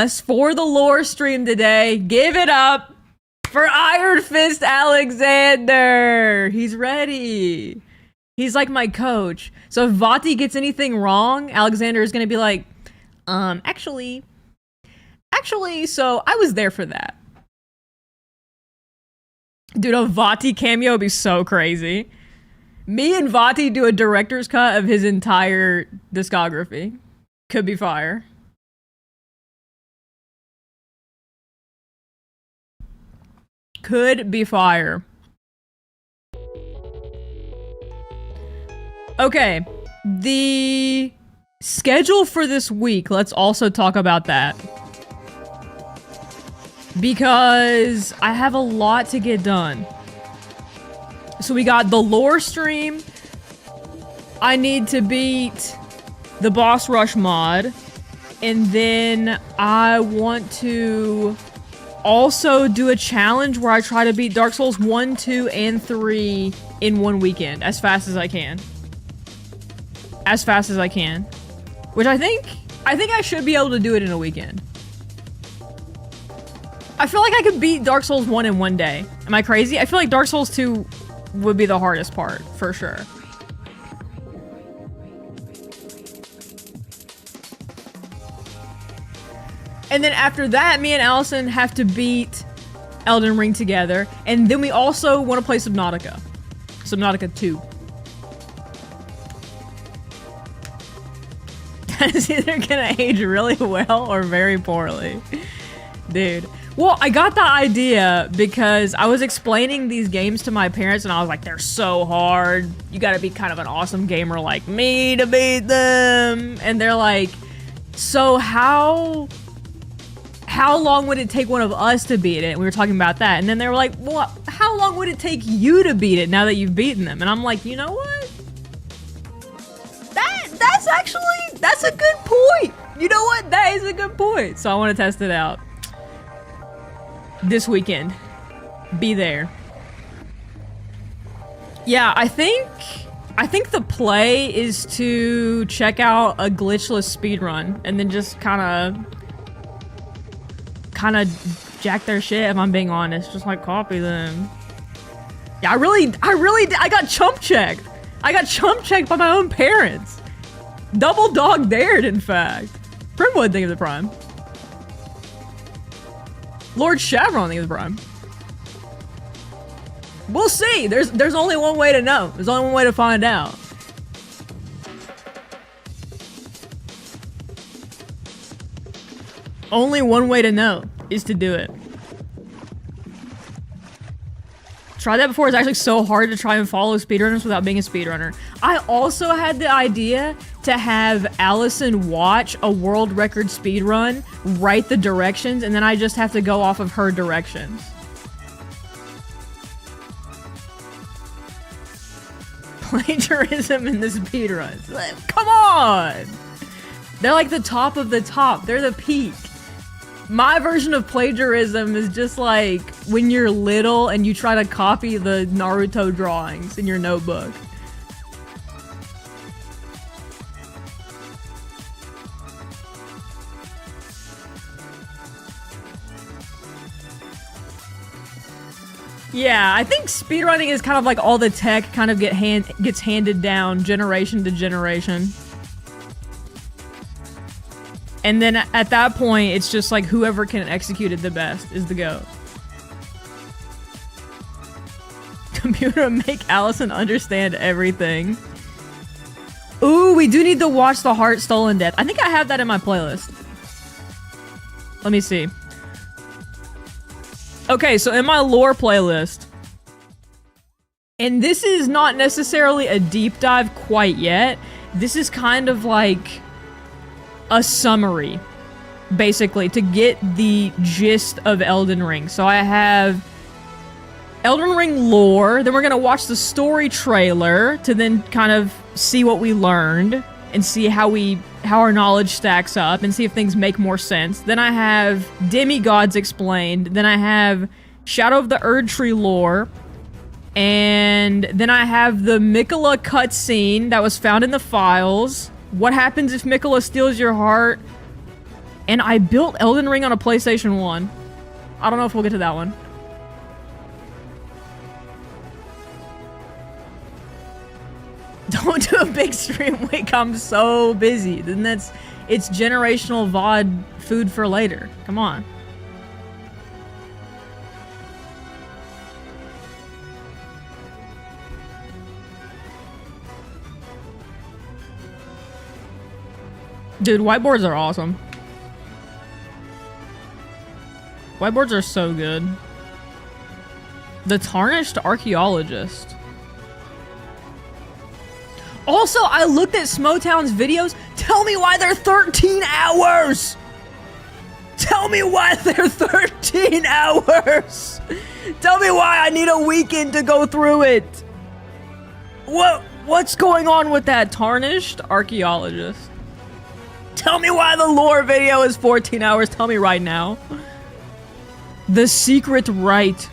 us for the lore stream today. Give it up for Iron Fist Alexander. He's ready. He's like my coach. So if Vati gets anything wrong, Alexander is going to be like, actually, so I was there for that. Dude, a Vati cameo would be so crazy. Me and Vati do a director's cut of his entire discography. Could be fire. Could be fire. Okay, the schedule for this week, let's also talk about that. Because I have a lot to get done. So we got the lore stream. I need to beat the boss rush mod. And then I want to also do a challenge where I try to beat Dark Souls 1, 2, and 3 in one weekend as fast as I can. As fast as I can. Which I think I should be able to do it in a weekend. I feel like I could beat Dark Souls 1 in one day. Am I crazy? I feel like Dark Souls 2 would be the hardest part, for sure. And then after that, me and Allison have to beat Elden Ring together. And then we also want to play Subnautica. Subnautica 2. That's either gonna age really well or very poorly. Dude. Well, I got the idea because I was explaining these games to my parents and I was like, they're so hard. You gotta be kind of an awesome gamer like me to beat them. And they're like, so how long would it take one of us to beat it? And we were talking about that. And then they were like, well, how long would it take you to beat it now that you've beaten them? And I'm like, you know what? That's a good point. You know what? That is a good point. So I want to test it out. This weekend. Be there. Yeah, I think the play is to check out a glitchless speedrun and then just kind of jack their shit, if I'm being honest. Just like copy them. Yeah, I got chump checked. I got chump checked by my own parents. Double dog dared, in fact. Primwood, think of the prime. Lord Chevron, think of the prime. We'll see. There's only one way to know. There's only one way to find out. Only one way to know is to do it. Tried that before. It's actually so hard to try and follow speedrunners without being a speedrunner. I also had the idea to have Allison watch a world record speedrun, write the directions, and then I just have to go off of her directions. Plagiarism in the speedruns. Come on! They're like the top of the top. They're the peak. My version of plagiarism is just like when you're little and you try to copy the Naruto drawings in your notebook. Yeah, I think speedrunning is kind of like all the tech kind of gets handed down generation to generation. And then at that point, it's just like whoever can execute it the best is the GOAT. Computer make Allison understand everything. Ooh, we do need to watch The Heart Stolen Death. I think I have that in my playlist. Let me see. Okay, so in my lore playlist, and this is not necessarily a deep dive quite yet. This is kind of like a summary, basically, to get the gist of Elden Ring. So I have Elden Ring lore, then we're gonna watch the story trailer to then kind of see what we learned and see how our knowledge stacks up and see if things make more sense. Then I have Demigods explained, then I have Shadow of the Erdtree lore, and then I have the Mikola cutscene that was found in the files. What happens if Mikola steals your heart? And I built Elden Ring on a PlayStation 1. I don't know if we'll get to that one. Don't do a big stream week. I'm so busy. Then it's generational VOD food for later. Come on. Dude, whiteboards are awesome. Whiteboards are so good. The Tarnished Archaeologist. Also, I looked at Smotown's videos. Tell me why they're 13 hours! Tell me why they're 13 hours! Tell me why I need a weekend to go through it! What's going on with that Tarnished Archaeologist? Tell me why the lore video is 14 hours. Tell me right now. The Secret Rite.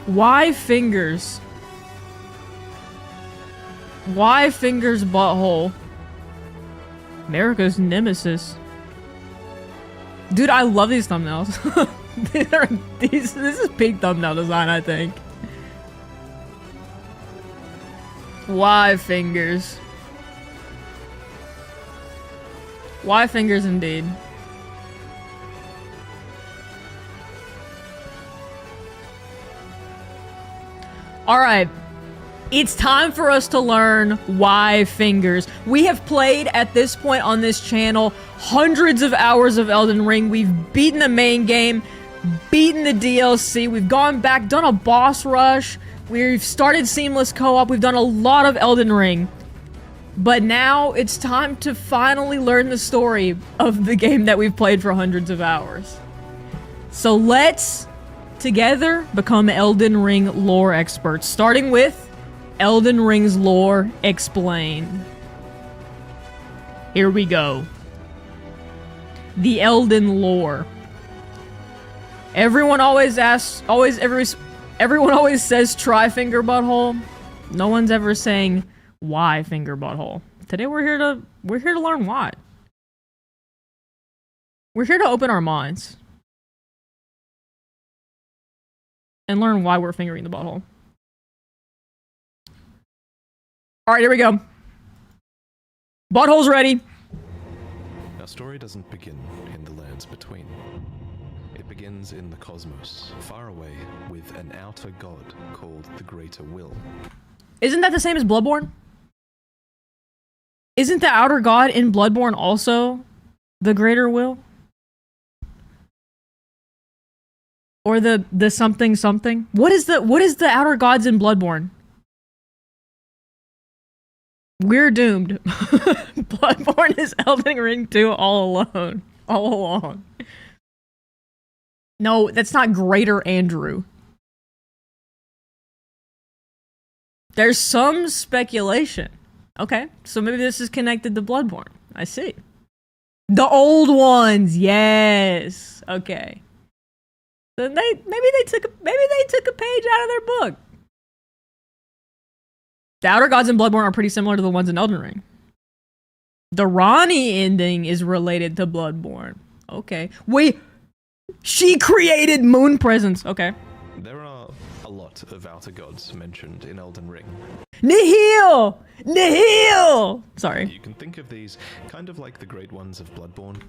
Why fingers? Why fingers butthole? America's nemesis. Dude, I love these thumbnails. This is peak thumbnail design, I think. Why fingers? Why fingers indeed? Alright. It's time for us to learn why fingers. We have played at this point on this channel hundreds of hours of Elden Ring. We've beaten the main game, beaten the DLC. We've gone back, done a boss rush. We've started seamless co-op. We've done a lot of Elden Ring. But now it's time to finally learn the story of the game that we've played for hundreds of hours. So let's together become Elden Ring lore experts, starting with Elden Ring's lore explained. Here we go. The Elden lore. Everyone always asks, everyone always says try finger butthole. No one's ever saying why finger butthole. Today we're here to learn why. We're here to open our minds and learn why we're fingering the butthole. Alright, here we go. Butthole's ready. Our story doesn't begin in the lands between. It begins in the cosmos, far away, with an outer god called the Greater Will. Isn't that the same as Bloodborne? Isn't the outer god in Bloodborne also the Greater Will? Or the something something? What is the outer gods in Bloodborne? We're doomed. Bloodborne is Elden Ring 2 all alone. All along. No, that's not Greater Andrew. There's some speculation. Okay, so maybe this is connected to Bloodborne. I see. The old ones, yes. Okay. So maybe they took a page out of their book. The outer gods in Bloodborne are pretty similar to the ones in Elden Ring. The Ranni ending is related to Bloodborne. Okay. Wait, she created moon presence. Okay. There are a lot of outer gods mentioned in Elden Ring. Nihil! Nihil! Sorry. You can think of these kind of like the great ones of Bloodborne.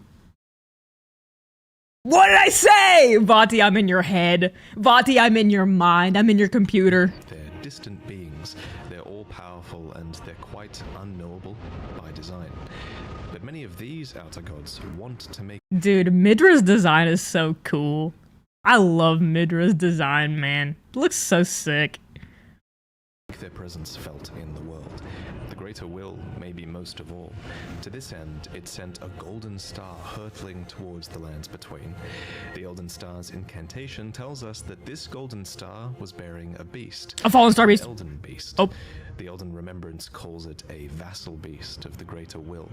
What did I say? Vati, I'm in your head. Vati, I'm in your mind. I'm in your computer. They're distant beings. They're all-powerful and they're quite unknowable by design. But many of these outer gods want to make... Dude, Midra's design is so cool. I love Midra's design, man. It looks so sick. their presence felt in the world. The Greater Will, maybe most of all. To this end, it sent a golden star hurtling towards the lands between. The Elden Star's incantation tells us that this golden star was bearing a beast. A fallen star beast. Elden beast. Oh. The Elden Remembrance calls it a vassal beast of the Greater Will.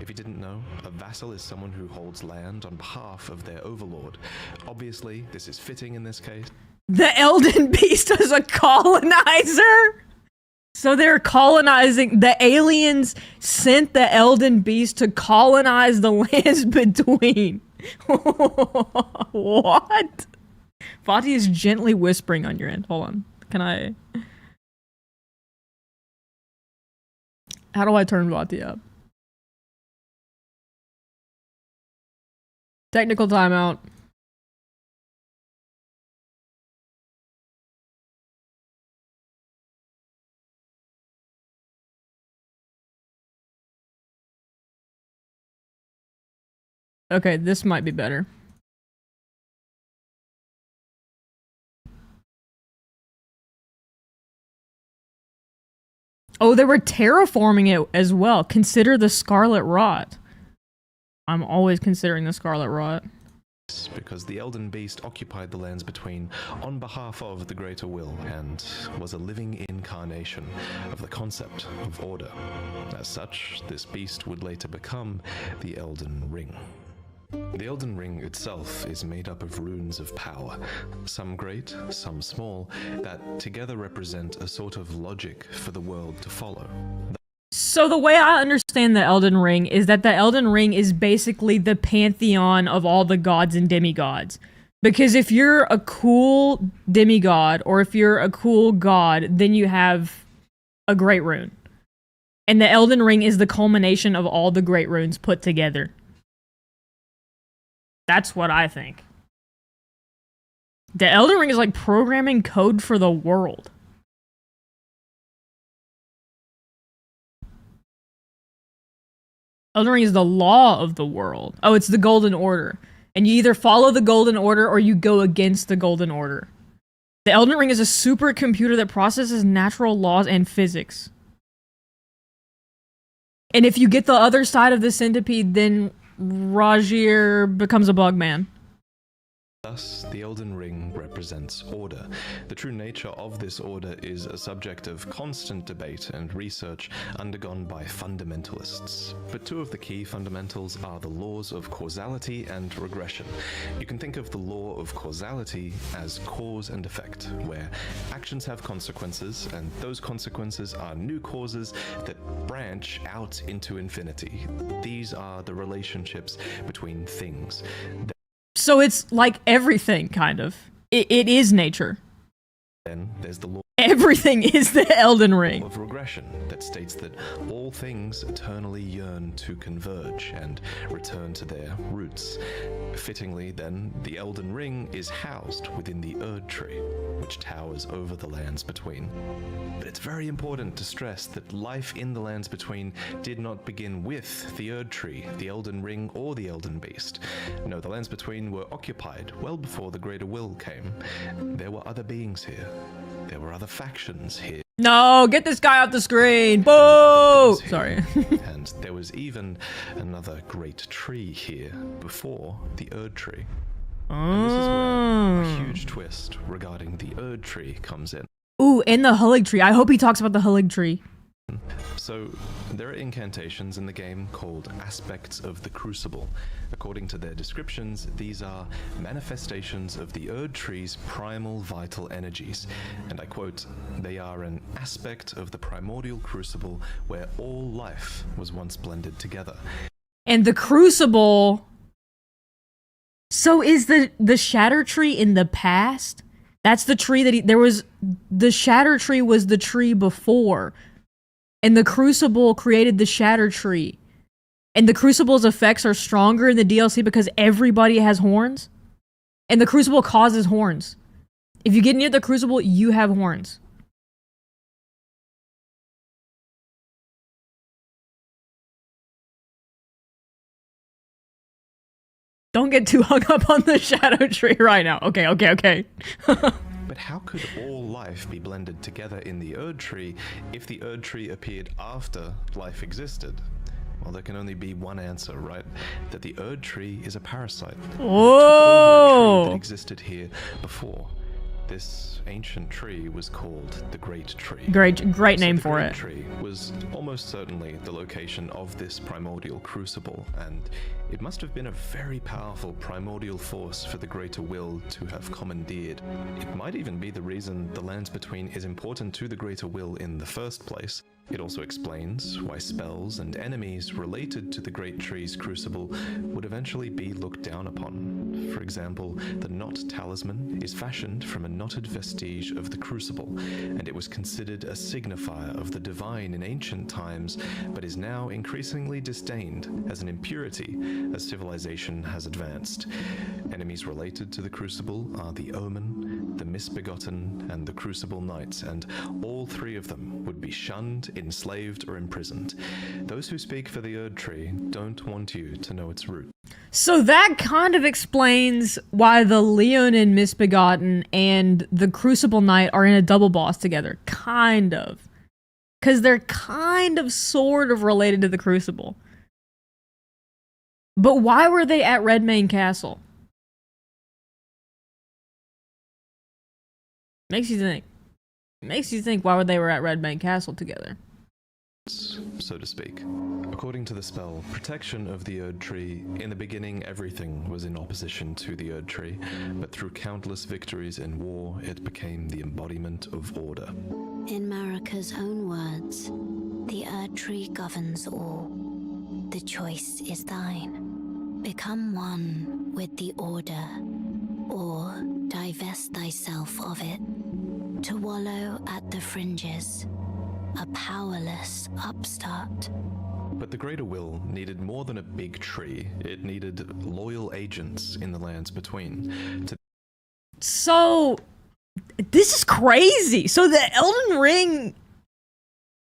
If you didn't know, a vassal is someone who holds land on behalf of their overlord. Obviously, this is fitting in this case. The Elden Beast was a colonizer? So they're colonizing. The aliens sent the Elden Beast to colonize the lands between. What? Vati is gently whispering on your end. Hold on. Can I? How do I turn Vati up? Technical timeout. Okay, this might be better. Oh, they were terraforming it as well. Consider the Scarlet Rot. I'm always considering the Scarlet Rot. Because the Elden Beast occupied the lands between on behalf of the Greater Will and was a living incarnation of the concept of order. As such, this beast would later become the Elden Ring. The Elden Ring itself is made up of runes of power, some great, some small, that together represent a sort of logic for the world to follow. So the way I understand the Elden Ring is that the Elden Ring is basically the pantheon of all the gods and demigods. Because if you're a cool demigod, or if you're a cool god, then you have a great rune. And the Elden Ring is the culmination of all the great runes put together. That's what I think. The Elden Ring is like programming code for the world. Elden Ring is the law of the world. Oh, it's the Golden Order. And you either follow the Golden Order or you go against the Golden Order. The Elden Ring is a supercomputer that processes natural laws and physics. And if you get the other side of the centipede, then Rajir becomes a bug man. Thus, the Elden Ring represents order. The true nature of this order is a subject of constant debate and research undergone by fundamentalists. But two of the key fundamentals are the laws of causality and regression. You can think of the law of causality as cause and effect, where actions have consequences, and those consequences are new causes that branch out into infinity. These are the relationships between things. So it's like everything, kind of. It is nature. Then there's the law Everything is the Elden Ring. of regression that states that all things eternally yearn to converge and return to their roots. Fittingly, then, the Elden Ring is housed within the Erd Tree, which towers over the lands between. But it's very important to stress that life in the lands between did not begin with the Erd Tree, the Elden Ring, or the Elden Beast. No, the lands between were occupied well before the Greater Will came. There were other beings here. There were other factions here. No, get this guy off the screen. Boo! Sorry. And there was even another great tree here before the Erd Tree. And this is where a huge twist regarding the Erd Tree comes in. Ooh, and the Hullig Tree. I hope he talks about the Hullig Tree. So, there are incantations in the game called Aspects of the Crucible. According to their descriptions, these are manifestations of the Erd Tree's primal vital energies. And I quote, "They are an aspect of the primordial crucible where all life was once blended together." And the Crucible... So is the Shatter Tree in the past? That's the tree that there was... The Shatter Tree was the tree before. And the Crucible created the Shatter Tree. And the Crucible's effects are stronger in the DLC because everybody has horns. And the Crucible causes horns. If you get near the Crucible, you have horns. Don't get too hung up on the Shadow Tree right now. Okay. But how could all life be blended together in the Erd Tree if the Erd Tree appeared after life existed? Well, there can only be one answer, right? That the Erd Tree is a parasite. Oh! That existed here before. This ancient tree was called the Great Tree. Great name for it. The Great Tree was almost certainly the location of this primordial crucible, and It must have been a very powerful primordial force for the greater will to have commandeered. It might even be the reason the Lands Between is important to the greater will in the first place. It also explains why spells and enemies related to the Great Tree's crucible would eventually be looked down upon. For example, the Knot Talisman is fashioned from a knotted vestige of the crucible, and it was considered a signifier of the divine in ancient times, but is now increasingly disdained as an impurity as civilization has advanced. Enemies related to the crucible are the Omen, the Misbegotten, and the Crucible Knights, and all three of them would be shunned, enslaved, or imprisoned. Those who speak for the Erd Tree don't want you to know its root. So that kind of explains why the Leonin Misbegotten and the Crucible Knight are in a double boss together. Kind of. Because they're kind of sort of related to the Crucible. But why were they at Redmane Castle? Makes you think. Makes you think why they were at Redmane Castle together. So to speak. According to the spell, protection of the Erd Tree, in the beginning everything was in opposition to the Erd Tree, but through countless victories in war, it became the embodiment of order. In Marika's own words, the Erd Tree governs all. The choice is thine. Become one with the order, or divest thyself of it, to wallow at the fringes, a powerless upstart. But the Greater Will needed more than a big tree. It needed loyal agents in the Lands Between. So, this is crazy. So the Elden Ring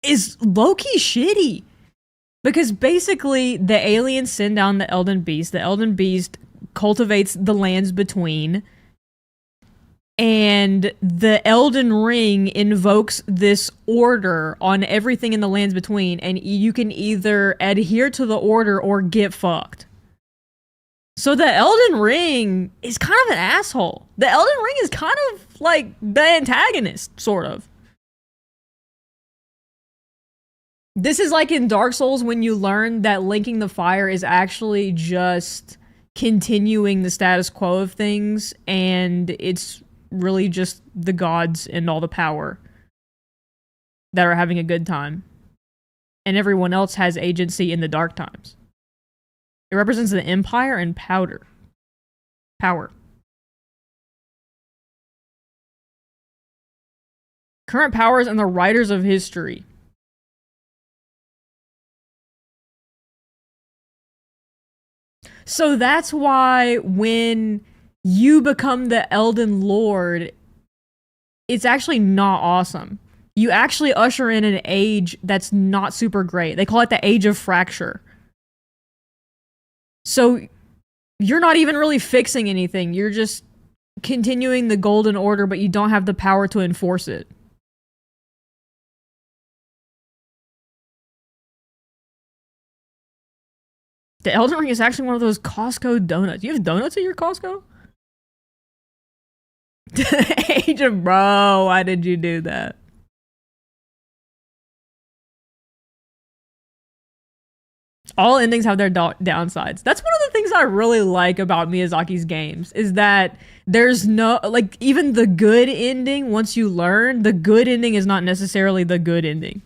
is low-key shitty. Because basically, the aliens send down the Elden Beast. The Elden Beast cultivates the Lands Between. And the Elden Ring invokes this order on everything in the Lands Between, and you can either adhere to the order or get fucked. So the Elden Ring is kind of an asshole. The Elden Ring is kind of like the antagonist, sort of. This is like in Dark Souls when you learn that linking the fire is actually just continuing the status quo of things, and it's really just the gods and all the power that are having a good time. And everyone else has agency in the dark times. It represents the Empire and power. Current powers and the writers of history. So that's why when you become the Elden Lord, it's actually not awesome. You actually usher in an age that's not super great. They call it the Age of Fracture. So you're not even really fixing anything. You're just continuing the Golden Order, but you don't have the power to enforce it. The Elden Ring is actually one of those Costco donuts. You have donuts at your Costco? Age of Bro, why did you do that? All endings have their downsides. That's one of the things I really like about Miyazaki's games, is that there's no, like, even the good ending, once you learn, the good ending is not necessarily the good ending.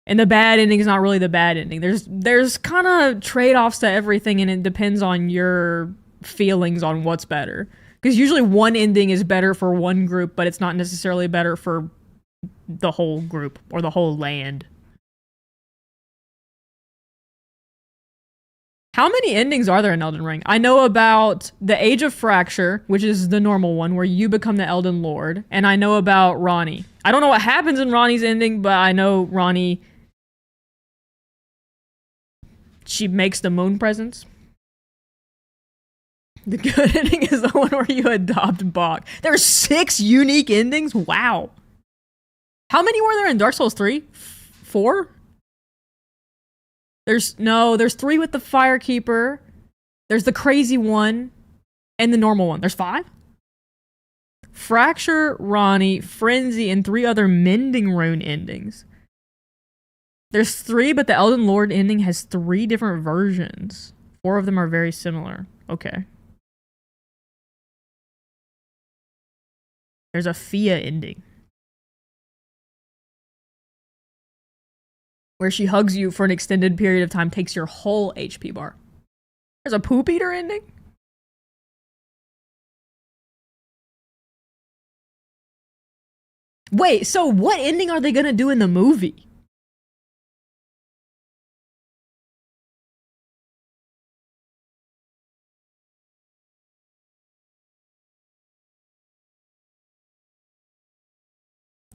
And the bad ending is not really the bad ending. There's kind of trade-offs to everything, and it depends on your feelings on what's better. Because usually one ending is better for one group, but it's not necessarily better for the whole group or the whole land. How many endings are there in Elden Ring? I know about the Age of Fracture, which is the normal one, where you become the Elden Lord. And I know about Ranni. I don't know what happens in Ranni's ending, but I know Ranni, she makes the moon presents. The good ending is the one where you adopt Bach. There's 6 unique endings? Wow. How many were there in Dark Souls 3? 4? There's 3 with the Firekeeper. There's the crazy one. And the normal one. There's 5? Fracture, Ranni, Frenzy, and 3 other Mending Rune endings. There's 3, but the Elden Lord ending has 3 different versions. 4 of them are very similar. Okay. There's a Fia ending. Where she hugs you for an extended period of time, takes your whole HP bar. There's a Poop Eater ending? Wait, so what ending are they gonna do in the movie?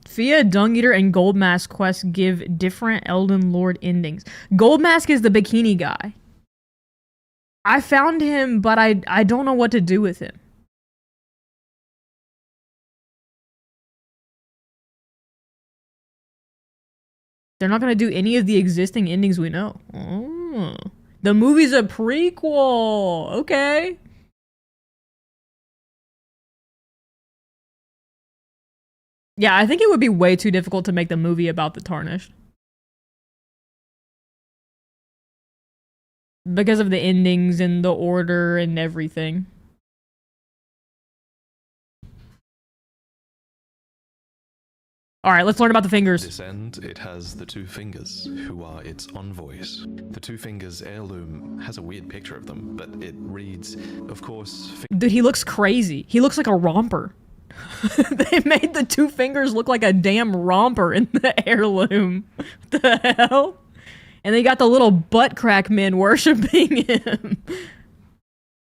Fia, Dung Eater, and Gold Mask quests give different Elden Lord endings. Gold Mask is the bikini guy. I found him, but I don't know what to do with him. They're not gonna do any of the existing endings we know. Oh. The movie's a prequel. Okay. Yeah, I think it would be way too difficult to make the movie about the Tarnished. Because of the endings and the order and everything. Alright, let's learn about the fingers. At this end, it has the two fingers, who are its envoys. The two fingers heirloom has a weird picture of them, but it reads, of course... Dude, he looks crazy. He looks like a romper. They made the two fingers look like a damn romper in the heirloom. What the hell? And they got the little butt crack men worshipping him.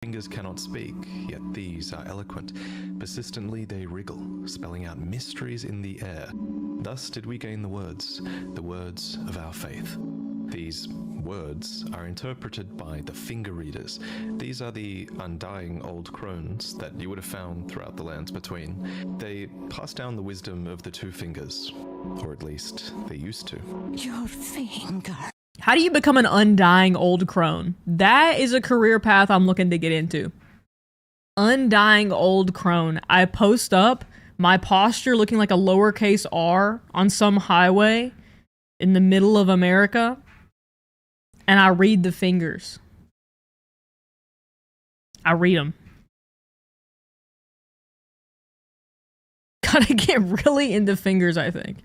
Fingers cannot speak, yet these are eloquent. Persistently they wriggle, spelling out mysteries in the air. Thus did we gain the words of our faith. These words are interpreted by the finger readers. These are the undying old crones that you would have found throughout the lands between. They pass down the wisdom of the two fingers, or at least they used to. Your finger. How do you become an undying old crone? That is a career path I'm looking to get into. Undying old crone. I post up my posture looking like a lowercase r on some highway in the middle of America, and I read the fingers. I read them. Gotta get really into fingers, I think.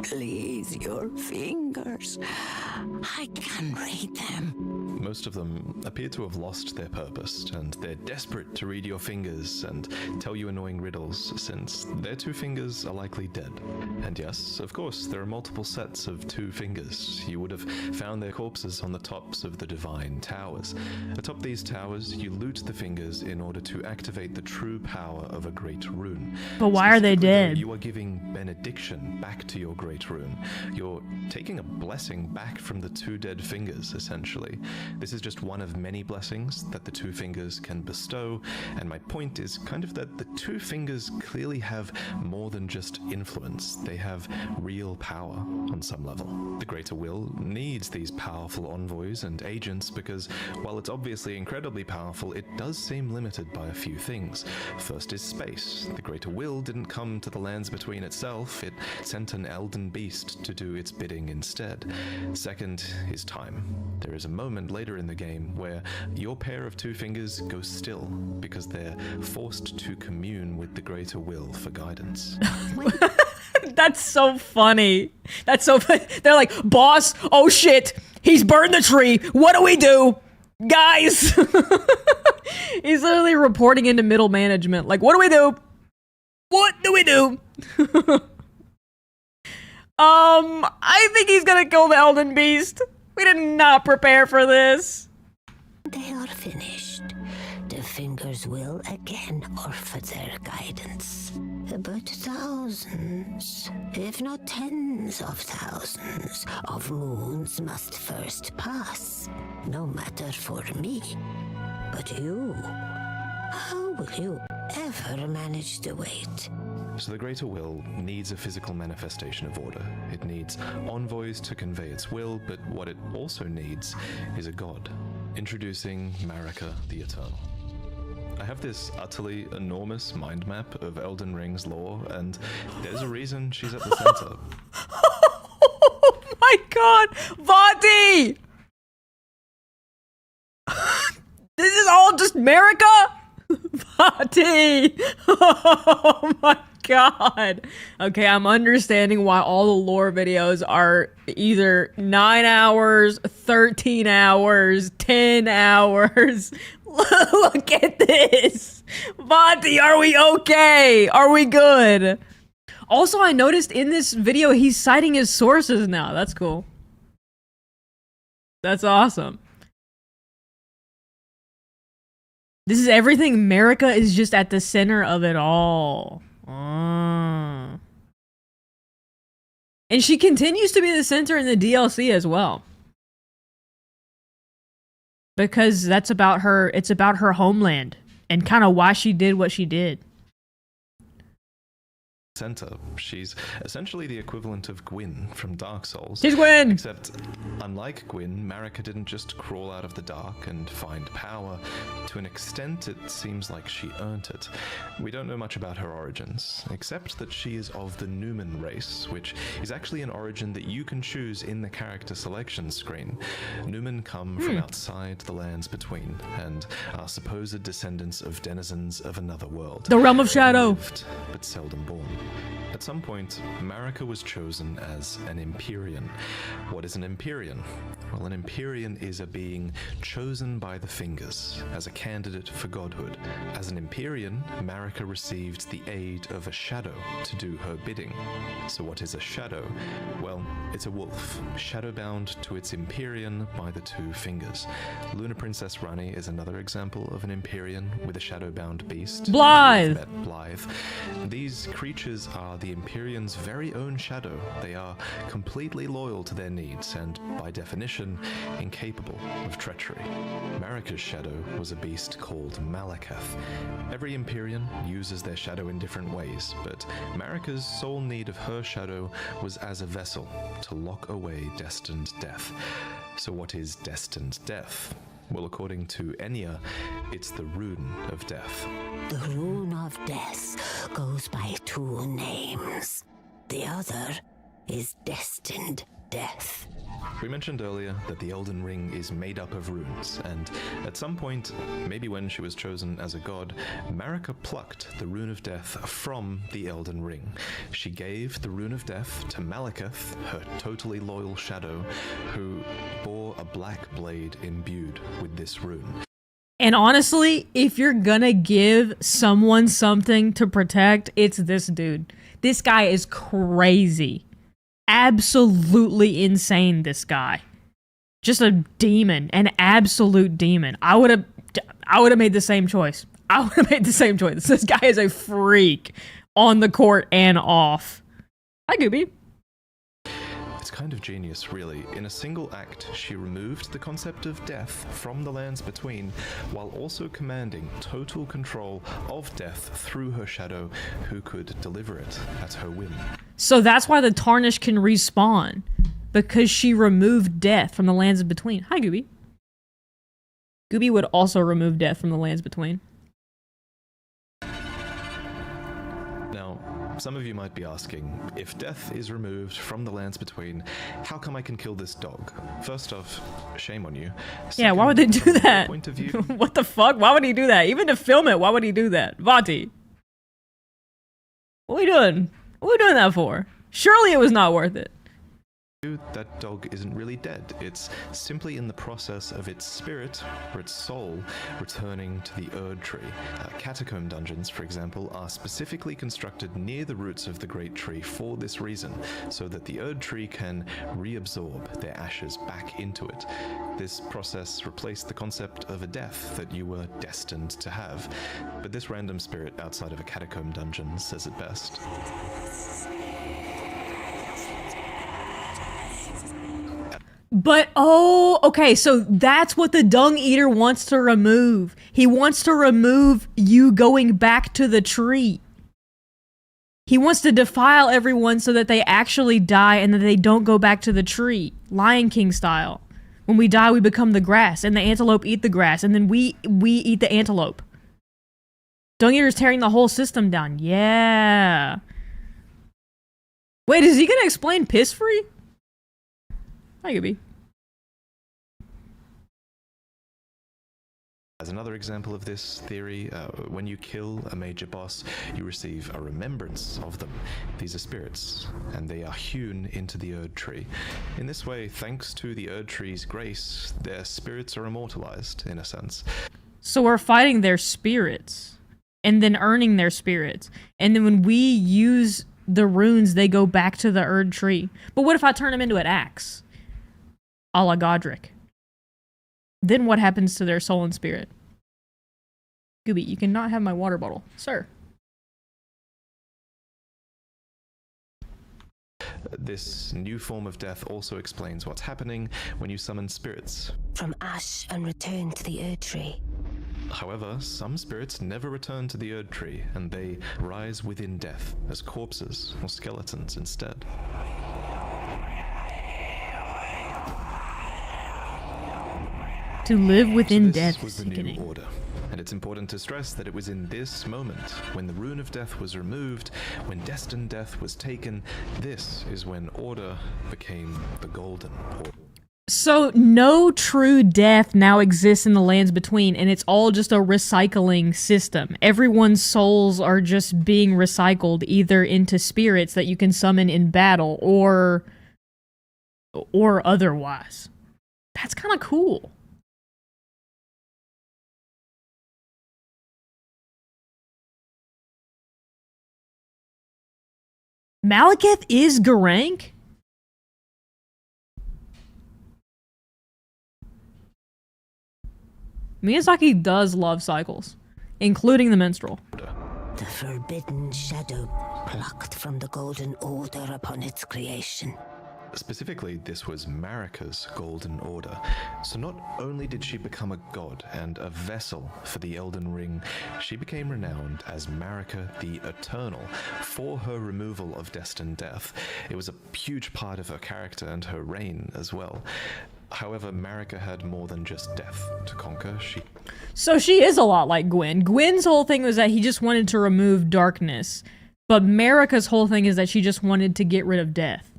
Please, your fingers. I can read them. Most of them appear to have lost their purpose, and they're desperate to read your fingers and tell you annoying riddles, since their two fingers are likely dead. And yes, of course, there are multiple sets of two fingers. You would have found their corpses on the tops of the divine towers. Atop these towers, you loot the fingers in order to activate the true power of a great rune. But why are they dead? You are giving benediction back to your great rune. You're taking a blessing back from the two dead fingers, essentially. This is just one of many blessings that the two fingers can bestow, and my point is kind of that the two fingers clearly have more than just influence. They have real power on some level. The Greater Will needs these powerful envoys and agents because, while it's obviously incredibly powerful, it does seem limited by a few things. First is space. The Greater Will didn't come to the lands between itself. It sent an Elden beast to do its bidding instead. Second is time. There is a moment later in the game where your pair of two fingers go still because they're forced to commune with the Greater Will for guidance. That's so funny. That's so funny. They're like, boss, oh shit, he's burned the tree. What do we do? Guys! He's literally reporting into middle management. Like, what do we do? What do we do? I think he's gonna kill the Elden Beast. We did not prepare for this. They are finished. The fingers will again offer their guidance. But thousands, if not tens of thousands, of moons must first pass. No matter for me. But you, how will you ever manage to wait? So the Greater Will needs a physical manifestation of order. It needs envoys to convey its will, but what it also needs is a god. Introducing Marika the Eternal. I have this utterly enormous mind map of Elden Ring's lore, and there's a reason she's at the center. god! Vati! This is all just America? Vati! Oh my god. Okay, I'm understanding why all the lore videos are either 9 hours, 13 hours, 10 hours. Look at this. Vati, are we okay? Are we good? Also, I noticed in this video, he's citing his sources now. That's cool. That's awesome. This is everything. America is just at the center of it all. And she continues to be the center in the DLC as well. Because that's about her, it's about her homeland and kind of why she did what she did. Center. She's essentially the equivalent of Gwyn from Dark Souls. She's Gwyn! Except, unlike Gwyn, Marika didn't just crawl out of the dark and find power. To an extent, it seems like she earned it. We don't know much about her origins, except that she is of the Newman race, which is actually an origin that you can choose in the character selection screen. Newman come from outside the lands between, and are supposed descendants of denizens of another world. The realm of shadow! Lived, but seldom born. At some point, Marika was chosen as an Empyrean. What is an Empyrean? Well, an Empyrean is a being chosen by the fingers as a candidate for godhood. As an Empyrean, Marika received the aid of a shadow to do her bidding. So what is a shadow? Well, it's a wolf, shadowbound to its Empyrean by the two fingers. Luna Princess Rani is another example of an Empyrean with a shadowbound beast. Blythe! Blythe. These creatures are the Empyrean's very own shadow. They are completely loyal to their needs and, by definition, incapable of treachery. Marika's shadow was a beast called Malakath. Every Empyrean uses their shadow in different ways, but Marika's sole need of her shadow was as a vessel to lock away destined death. So what is destined death? Well, according to Enya, it's the Rune of Death. The Rune of Death goes by two names. The other is Destined Death. We mentioned earlier that the Elden Ring is made up of runes, and at some point, maybe when she was chosen as a god, Marika plucked the Rune of Death from the Elden Ring. She gave the Rune of Death to Malakath, her totally loyal shadow, who bore a black blade imbued with this rune. And honestly, if you're gonna give someone something to protect, it's this dude. This guy is crazy. Absolutely insane, this guy. Just a demon, an absolute demon. I would have made the same choice. This guy is a freak on the court and off. Hi, Gooby. It's kind of genius, really. In a single act, she removed the concept of death from the lands between, while also commanding total control of death through her shadow, who could deliver it at her whim. So that's why the Tarnished can respawn, because she removed death from the lands between. Hi, Gooby. Gooby would also remove death from the lands between. Now, some of you might be asking, if death is removed from the lands between, how come I can kill this dog? First off, shame on you. Yeah, why would they do Second, from my that? point of view, What the fuck? Why would he do that? Even to film it, why would he do that? Vati. What are we doing? What are we doing that for? Surely it was not worth it. that dog isn't really dead. It's simply in the process of its spirit, or its soul, returning to the Erd Tree. Catacomb dungeons, for example, are specifically constructed near the roots of the Great Tree for this reason, so that the Erd Tree can reabsorb their ashes back into it. This process replaced the concept of a death that you were destined to have, but this random spirit outside of a catacomb dungeon says it best. But, oh, okay, so that's what the Dung Eater wants to remove. He wants to remove you going back to the tree. He wants to defile everyone so that they actually die and that they don't go back to the tree. Lion King style. When we die, we become the grass, and the antelope eat the grass, and then we eat the antelope. Dung Eater's tearing the whole system down. Yeah. Wait, is he gonna explain piss free? Hi, Gooby. As another example of this theory, when you kill a major boss, you receive a remembrance of them. These are spirits, and they are hewn into the Erd Tree. In this way, thanks to the Erd Tree's grace, their spirits are immortalized, in a sense. So we're fighting their spirits, and then earning their spirits. And then when we use the runes, they go back to the Erd Tree. But what if I turn them into an axe? A la Godric. Then what happens to their soul and spirit? Gooby, you cannot have my water bottle, sir. This new form of death also explains what's happening when you summon spirits. From ash and return to the Erd Tree. However, some spirits never return to the Erd Tree, and they rise within death as corpses or skeletons instead. To live within This death was is the new sickening. order, and it's important to stress that it was in this moment, when the rune of death was removed, when destined death was taken, this is when order became the golden order. So no true death now exists in the lands between, and it's all just a recycling system. Everyone's souls are just being recycled either into spirits that you can summon in battle or otherwise. That's kind of cool. Malekith is Garank? Miyazaki does love cycles, including the minstrel. The forbidden shadow plucked from the Golden Order upon its creation. Specifically, this was Marika's golden order. So not only did she become a god and a vessel for the Elden Ring, she became renowned as Marika the Eternal for her removal of destined death. It was a huge part of her character and her reign as well. However, Marika had more than just death to conquer. So she is a lot like Gwyn. Gwyn's whole thing was that he just wanted to remove darkness, but Marika's whole thing is that she just wanted to get rid of death.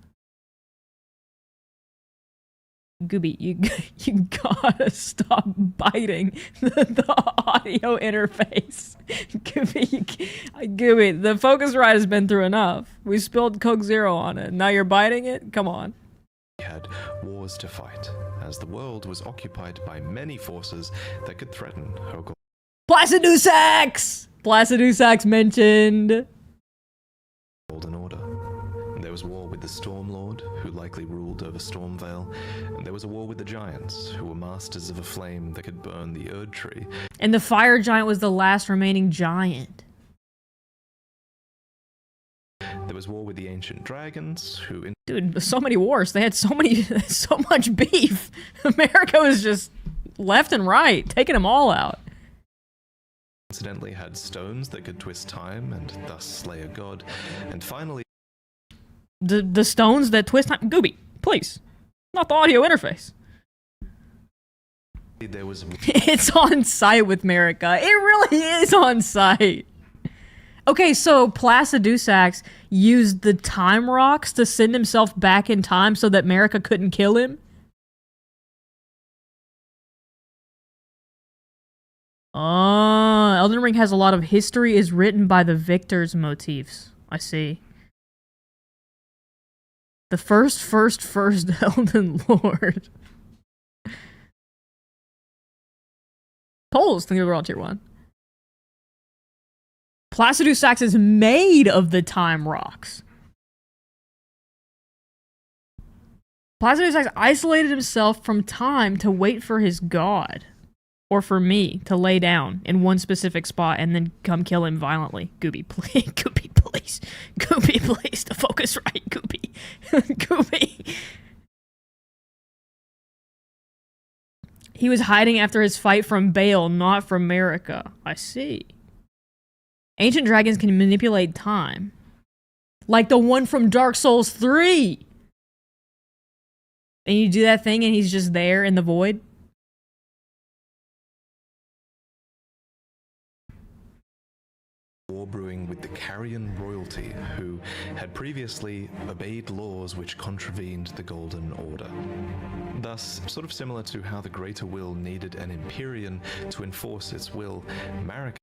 Gooby, you gotta stop biting the audio interface. Gooby, the Focusrite has been through enough. We spilled Coke Zero on it. Now you're biting it? Come on. Had wars to fight, as the world was occupied by many forces that could threaten her Placidusax! Placidusax mentioned. golden order. There was war with the Storm Lord, who likely ruled over Stormvale, and there was a war with the Giants, who were masters of a flame that could burn the Erd Tree. And the Fire Giant was the last remaining giant. There was war with the Ancient Dragons, who Dude, so many wars. They had so much beef. America was just left and right, taking them all out. incidentally had stones that could twist time and thus slay a god. And finally, The stones that twist time. Gooby, please. Not the audio interface. there was It's on site with Marika. It really is on site. Okay, so Placidusax used the time rocks to send himself back in time so that Marika couldn't kill him? Oh, Elden Ring has a lot of history is written by the victors motifs. I see. The first Elden Lord. Polls think we're on tier 1. Placidusax is made of the time rocks. Placidusax isolated himself from time to wait for his god. Or for me to lay down in one specific spot and then come kill him violently. Gooby, please. Gooby, please. Gooby, please. The focus right, Gooby. Gooby. He was hiding after his fight from Bale, not from Marika. I see. Ancient dragons can manipulate time. Like the one from Dark Souls 3. And you do that thing and he's just there in the void. war brewing with the carrion royalty who had previously obeyed laws which contravened the Golden Order. Thus, sort of similar to how the Greater Will needed an Empyrean to enforce its will, Marika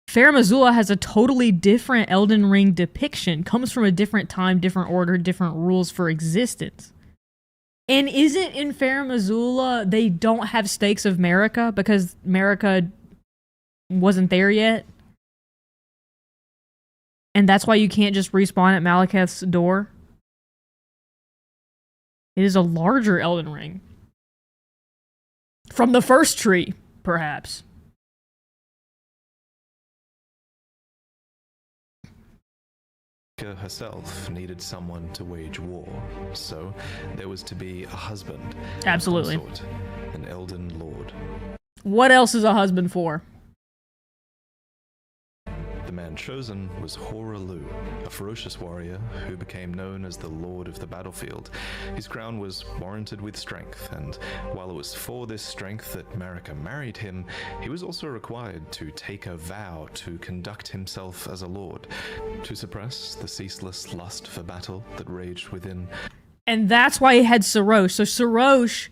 Farum Azula has a totally different Elden Ring depiction, comes from a different time, different order, different rules for existence. And isn't in Farum Azula, they don't have stakes of Marika because Marika wasn't there yet? And that's why you can't just respawn at Malekith's door? It is a larger Elden Ring. From the first tree, perhaps. herself needed someone to wage war, so there was to be a husband. Absolutely. A consort, an Elden Lord. What else is a husband for? The man chosen was Horalu, a ferocious warrior who became known as the Lord of the Battlefield. His crown was warranted with strength, and while it was for this strength that Marika married him, he was also required to take a vow to conduct himself as a lord, to suppress the ceaseless lust for battle that raged within. And that's why he had Sarosh. So Sarosh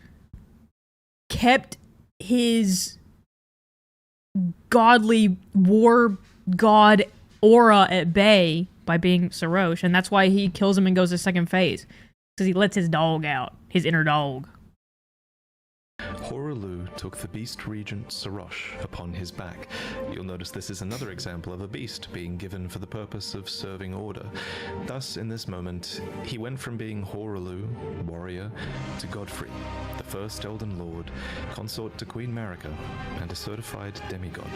kept his godly war god aura at bay by being Sarosh, and that's why he kills him and goes to second phase, because he lets his dog out, his inner dog. Horalu took the beast regent Sarosh upon his back. You'll notice this is another example of a beast being given for the purpose of serving order. Thus, in this moment, he went from being Horalu, warrior, to Godfrey, the first Elden Lord, consort to Queen Marika, and a certified demigod.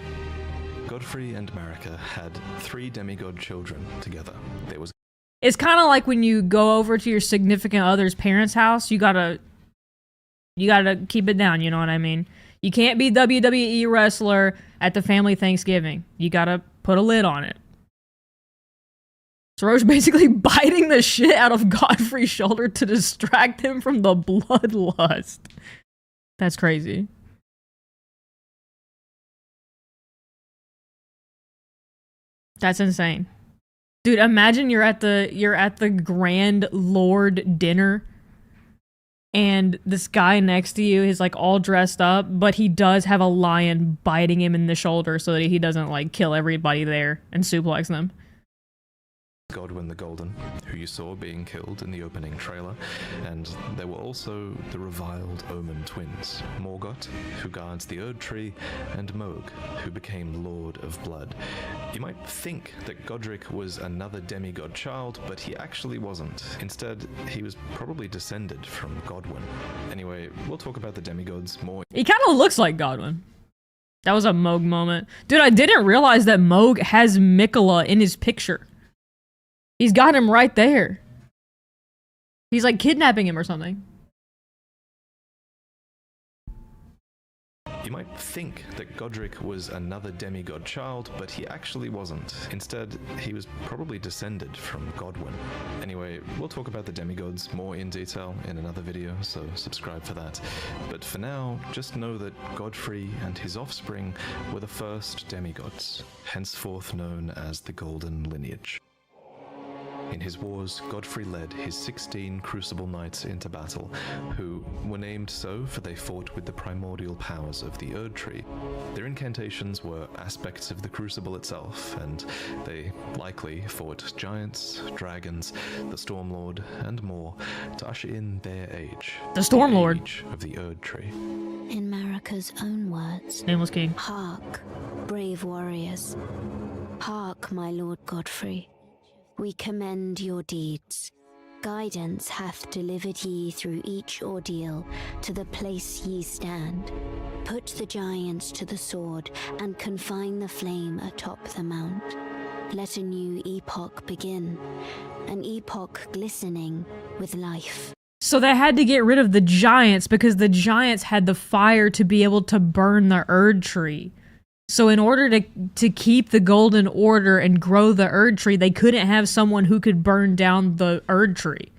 Godfrey and Marika had 3 demigod children together. There was. It's kind of like when you go over to your significant other's parents' house, you gotta keep it down, you know what I mean? You can't be WWE wrestler at the family Thanksgiving. You gotta put a lid on it. Sarosh basically biting the shit out of Godfrey's shoulder to distract him from the bloodlust. That's crazy. That's insane. Dude, imagine you're at the Grand Lord dinner and this guy next to you is like all dressed up, but he does have a lion biting him in the shoulder so that he doesn't like kill everybody there and suplex them. Godwyn the Golden, who you saw being killed in the opening trailer, and there were also the reviled Omen twins, Morgoth, who guards the Erd Tree, and Mohg, who became Lord of Blood. You might think that Godric was another demigod child, but he actually wasn't. Instead, he was probably descended from Godwyn. Anyway, we'll talk about the demigods more. He kind of looks like Godwyn. That was a Mohg moment. Dude, I didn't realize that Mohg has Miquella in his picture. He's got him right there. He's like kidnapping him or something. You might think that Godric was another demigod child, but he actually wasn't. Instead, he was probably descended from Godwyn. Anyway, we'll talk about the demigods more in detail in another video, so subscribe for that. But for now, just know that Godfrey and his offspring were the first demigods, henceforth known as the Golden Lineage. In his wars, Godfrey led his 16 Crucible Knights into battle, who were named so for they fought with the primordial powers of the Erd Tree. Their incantations were aspects of the Crucible itself, and they likely fought giants, dragons, the Stormlord, and more to usher in their age. The Stormlord. The age of the Erd Tree. In Marika's own words, Nameless King. "Hark, brave warriors. Hark, my Lord Godfrey. We commend your deeds. Guidance hath delivered ye through each ordeal to the place ye stand. Put the giants to the sword and confine the flame atop the mount. Let a new epoch begin, an epoch glistening with life." So they had to get rid of the giants because the giants had the fire to be able to burn the Erd Tree. So in order to keep the Golden Order and grow the Erd Tree, they couldn't have someone who could burn down the Erd Tree.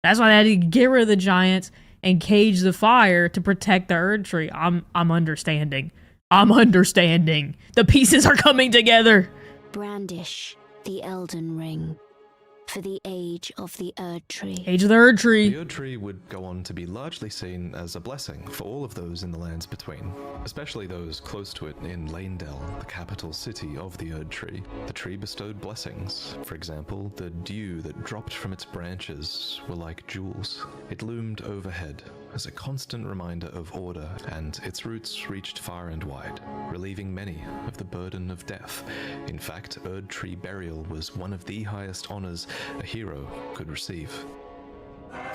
That's why they had to get rid of the giants and cage the fire to protect the Erd Tree. I'm understanding. I'm understanding. The pieces are coming together. brandish the Elden Ring for the age of the Erd Tree. Age of the Erd Tree. The Erd Tree would go on to be largely seen as a blessing for all of those in the lands between, especially those close to it in Leyndell, the capital city of the Erd Tree. The tree bestowed blessings. For example, the dew that dropped from its branches were like jewels. It loomed overhead as a constant reminder of order, and its roots reached far and wide, relieving many of the burden of death. In fact, Erd Tree burial was one of the highest honors a hero could receive.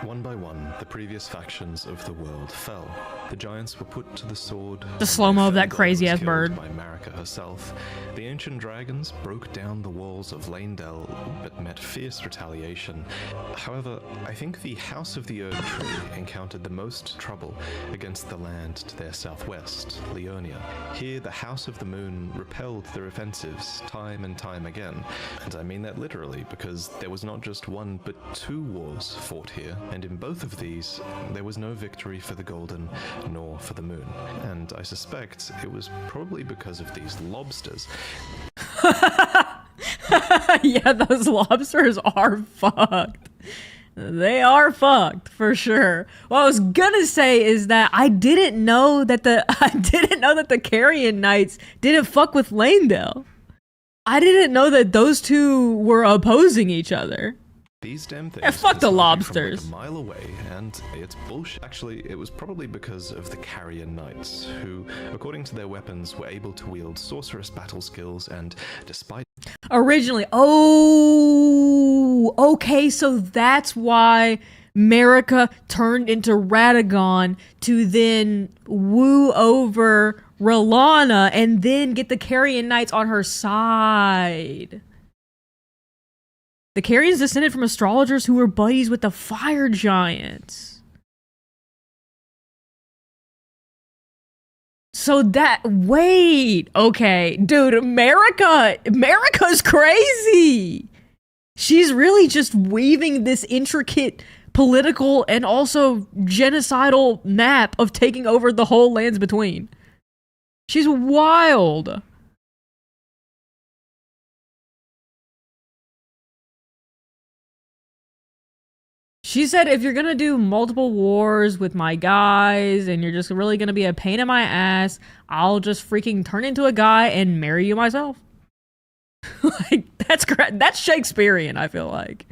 One by one, the previous factions of the world fell. The giants were put to the sword. The slow-mo of that Felder crazy-ass was killed bird. by Marika herself. The ancient dragons broke down the walls of Leyndell, but met fierce retaliation. However, I think the House of the Erd Tree encountered the most trouble against the land to their southwest, Leonia. Here, the House of the Moon repelled their offensives time and time again, and I mean that literally, because there was not just one but two wars fought here, and in both of these, there was no victory for the Golden nor for the Moon. And I suspect it was probably because of these lobsters. Yeah, those lobsters are fucked. They are fucked for sure. What I was gonna say is that I didn't know that the Carrion Knights didn't fuck with Leyndell. I didn't know that those two were opposing each other. These damn things. Yeah, fuck the can snipe you from, lobsters. like, a mile away, and it's bullshit. Actually, it was probably because of the Carrion Knights, who, according to their weapons, were able to wield sorcerous battle skills, and despite Originally, okay, so that's why Marika turned into Radagon to then woo over R'Lana and then get the Carrion Knights on her side. The Carrions descended from astrologers who were buddies with the fire giants. So okay, dude, America's crazy. She's really just weaving this intricate political and also genocidal map of taking over the whole lands between. She's wild. She said, if you're gonna do multiple wars with my guys and you're just really gonna be a pain in my ass, I'll just freaking turn into a guy and marry you myself. Like, that's Shakespearean, I feel like.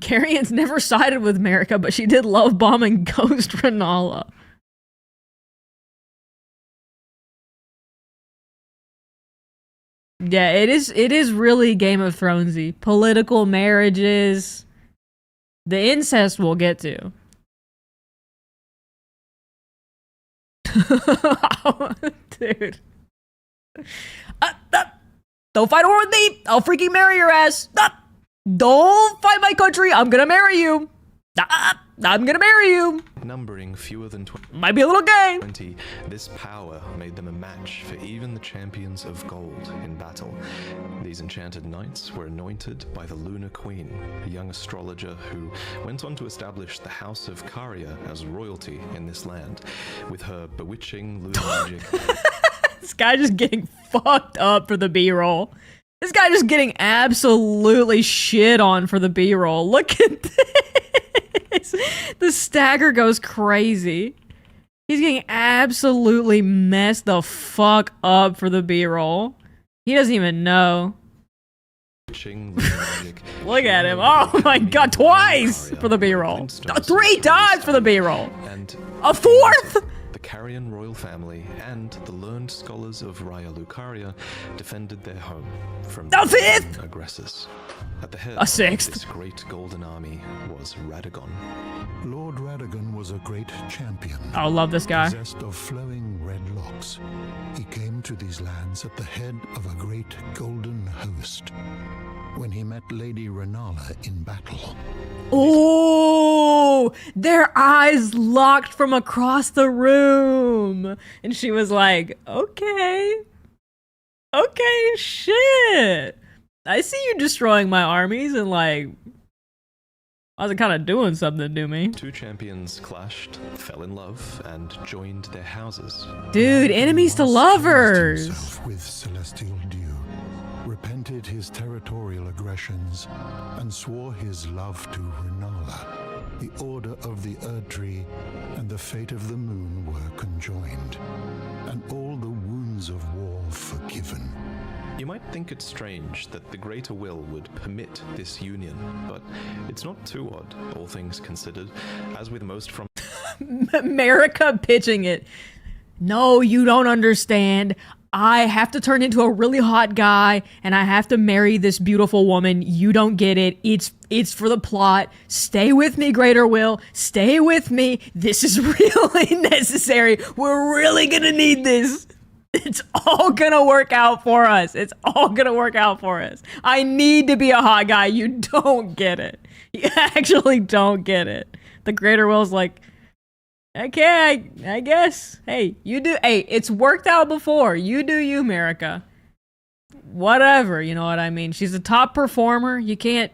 Carrion's never sided with Marika, but she did love bombing Ghost R'Nala. Yeah, it is really Game of Thronesy. Political marriages. The incest we'll get to. Dude. Don't fight a war with me! I'll freaking marry your ass! Don't fight my country! I'm gonna marry you! I'm gonna marry you! numbering fewer than Might be a little gay! 20, this power made them a match for even the champions of gold in battle. These enchanted knights were anointed by the Lunar Queen, a young astrologer who went on to establish the House of Caria as royalty in this land. With her bewitching lunar magic... This guy just getting fucked up for the B-roll. This guy just getting absolutely shit on for the B-roll. Look at this. The stagger goes crazy. He's getting absolutely messed the fuck up for the B-roll. He doesn't even know. Look at him. Oh my god, twice for the B-roll. 3 times for the B-roll. And a 4th! The Carian royal family and the learned scholars of Raya Lucaria defended their home from the 5th aggressors. At the head a 6th. of this great golden army was Radagon. Lord Radagon was a great champion. I love this guy. Possessed of flowing red locks. He came to these lands at the head of a great golden host. When he met Lady R'Nala in battle. Oh, their eyes locked from across the room. And she was like, okay, shit. I see you destroying my armies and like Why is it kind of doing something to me? Two champions clashed, fell in love, and joined their houses. Dude, enemies to Once lovers. cleansed himself with celestial dew, repented his territorial aggressions, and swore his love to Renala. The order of the Erdtree and the fate of the moon were conjoined, and all the wounds of war forgiven. You might think it strange that the Greater Will would permit this union, but it's not too odd, all things considered, as with most from America pitching it. No, you don't understand. I have to turn into a really hot guy and I have to marry this beautiful woman. You don't get it. It's for the plot. Stay with me, Greater Will. Stay with me. This is really necessary. We're really gonna need this. It's all gonna work out for us. It's all gonna work out for us. I need to be a hot guy. You don't get it. You actually don't get it. The Greater Will's like, okay, I guess. Hey, you do. Hey, it's worked out before. You do you, America. Whatever, you know what I mean? She's a top performer. You can't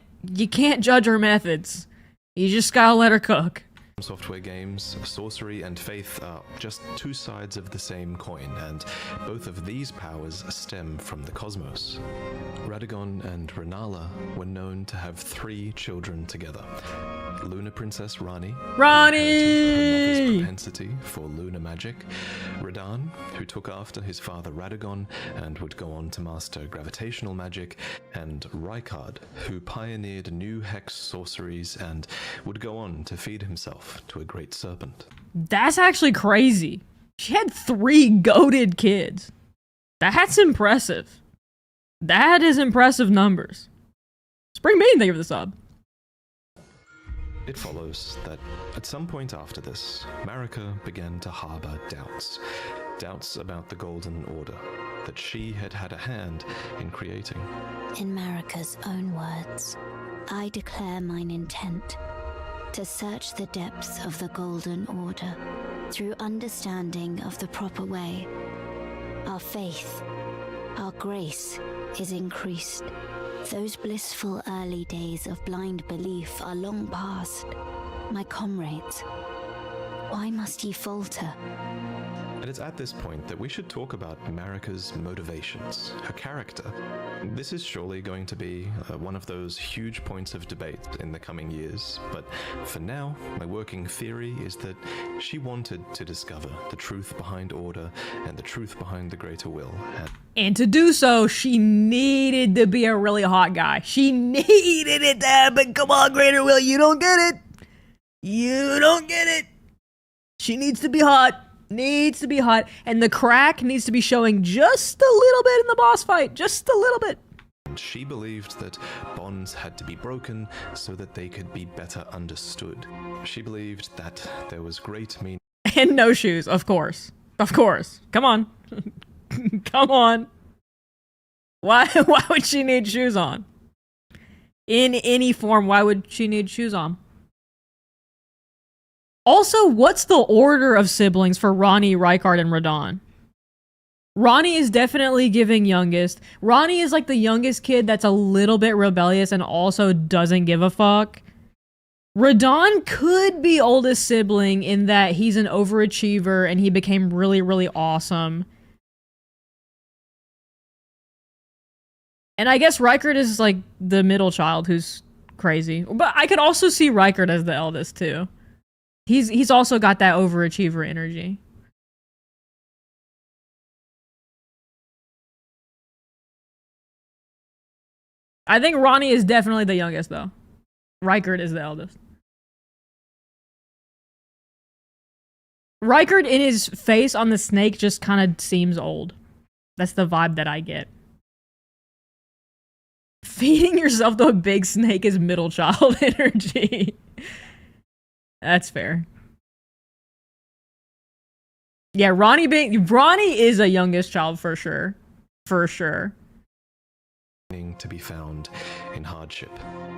judge her methods. You just gotta let her cook. software games, sorcery and faith are just two sides of the same coin, and both of these powers stem from the cosmos. Radagon and Renala were known to have 3 children together. Lunar Princess Rani, who inherited her mother's propensity for lunar magic. Radan, who took after his father Radagon and would go on to master gravitational magic. And Rykard, who pioneered new hex sorceries and would go on to feed himself to a great serpent. That's actually crazy. She had 3 goated kids. That's impressive. That is impressive numbers. Spring Bean, thank you for the sub. It follows that at some point after this, Marika began to harbor doubts. Doubts about the Golden Order that she had had a hand in creating. In Marika's own words, I declare mine intent to search the depths of the Golden Order through understanding of the proper way. Our faith, our grace is increased. Those blissful early days of blind belief are long past. My comrades, why must ye falter? And it's at this point that we should talk about Marika's motivations, her character. This is surely going to be one of those huge points of debate in the coming years, but for now, my working theory is that she wanted to discover the truth behind Order and the truth behind the Greater Will. And to do so, she needed to be a really hot guy. She needed it to happen. Come on, Greater Will, you don't get it. You don't get it. She needs to be hot. Needs to be hot. And the crack needs to be showing just a little bit in the boss fight. Just a little bit. And she believed that bonds had to be broken so that they could be better understood. She believed that there was great meaning. And no shoes, of course. Of course. Come on. Come on. Why would she need shoes on? In any form, why would she need shoes on? Also, what's the order of siblings for Rani, Rykard, and Radan? Rani is definitely giving youngest. Rani is like the youngest kid that's a little bit rebellious and also doesn't give a fuck. Radan could be oldest sibling in that he's an overachiever and he became really, really awesome. And I guess Rykard is like the middle child who's crazy. But I could also see Rykard as the eldest too. He's also got that overachiever energy. I think Rani is definitely the youngest though. Rykard is the eldest. Rykard in his face on the snake just kind of seems old. That's the vibe that I get. Feeding yourself to a big snake is middle child energy. That's fair. Yeah, Rani is a youngest child for sure. For sure. To be found in hardship.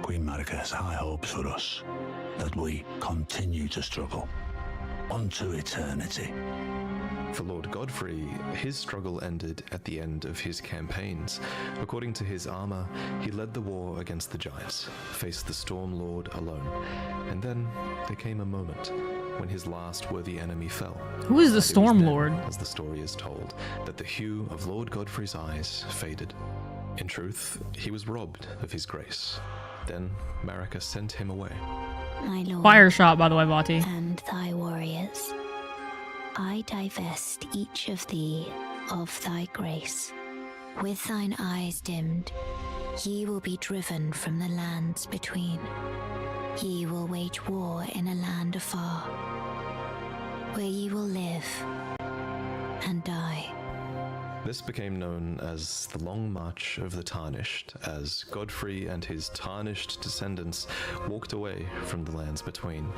Queen Marika has high hopes for us, that we continue to struggle unto eternity. For Lord Godfrey, his struggle ended at the end of his campaigns. According to his armor, he led the war against the giants, faced the Storm Lord alone, and then there came a moment when his last worthy enemy fell. Who is the It was Storm then, Lord? as the story is told, that the hue of Lord Godfrey's eyes faded. In truth, he was robbed of his grace. Then Marika sent him away. My lord, Fire shot, by the way, Vati. and thy warriors, I divest each of thee of thy grace. With thine eyes dimmed, ye will be driven from the lands between. Ye will wage war in a land afar, where ye will live and die. This became known as the Long March of the Tarnished, as Godfrey and his tarnished descendants walked away from the lands between.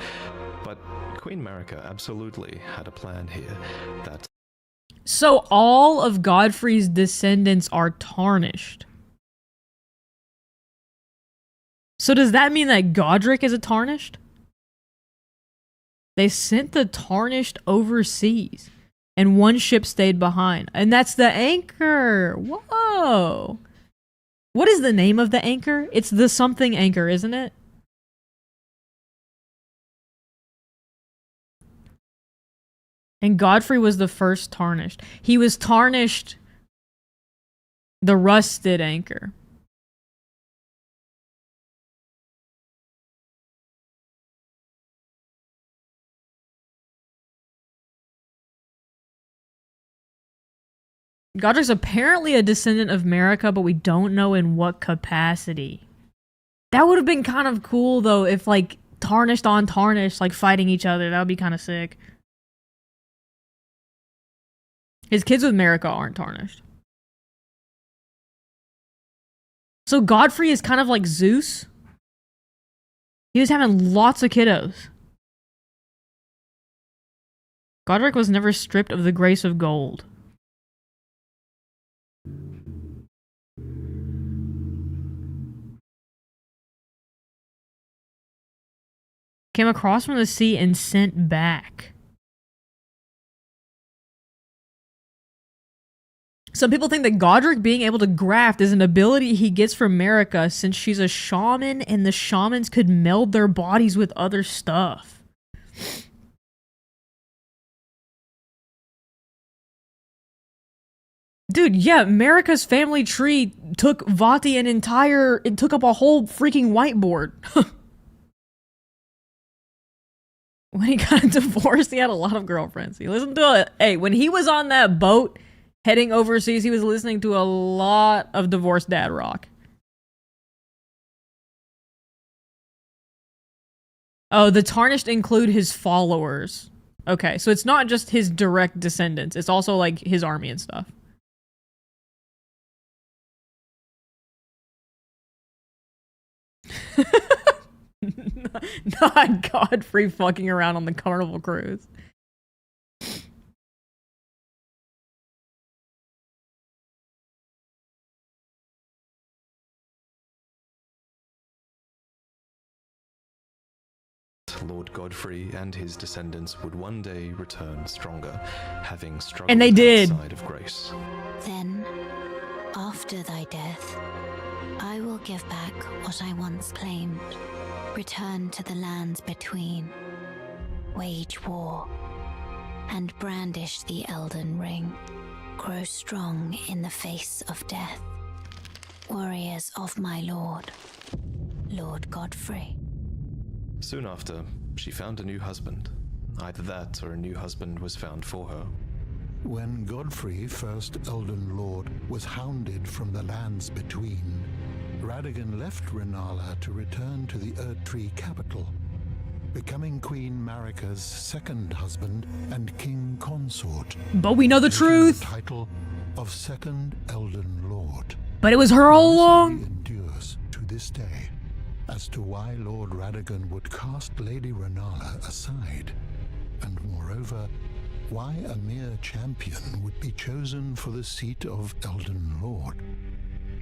But Queen Marika absolutely had a plan here that... So all of Godfrey's descendants are tarnished. So does that mean that Godric is a tarnished? They sent the tarnished overseas, and one ship stayed behind, and that's the Anchor. Whoa. What is the name of the Anchor? It's the something Anchor, isn't it? And Godfrey was the first tarnished. He was tarnished the rusted Anchor. Godric's apparently a descendant of Marika, but we don't know in what capacity. That would have been kind of cool, though, if, like, tarnished on tarnished, like, fighting each other. That would be kind of sick. His kids with Marika aren't tarnished. So Godfrey is kind of like Zeus. He was having lots of kiddos. Godric was never stripped of the grace of gold. Came across from the sea and sent back. Some people think that Godric being able to graft is an ability he gets from Marika since she's a shaman and the shamans could meld their bodies with other stuff. Dude, yeah, Marika's family tree took Vati it took up a whole freaking whiteboard. When he got divorced, he had a lot of girlfriends. He listened to when he was on that boat heading overseas, he was listening to a lot of divorced dad rock. Oh, the tarnished include his followers. Okay, so it's not just his direct descendants. It's also like his army and stuff. Not Godfrey fucking around on the Carnival cruise. Lord Godfrey and his descendants would one day return stronger, having struggled And they did. outside of grace. Then, after thy death, I will give back what I once claimed. Return to the lands between, wage war, and brandish the Elden Ring. Grow strong in the face of death. Warriors of my lord, Lord Godfrey. Soon after, she found a new husband. Either that or a new husband was found for her. When Godfrey, first Elden Lord, was hounded from the lands between, Radagon left Rennala to return to the Erdtree capital, becoming Queen Marika's second husband and king consort. But we know the taking truth. The title of second Elden Lord. But it was her all Mystery along. endures to this day as to why Lord Radagon would cast Lady Rennala aside, and moreover, why a mere champion would be chosen for the seat of Elden Lord.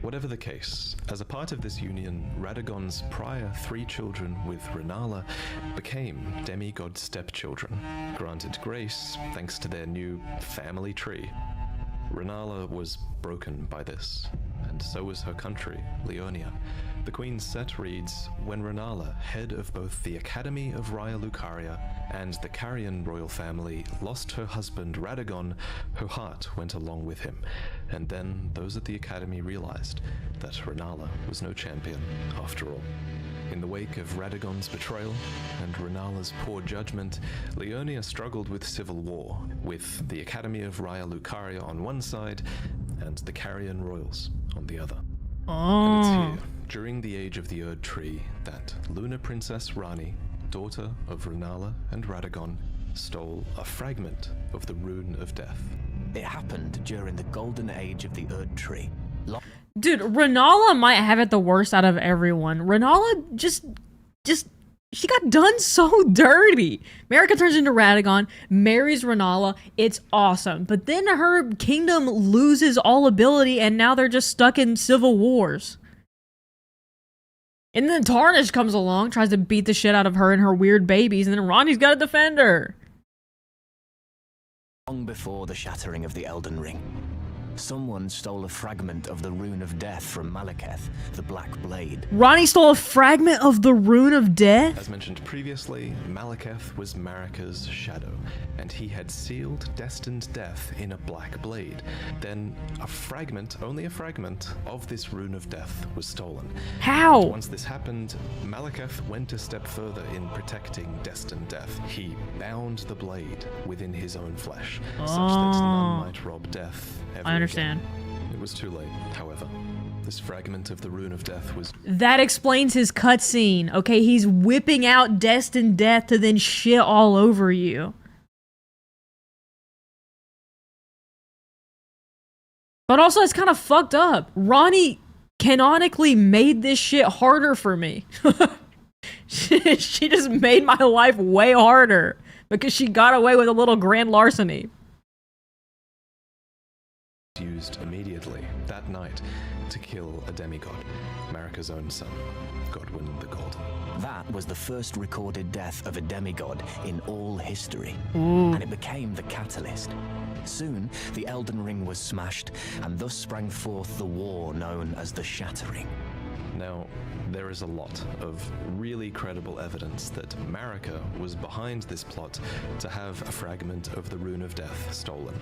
Whatever the case, as a part of this union, Radagon's prior 3 children with Renala became demigod stepchildren, granted grace thanks to their new family tree. Renala was broken by this, and so was her country, Leonia. The Queen's set reads, when Renala, head of both the Academy of Raya Lucaria and the Carian royal family, lost her husband Radagon, her heart went along with him. And then those at the Academy realized that Renala was no champion after all. In the wake of Radagon's betrayal and Renala's poor judgment, Leonia struggled with civil war, with the Academy of Raya Lucaria on one side and the Carian royals on the other. And it's here, during the age of the Erd Tree, that Lunar Princess Rani, daughter of Renala and Radagon, stole a fragment of the Rune of Death. It happened during the golden age of the Erd Tree. Dude, Renala might have it the worst out of everyone. Renala she got done so dirty. Marika turns into Radagon, marries Renala, it's awesome. But then her kingdom loses all ability and now they're just stuck in civil wars. And then Tarnish comes along, tries to beat the shit out of her and her weird babies, and then Ronnie's gotta defend her. Long before the shattering of the Elden Ring, someone stole a fragment of the Rune of Death from Malekith, the Black Blade. Ronnie stole a fragment of the Rune of Death? As mentioned previously, Malekith was Marika's shadow, and he had sealed destined death in a black blade. Then a fragment, only a fragment, of this Rune of Death was stolen. How? And once this happened, Malekith went a step further in protecting destined death. He bound the blade within his own flesh, such that none might rob death ever I understand. again. It was too late, however. This fragment of the Rune of Death was... That explains his cutscene. Okay, he's whipping out destined death to then shit all over you. But also, it's kind of fucked up. Ronnie canonically made this shit harder for me. She just made my life way harder because she got away with a little grand larceny. Used immediately that night to kill a demigod, Marika's own son, Godwyn the Golden. That was the first recorded death of a demigod in all history, Ooh. and it became the catalyst. Soon, the Elden Ring was smashed, and thus sprang forth the war known as the Shattering. Now, there is a lot of really credible evidence that Marika was behind this plot to have a fragment of the Rune of Death stolen.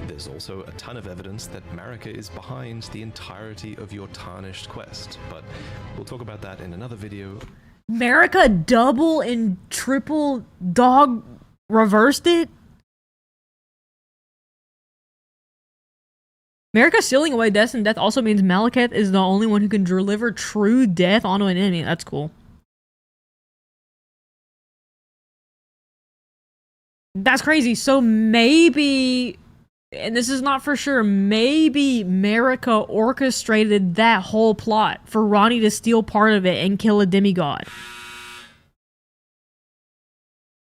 There's also a ton of evidence that Marika is behind the entirety of your tarnished quest, but we'll talk about that in another video. Marika double and triple dog reversed it? Marika sealing away destined death also means Malekith is the only one who can deliver true death onto an enemy. That's cool. That's crazy. So maybe, and this is not for sure, maybe Marika orchestrated that whole plot for Ronnie to steal part of it and kill a demigod.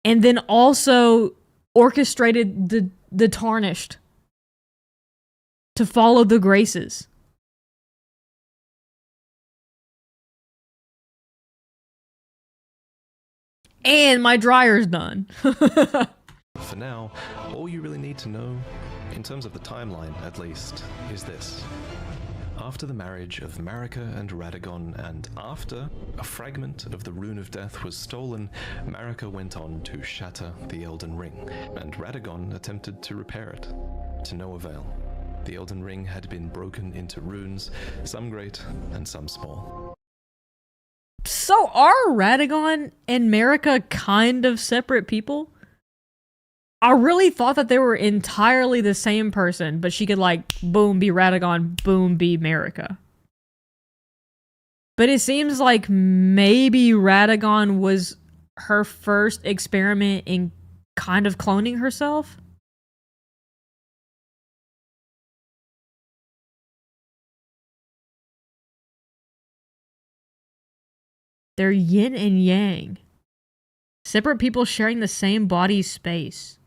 And then also orchestrated the Tarnished to follow the graces. And my dryer's done. For now, all you really need to know, in terms of the timeline at least, is this. After the marriage of Marika and Radagon, and after a fragment of the Rune of Death was stolen, Marika went on to shatter the Elden Ring, and Radagon attempted to repair it, to no avail. The Elden Ring had been broken into runes, some great and some small. So are Radagon and Marika kind of separate people? I really thought that they were entirely the same person, but she could like, boom, be Radagon, boom, be Marika. But it seems like maybe Radagon was her first experiment in kind of cloning herself. They're yin and yang. Separate people sharing the same body space.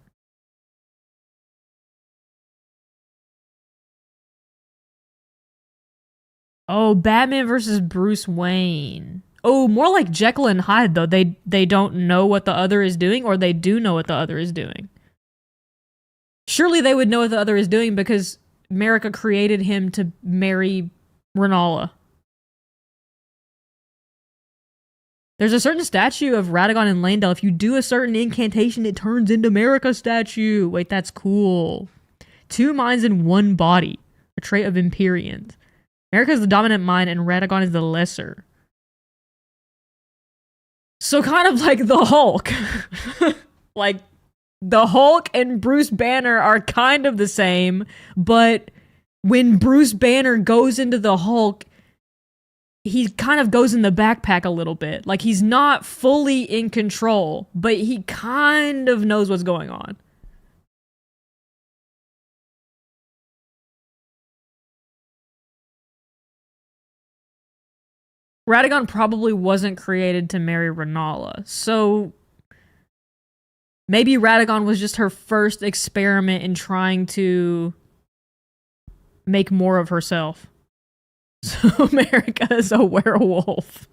Oh, Batman versus Bruce Wayne. Oh, more like Jekyll and Hyde, though. They don't know what the other is doing, or they do know what the other is doing. Surely they would know what the other is doing because America created him to marry Renala. There's a certain statue of Radagon in Landell. If you do a certain incantation, it turns into America statue. Wait, that's cool. 2 minds in 1 body. A trait of Empyreans. America is the dominant mind and Radagon is the lesser. So kind of like the Hulk. Like, the Hulk and Bruce Banner are kind of the same, but when Bruce Banner goes into the Hulk, he kind of goes in the backpack a little bit. Like, he's not fully in control, but he kind of knows what's going on. Radagon probably wasn't created to marry Renala, so maybe Radagon was just her first experiment in trying to make more of herself. So America is a werewolf.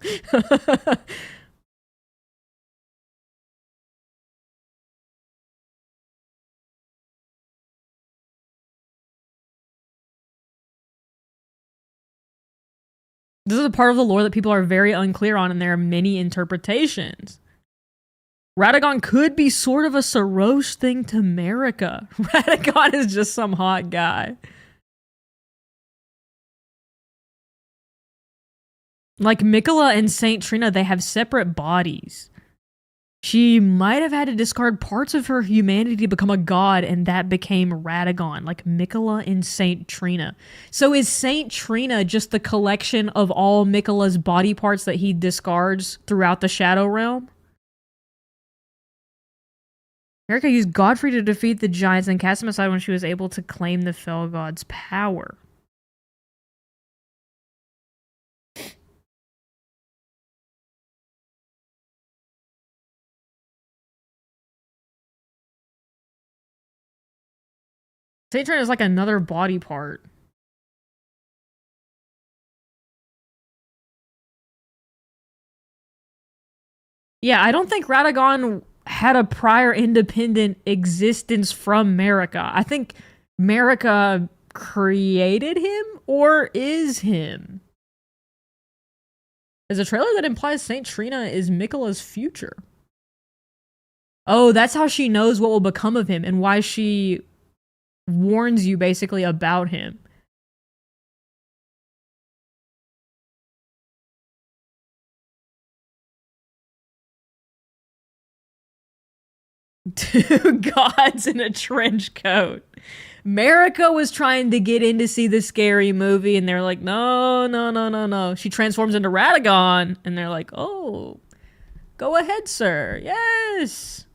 This is a part of the lore that people are very unclear on, and there are many interpretations. Radagon could be sort of a Soros thing to America. Radagon is just some hot guy. Like Mikola and Saint Trina, they have separate bodies. She might have had to discard parts of her humanity to become a god, and that became Radagon, like Mikola and Saint Trina. So is Saint Trina just the collection of all Mikola's body parts that he discards throughout the Shadow Realm? Erica used Godfrey to defeat the giants and cast them aside when she was able to claim the Fell God's power. Saint Trina is like another body part. Yeah, I don't think Radagon had a prior independent existence from Marika. I think Marika created him or is him. There's a trailer that implies Saint Trina is Mikola's future. Oh, that's how she knows what will become of him and why she warns you basically about him. Two gods in a trench coat. Marika was trying to get in to see the scary movie, and they're like, no, no, no, no, no. She transforms into Radagon, and they're like, oh, go ahead, sir. Yes.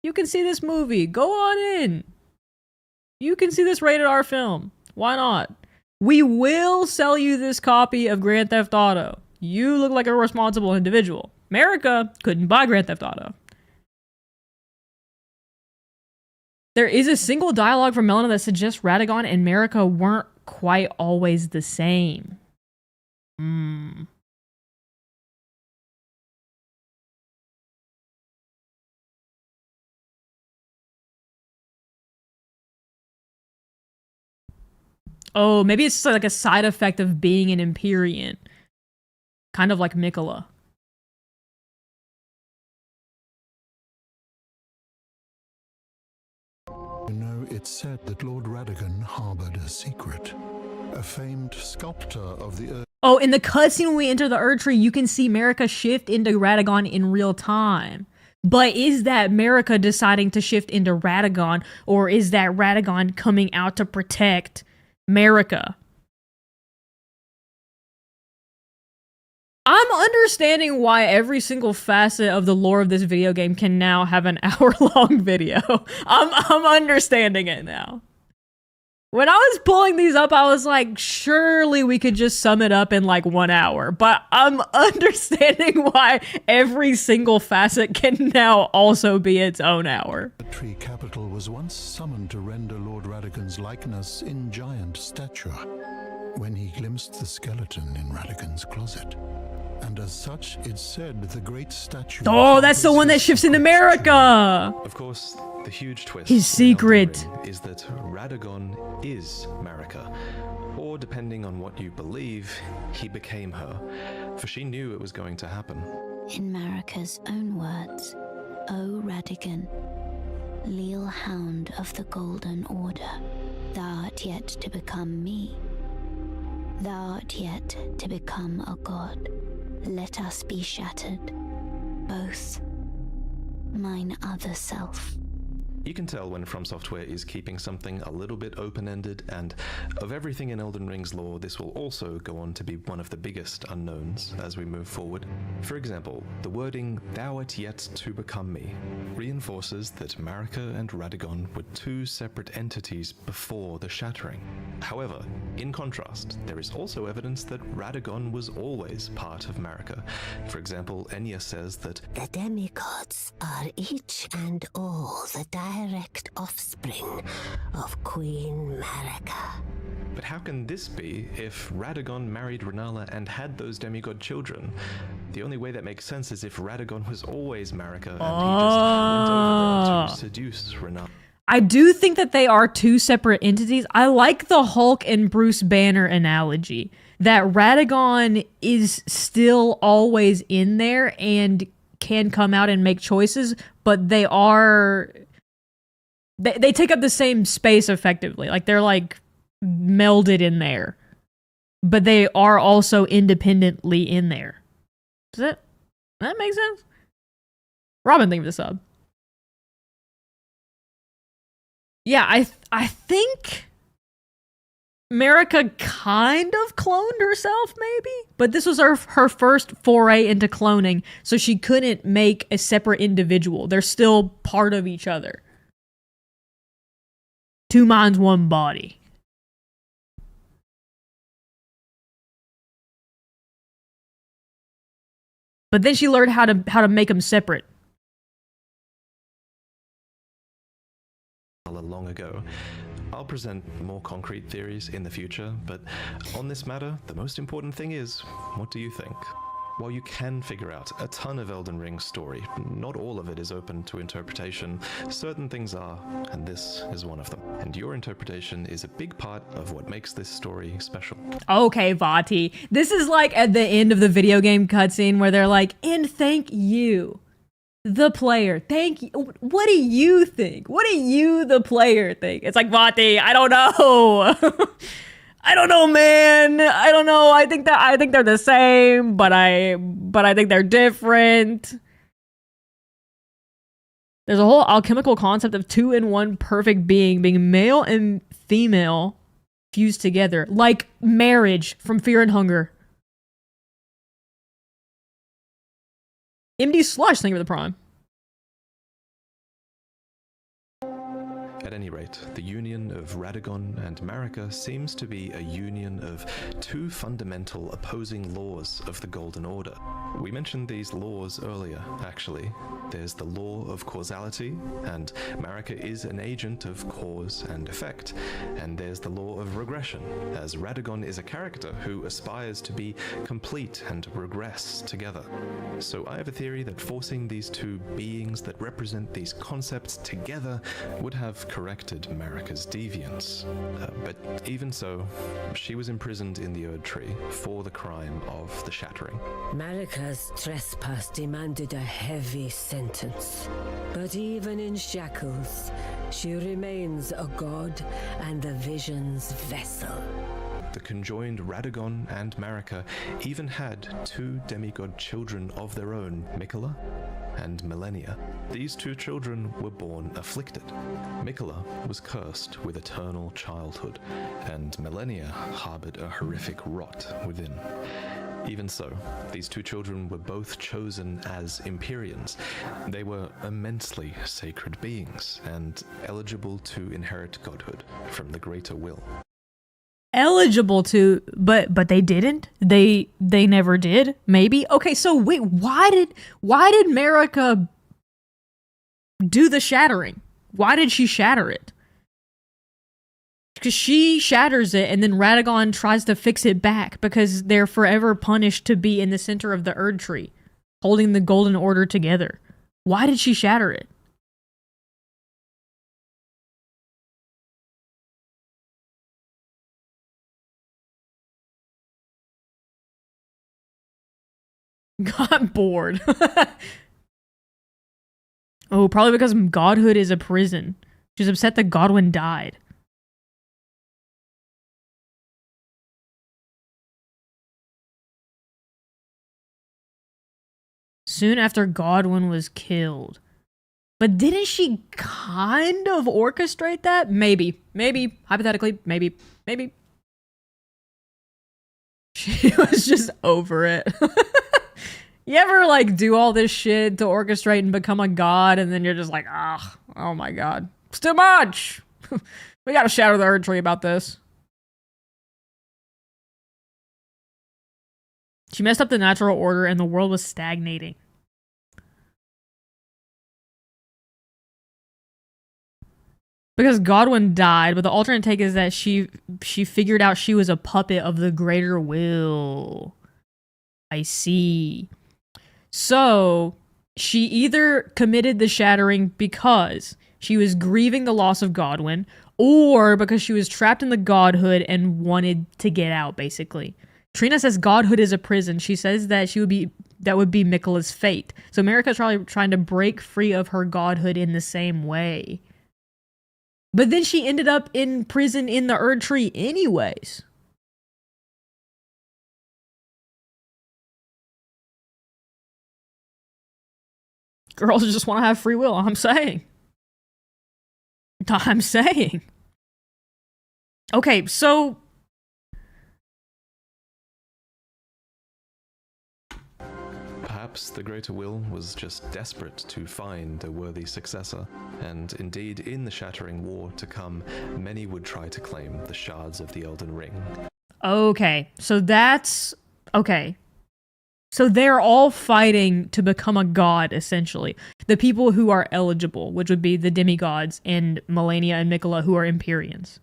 You can see this movie. Go on in. You can see this rated R film. Why not? We will sell you this copy of Grand Theft Auto. You look like a responsible individual. Marika couldn't buy Grand Theft Auto. There is a single dialogue from Melina that suggests Radagon and Marika weren't quite always the same. Oh, maybe it's like a side effect of being an Empyrean. Kind of like Mikola. You know, it's said that Lord Radagon harbored a secret. A famed sculptor of the earth. Oh, in the cutscene when we enter the Erdtree, you can see Marika shift into Radagon in real time. But is that Marika deciding to shift into Radagon, or is that Radagon coming out to protect Marika? I'm understanding why every single facet of the lore of this video game can now have an hour-long video. I'm understanding it now. When I was pulling these up, I was like, surely we could just sum it up in like 1 hour. But I'm understanding why every single facet can now also be its own hour. The tree capital was once summoned to render Lord Radagon's likeness in giant stature. when he glimpsed the skeleton in Radagon's closet. And as such, it's said the great statue... Oh, that's the one that shifts in America! Of course, the huge twist His secret in Elden Ring is that Radagon is Marika. Or, depending on what you believe, he became her. For she knew it was going to happen. In Marika's own words, O Radagon, leal hound of the Golden Order, thou art yet to become me. Thou art yet to become a god. Let us be shattered, both. Mine other self. You can tell when From Software is keeping something a little bit open-ended, and of everything in Elden Ring's lore, this will also go on to be one of the biggest unknowns as we move forward. For example, the wording, "Thou art yet to become me," reinforces that Marika and Radagon were two separate entities before the Shattering. However, in contrast, there is also evidence that Radagon was always part of Marika. For example, Enya says that The demigods are each and all the direct offspring of Queen Marika. But how can this be if Radagon married Renala and had those demigod children? The only way that makes sense is if Radagon was always Marika and he just went over there to seduce Renala. I do think that they are two separate entities. I like the Hulk and Bruce Banner analogy, that Radagon is still always in there and can come out and make choices, but they are... They take up the same space effectively. Like, they're like melded in there. But they are also independently in there. Does that make sense? Robin, think of this up. Yeah, I think Marika kind of cloned herself, maybe? But this was her first foray into cloning, so she couldn't make a separate individual. They're still part of each other. Two minds, one body. But then she learned how to make them separate. Long ago. I'll present more concrete theories in the future, but on this matter, the most important thing is, what do you think? While you can figure out a ton of Elden Ring's story, not all of it is open to interpretation. Certain things are, and this is one of them. And your interpretation is a big part of what makes this story special. Okay, Vati. This is like at the end of the video game cutscene where they're like, and thank you, the player. Thank you. What do you think? What do you, the player, think? It's like, Vati, I don't know. I don't know, man. I don't know. I think they're the same, but I think they're different. There's a whole alchemical concept of two in one perfect being male and female fused together, like marriage from Fear and Hunger. MD Slush, thank you for the prime. At any rate, the union of Radagon and Marika seems to be a union of two fundamental opposing laws of the Golden Order. We mentioned these laws earlier, actually. There's the law of causality, and Marika is an agent of cause and effect. And there's the law of regression, as Radagon is a character who aspires to be complete and regress together. So I have a theory that forcing these two beings that represent these concepts together would have corrected Marika's deviance. But even so, she was imprisoned in the Erd Tree for the crime of the Shattering. Marika's trespass demanded a heavy sentence. But even in shackles, she remains a god and the vision's vessel. The conjoined Radagon and Marika even had two demigod children of their own, Mikola and Millennia. These two children were born afflicted. Mikola was cursed with eternal childhood, and Millennia harbored a horrific rot within. Even so, these two children were both chosen as Empyreans. They were immensely sacred beings, and eligible to inherit godhood from the greater will. Eligible to, but they didn't. They never did. Maybe. Okay, so wait, why did Marika do the shattering? Why did she shatter it? Because she shatters it, and then Radagon tries to fix it back because they're forever punished to be in the center of the Erd Tree, holding the Golden Order together. Why did she shatter it? Got bored. Oh, probably because godhood is a prison. She's upset that Godwin died. Soon after Godwin was killed. But didn't she kind of orchestrate that? Maybe. Maybe. Hypothetically. Maybe. Maybe. She was just over it. You ever, like, do all this shit to orchestrate and become a god, and then you're just like, ah, oh my god. It's too much! We gotta shatter the Erd Tree about this. She messed up the natural order, and the world was stagnating. Because Godwin died, but the alternate take is that she figured out she was a puppet of the greater will. I see. So, she either committed the shattering because she was grieving the loss of Godwin, or because she was trapped in the godhood and wanted to get out, basically. Trina says godhood is a prison. She says that that would be Miquella's fate. So Marika's probably trying to break free of her godhood in the same way. But then she ended up in prison in the Erd Tree anyways. Girls just want to have free will, I'm saying. I'm saying. Okay, so... Perhaps the Greater Will was just desperate to find a worthy successor, and indeed, in the Shattering War to come, many would try to claim the shards of the Elden Ring. Okay, so that's... Okay. So they're all fighting to become a god, essentially. The people who are eligible, which would be the demigods, and Melania and Miquella, who are Empyreans.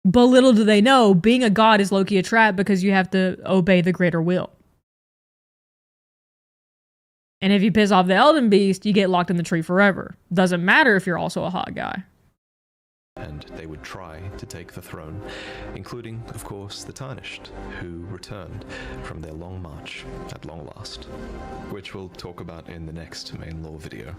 But little do they know, being a god is low-key a trap because you have to obey the greater will. And if you piss off the Elden Beast, you get locked in the tree forever. Doesn't matter if you're also a hot guy. And they would try to take the throne, including, of course, the Tarnished, who returned from their long march at long last, which we'll talk about in the next main lore video.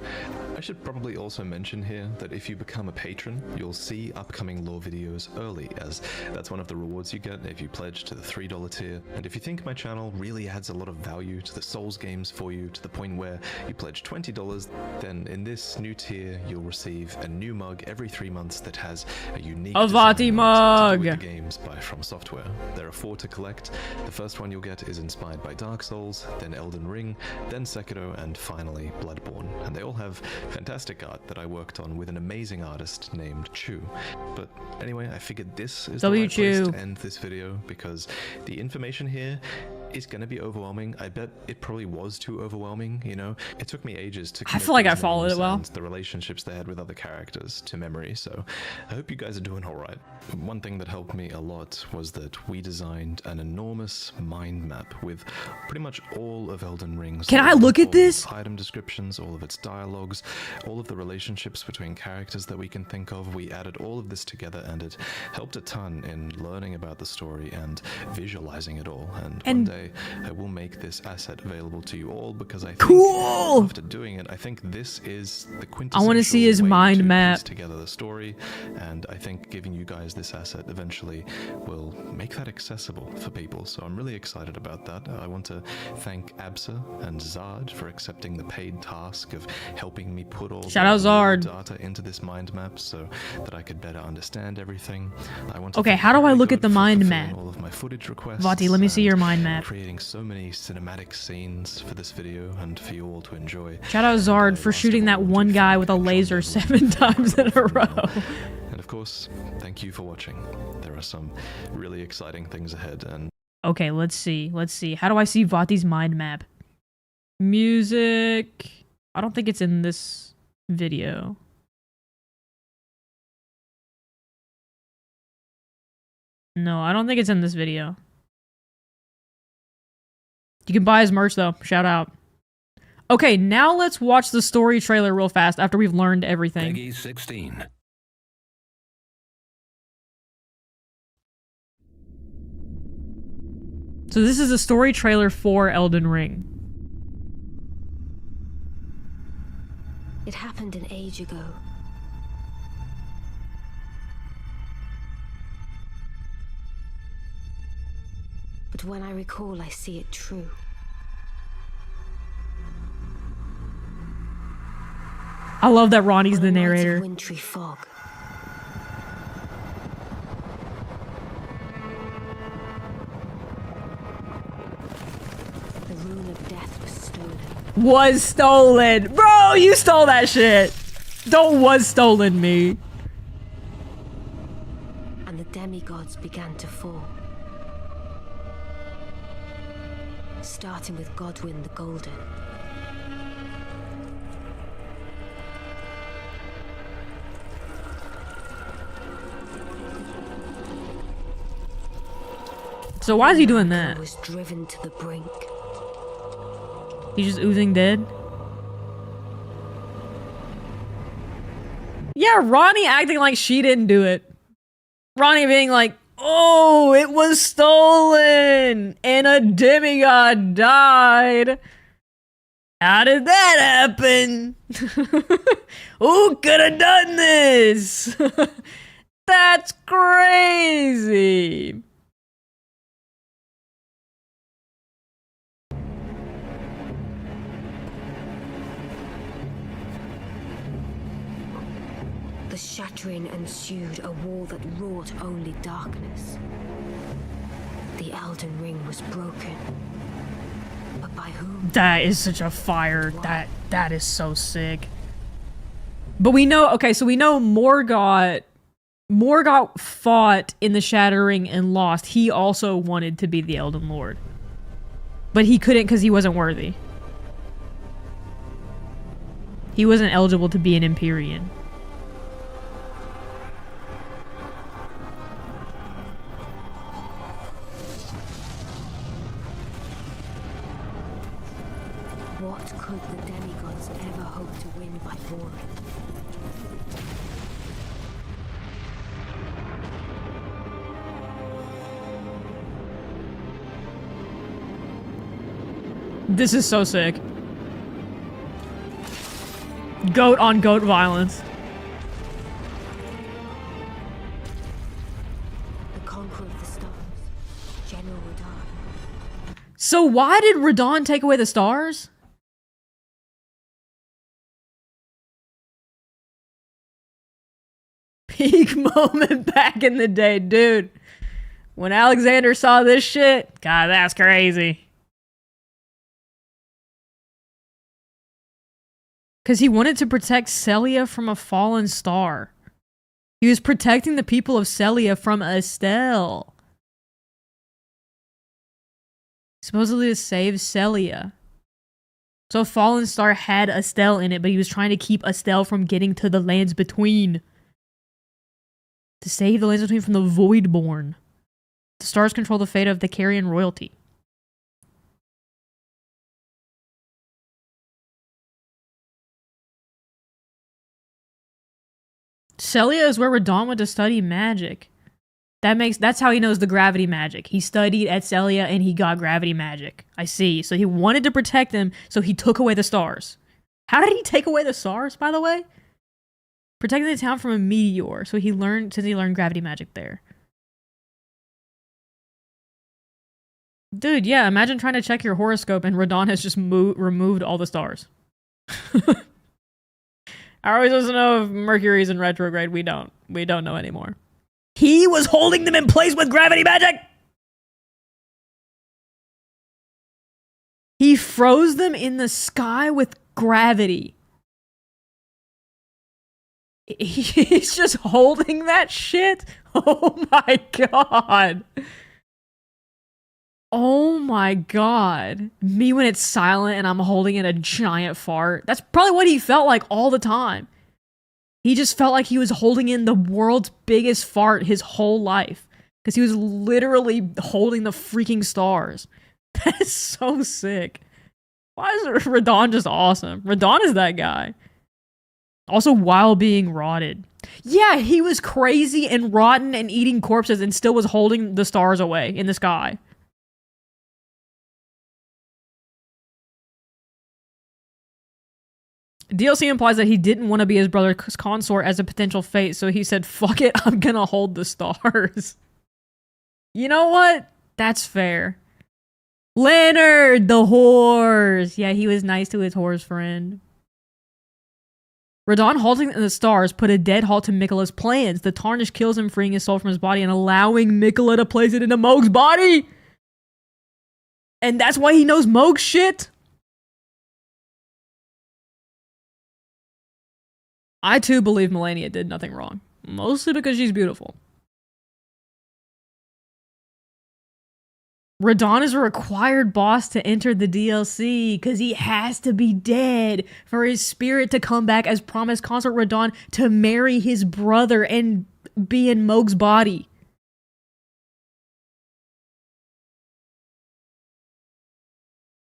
I should probably also mention here that if you become a patron, you'll see upcoming lore videos early, as that's one of the rewards you get if you pledge to the $3 tier. And if you think my channel really adds a lot of value to the Souls games for you to the point where you pledge $20, then in this new tier, you'll receive a new mug every 3 months that has a unique Vati mug with the games by From Software. There are 4 to collect. The first one you'll get is inspired by Dark Souls, then Elden Ring, then Sekiro, and finally Bloodborne. And they all have fantastic art that I worked on with an amazing artist named Chu. But anyway, I figured this is the right place to end this video because the information here is going to be overwhelming. I bet it probably was too overwhelming, you know? It took me ages to I feel like I followed it well. the relationships they had with other characters to memory, so I hope you guys are doing alright. One thing that helped me a lot was that we designed an enormous mind map with pretty much all of Elden Ring's... Can I look at this? Item descriptions, all of its dialogues, all of the relationships between characters that we can think of. We added all of this together and it helped a ton in learning about the story and visualizing it all. And one day I will make this asset available to you all because I think after doing it, I think this is the quintessential I want to see his mind map. Piece together the story, and I think giving you guys this asset eventually will make that accessible for people. So I'm really excited about that. I want to thank Absa and Zard for accepting the paid task of helping me put all the data into this mind map so that I could better understand everything. I want to how do I look at the mind map? All of my footage requests. Vati, let me see your mind map. Creating so many cinematic scenes for this video and for you all to enjoy. Shout out Zard for shooting that one guy with a laser 7 times in a row. And of course, thank you for watching. There are some really exciting things ahead and... Okay, let's see. How do I see Vati's mind map? Music... I don't think it's in this video. No, I don't think it's in this video. You can buy his merch though. Shout out. Okay, now let's watch the story trailer real fast after we've learned everything. Peggy 16. So this is a story trailer for Elden Ring. It happened an age ago. But when I recall, I see it true. I love that Ronnie's the On a night of narrator. wintry fog. The rune of death was stolen. Was stolen. Bro, you stole that shit. Don't was stolen me. And the demigods began to fall. Starting with Godwyn the Golden. So why is he doing that? Was driven to the brink. He's just oozing dead? Yeah, Ronnie acting like she didn't do it. Ronnie being like, oh, it was stolen and a demigod died. How did that happen? Who could have done this? That's crazy. The shattering ensued, a war that wrought only darkness. The Elden Ring was broken. But by whom? That is such a fire. That is so sick. But we know, okay, so we know Morgott fought in the Shattering and lost. He also wanted to be the Elden Lord. But he couldn't because he wasn't worthy. He wasn't eligible to be an Empyrean. What could the demigods ever hope to win by warring? This is so sick. Goat on goat violence. The conqueror of the stars, General Radahn. So why did Radahn take away the stars? Peak moment back in the day, dude. When Alexander saw this shit, God, that's crazy. Because he wanted to protect Celia from a fallen star. He was protecting the people of Celia from Estelle. Supposedly to save Celia. So a fallen star had Estelle in it, but he was trying to keep Estelle from getting to the lands between. To save the lands between from the Voidborn. The stars control the fate of the Carian royalty. Celia is where Radahn went to study magic. That's how he knows the gravity magic. He studied at Celia and he got gravity magic. I see. So he wanted to protect them, so he took away the stars. How did he take away the stars, by the way? Protecting the town from a meteor. So he learned gravity magic there. Dude, yeah, imagine trying to check your horoscope and Radahn has just removed all the stars. Are we supposed to know if Mercury's in retrograde? We don't know anymore. He was holding them in place with gravity magic! He froze them in the sky with gravity. He's just holding that shit? Oh my god. Oh my god. Me when it's silent and I'm holding in a giant fart. That's probably what he felt like all the time. He just felt like he was holding in the world's biggest fart his whole life. because he was literally holding the freaking stars. That is so sick. Why is Radon just awesome? Radon is that guy. Also, while being rotted. Yeah, he was crazy and rotten and eating corpses and still was holding the stars away in the sky. DLC implies that he didn't want to be his brother's consort as a potential fate, so he said, fuck it, I'm gonna hold the stars. You know what? That's fair. Leonard, the horse. Yeah, he was nice to his horse friend. Radon halting in the stars put a dead halt to Miquella's plans. The tarnish kills him, freeing his soul from his body and allowing Miquella to place it into Mohg's body. And that's why he knows Mohg shit. I too believe Melania did nothing wrong. Mostly because she's beautiful. Radon is a required boss to enter the DLC because he has to be dead for his spirit to come back as promised consort Radon to marry his brother and be in Mohg's body.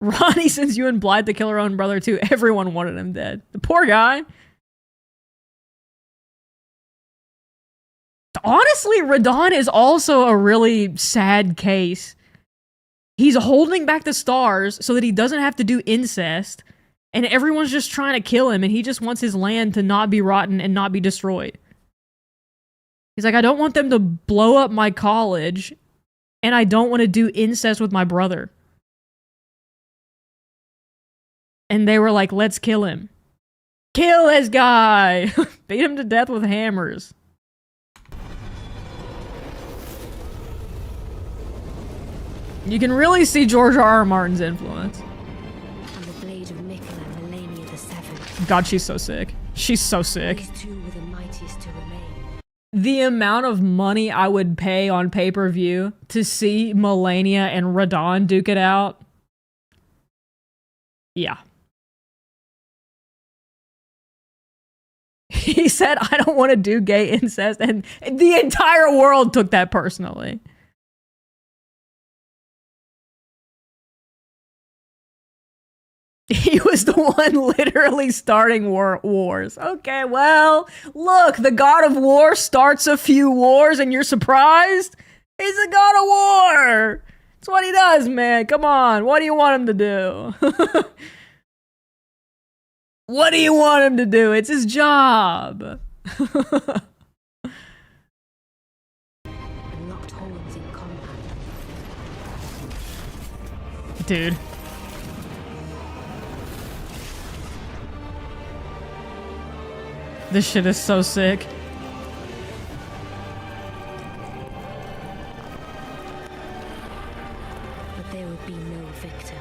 Ronnie sends you and Blythe to kill her own brother too. Everyone wanted him dead. The poor guy. Honestly, Radon is also a really sad case. He's holding back the stars so that he doesn't have to do incest, and everyone's just trying to kill him, and he just wants his land to not be rotten and not be destroyed. He's like, I don't want them to blow up my college, and I don't want to do incest with my brother. And they were like, let's kill him. Kill this guy! Beat him to death with hammers. You can really see George R.R. Martin's influence. And the blade of Miquella and Melania the Seventh. God, she's so sick. She's so sick. These two were the mightiest to remain. The amount of money I would pay on pay-per-view to see Melania and Radon duke it out. Yeah. He said, I don't want to do gay incest, and the entire world took that personally. He was the one literally starting wars. Okay, well, look, the god of war starts a few wars and you're surprised? He's a god of war. That's what he does, man. Come on. What do you want him to do? What do you want him to do? It's his job. And locked horns in combat. Dude. This shit is so sick. But there would be no victor.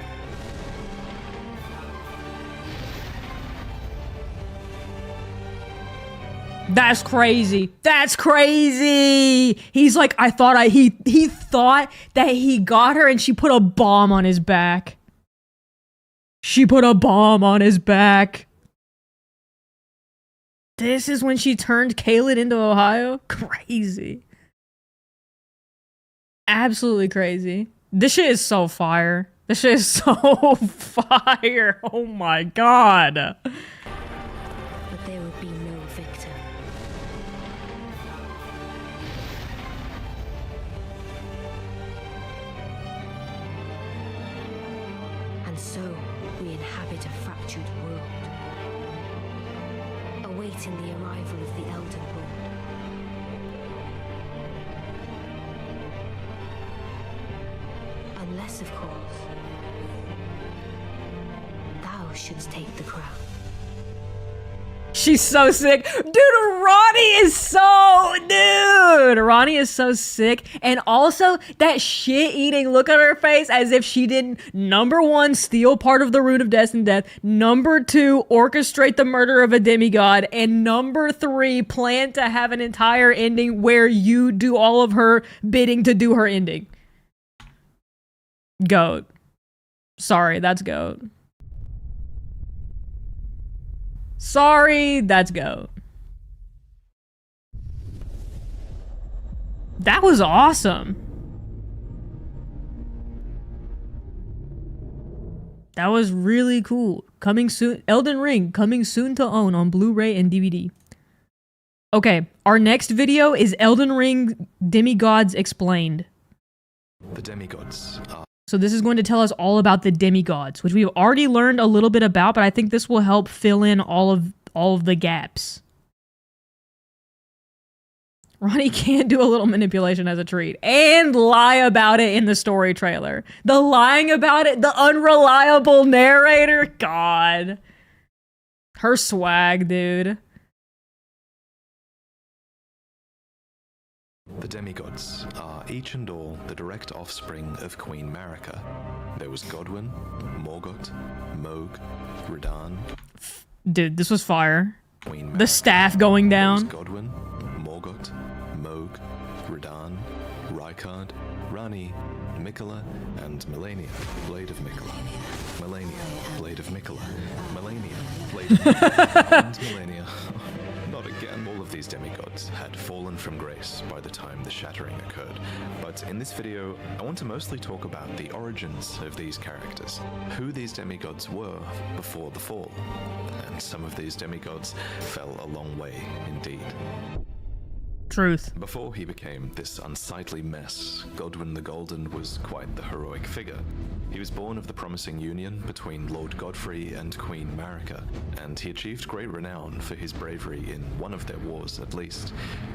That's crazy. That's crazy. He's like, I thought he thought that he got her and she put a bomb on his back. She put a bomb on his back. This is when she turned Caelid into Ohio? Crazy. Absolutely crazy. This shit is so fire. This shit is so fire. Oh my god. But there would be no victor. And so we inhabit a fractured world, awaiting the arrival of the Elden Horde. Unless, of course, thou shouldst take the crown. She's so sick. Dude, Ronnie is so sick. And also that shit-eating look on her face as if she didn't, number one, steal part of the root of destined death, number two, orchestrate the murder of a demigod, and number three, plan to have an entire ending where you do all of her bidding to do her ending. Goat. Sorry, that's goat. Sorry, that's goat. That was awesome. That was really cool. Coming soon. Elden Ring, coming soon to own on Blu-ray and DVD. Okay, our next video is Elden Ring Demigods Explained. The demigods are So this is going to tell us all about the demigods, which we've already learned a little bit about, but I think this will help fill in all of the gaps. Ronnie can't do a little manipulation as a treat and lie about it in the story trailer. The lying about it, the unreliable narrator, God. Her swag, dude. The demigods are each and all the direct offspring of Queen Marika. There was Godwyn, Morgoth, Mohg, Radahn. Dude, this was fire. Queen The Marika. staff going down. There was Godwyn, Morgoth, Mohg, Radahn, Rykard, Rani, Mikola, and Melania, Blade of Mikola. Melania, Blade of Mikola. Melania, Blade of Mikola. And Melania. Not again. All of these demigods had fallen from grace by the time the shattering occurred. But in this video, I want to mostly talk about the origins of these characters, who these demigods were before the fall. And some of these demigods fell a long way indeed. Truth. Before he became this unsightly mess, Godwyn the Golden was quite the heroic figure. He was born of the promising union between Lord Godfrey and Queen Marika, and he achieved great renown for his bravery in one of their wars at least,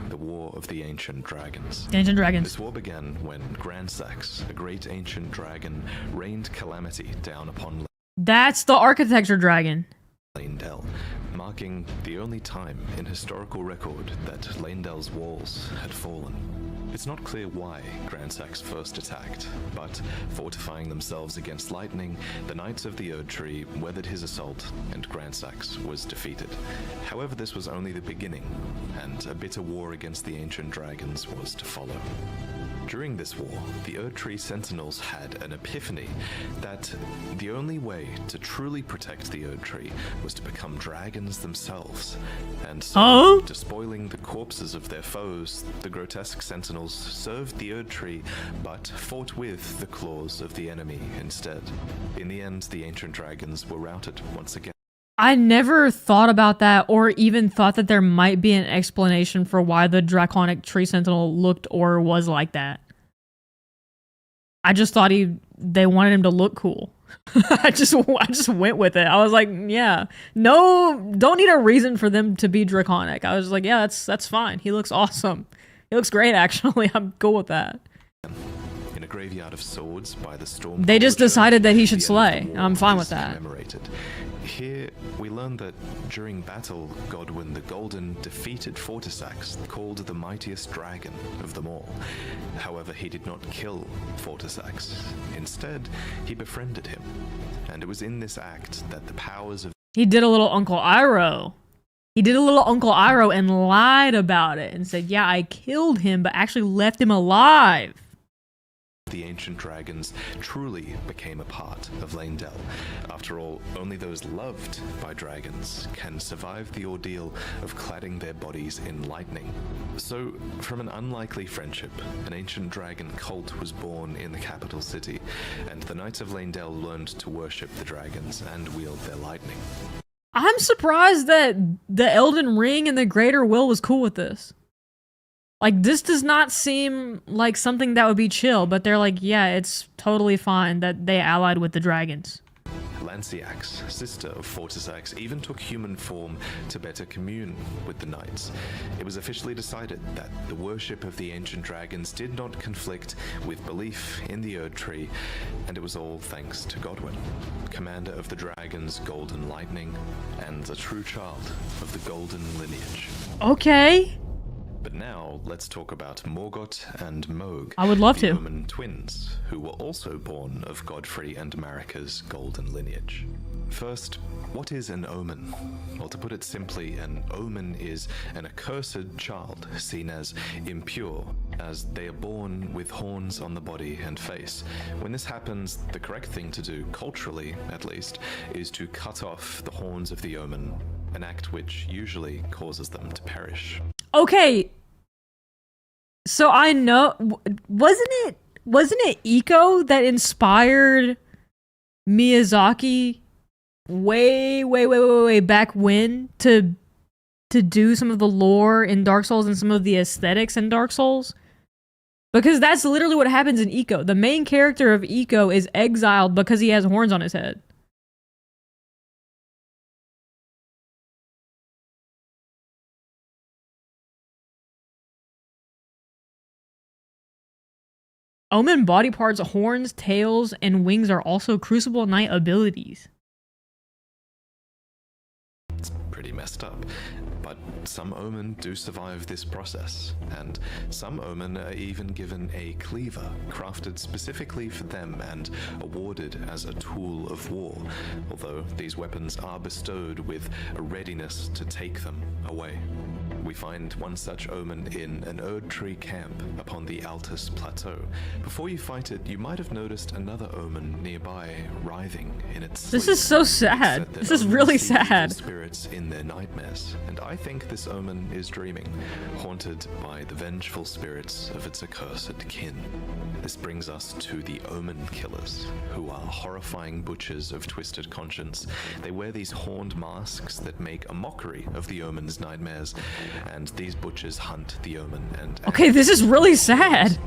the War of the Ancient Dragons. Ancient Dragons. This war began when Grandsax, a great ancient dragon, rained calamity down upon That's the architecture dragon. Leyndell, marking the only time in historical record that Leyndell's walls had fallen. It's not clear why Grandsax first attacked, but fortifying themselves against lightning, the Knights of the Erd Tree weathered his assault, and Grandsax was defeated. However, this was only the beginning, and a bitter war against the ancient dragons was to follow. During this war, the Erd Tree Sentinels had an epiphany that the only way to truly protect the Erd Tree was to become dragons themselves. And so, despoiling the corpses of their foes, the grotesque Sentinels served the Erd Tree, but fought with the claws of the enemy instead. In the end, the ancient dragons were routed once again. I never thought about that or even thought that there might be an explanation for why the Draconic Tree Sentinel looked or was like that. I just thought they wanted him to look cool. I just went with it. I was like, yeah, no, don't need a reason for them to be draconic. I was like, yeah, that's fine. He looks awesome. He looks great, actually. I'm cool with that. In a graveyard of swords by the storm. They just decided that he should slay. I'm fine with that. Commemorated. Here, we learn that during battle, Godwyn the Golden defeated Fortisax, called the mightiest dragon of them all. However, he did not kill Fortisax. Instead, he befriended him. And it was in this act that the powers of He did a little Uncle Iroh. He did a little Uncle Iroh and lied about it and said, yeah, I killed him, but actually left him alive. the ancient dragons truly became a part of Leyndell. After all, only those loved by dragons can survive the ordeal of cladding their bodies in lightning. So, from an unlikely friendship, an ancient dragon cult was born in the capital city, and the Knights of Leyndell learned to worship the dragons and wield their lightning. I'm surprised that the Elden Ring and the Greater Will was cool with this. Like, this does not seem like something that would be chill, but they're like, yeah, it's totally fine that they allied with the dragons. Lanciax, sister of Fortisax, even took human form to better commune with the knights. It was officially decided that the worship of the ancient dragons did not conflict with belief in the Erd Tree, and it was all thanks to Godwyn, commander of the dragons' golden lightning, and a true child of the golden lineage. Okay. But now, let's talk about Morgoth and Mohg, I would love the to. Omen twins, who were also born of Godfrey and Marika's golden lineage. First, what is an omen? Well, to put it simply, an omen is an accursed child, seen as impure, as they are born with horns on the body and face. When this happens, the correct thing to do, culturally at least, is to cut off the horns of the omen, an act which usually causes them to perish. Okay. So I know, wasn't it Iko that inspired Miyazaki way back when to do some of the lore in Dark Souls and some of the aesthetics in Dark Souls? Because that's literally what happens in Iko. The main character of Iko is exiled because he has horns on his head. Omen body parts, horns, tails, and wings are also Crucible Knight abilities. It's pretty messed up. But some Omen do survive this process, and some Omen are even given a cleaver, crafted specifically for them and awarded as a tool of war, although these weapons are bestowed with a readiness to take them away. We find one such Omen in an Erd Tree camp upon the Altus Plateau. Before you fight it, you might have noticed another Omen nearby, writhing in its sleep. This is so sad. This is really sad. Spirits in their nightmares, and I think this Omen is dreaming, haunted by the vengeful spirits of its accursed kin. This brings us to the Omen Killers, who are horrifying butchers of twisted conscience. They wear these horned masks that make a mockery of the Omen's nightmares, and these butchers hunt the Omen and... Okay, this is really sad.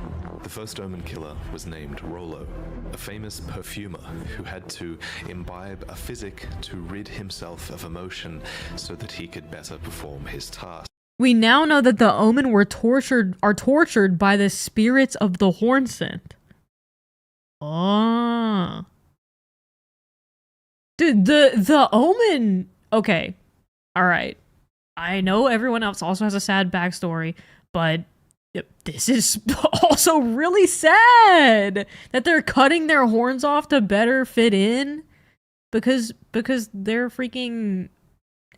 The first Omen killer was named Rollo, a famous perfumer who had to imbibe a physic to rid himself of emotion so that he could better perform his task. We now know that the Omen are tortured by the spirits of the horn scent. Oh. Dude, the Omen... Okay. Alright. I know everyone else also has a sad backstory, but this is also really sad that they're cutting their horns off to better fit in because they're freaking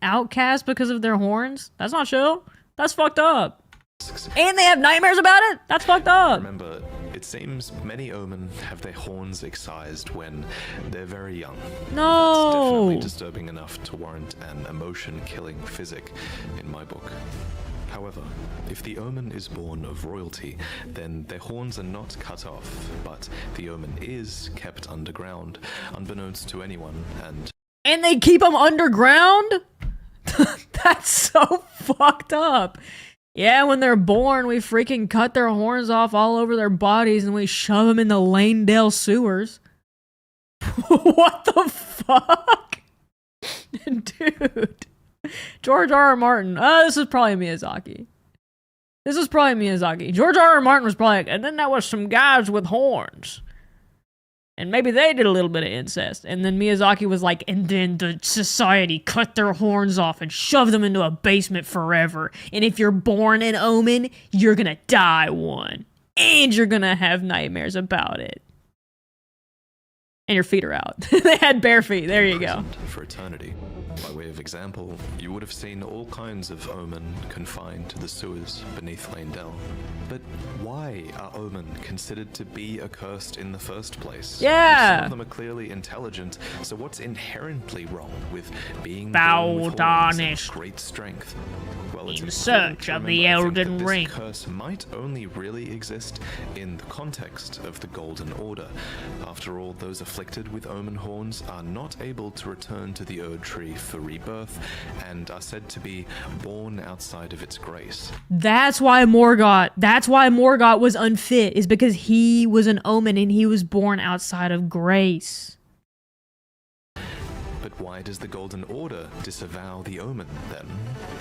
outcast because of their horns. That's not chill. That's fucked up. And they have nightmares about it? That's fucked up. Remember, it seems many Omen have their horns excised when they're very young. No. That's definitely disturbing enough to warrant an emotion-killing physic in my book. However, if the Omen is born of royalty, then their horns are not cut off, but the Omen is kept underground, unbeknownst to anyone, and they keep them underground? That's so fucked up. Yeah, when they're born, we freaking cut their horns off all over their bodies and we shove them in the Lanedale sewers. What the fuck? Dude. George R.R. Martin. This is probably Miyazaki. George R.R. Martin was probably like, and then there was some guys with horns. And maybe they did a little bit of incest. And then Miyazaki was like, and then the society cut their horns off and shoved them into a basement forever. And if you're born an Omen, you're gonna die one. And you're gonna have nightmares about it. And your feet are out. They had bare feet. There you go. For eternity. By way of example, you would have seen all kinds of Omen confined to the sewers beneath Lanedale. But why are Omen considered to be accursed in the first place? Yeah. Some of them are clearly intelligent, so what's inherently wrong with being Bow born with horns and great strength? Well, it's in search of the Elden Ring. This curse might only really exist in the context of the Golden Order. After all, those afflicted with Omen horns are not able to return to the Erd Tree for rebirth and are said to be born outside of its grace. That's why Morgoth was unfit, is because he was an Omen and he was born outside of grace. But why does the Golden Order disavow the Omen, then?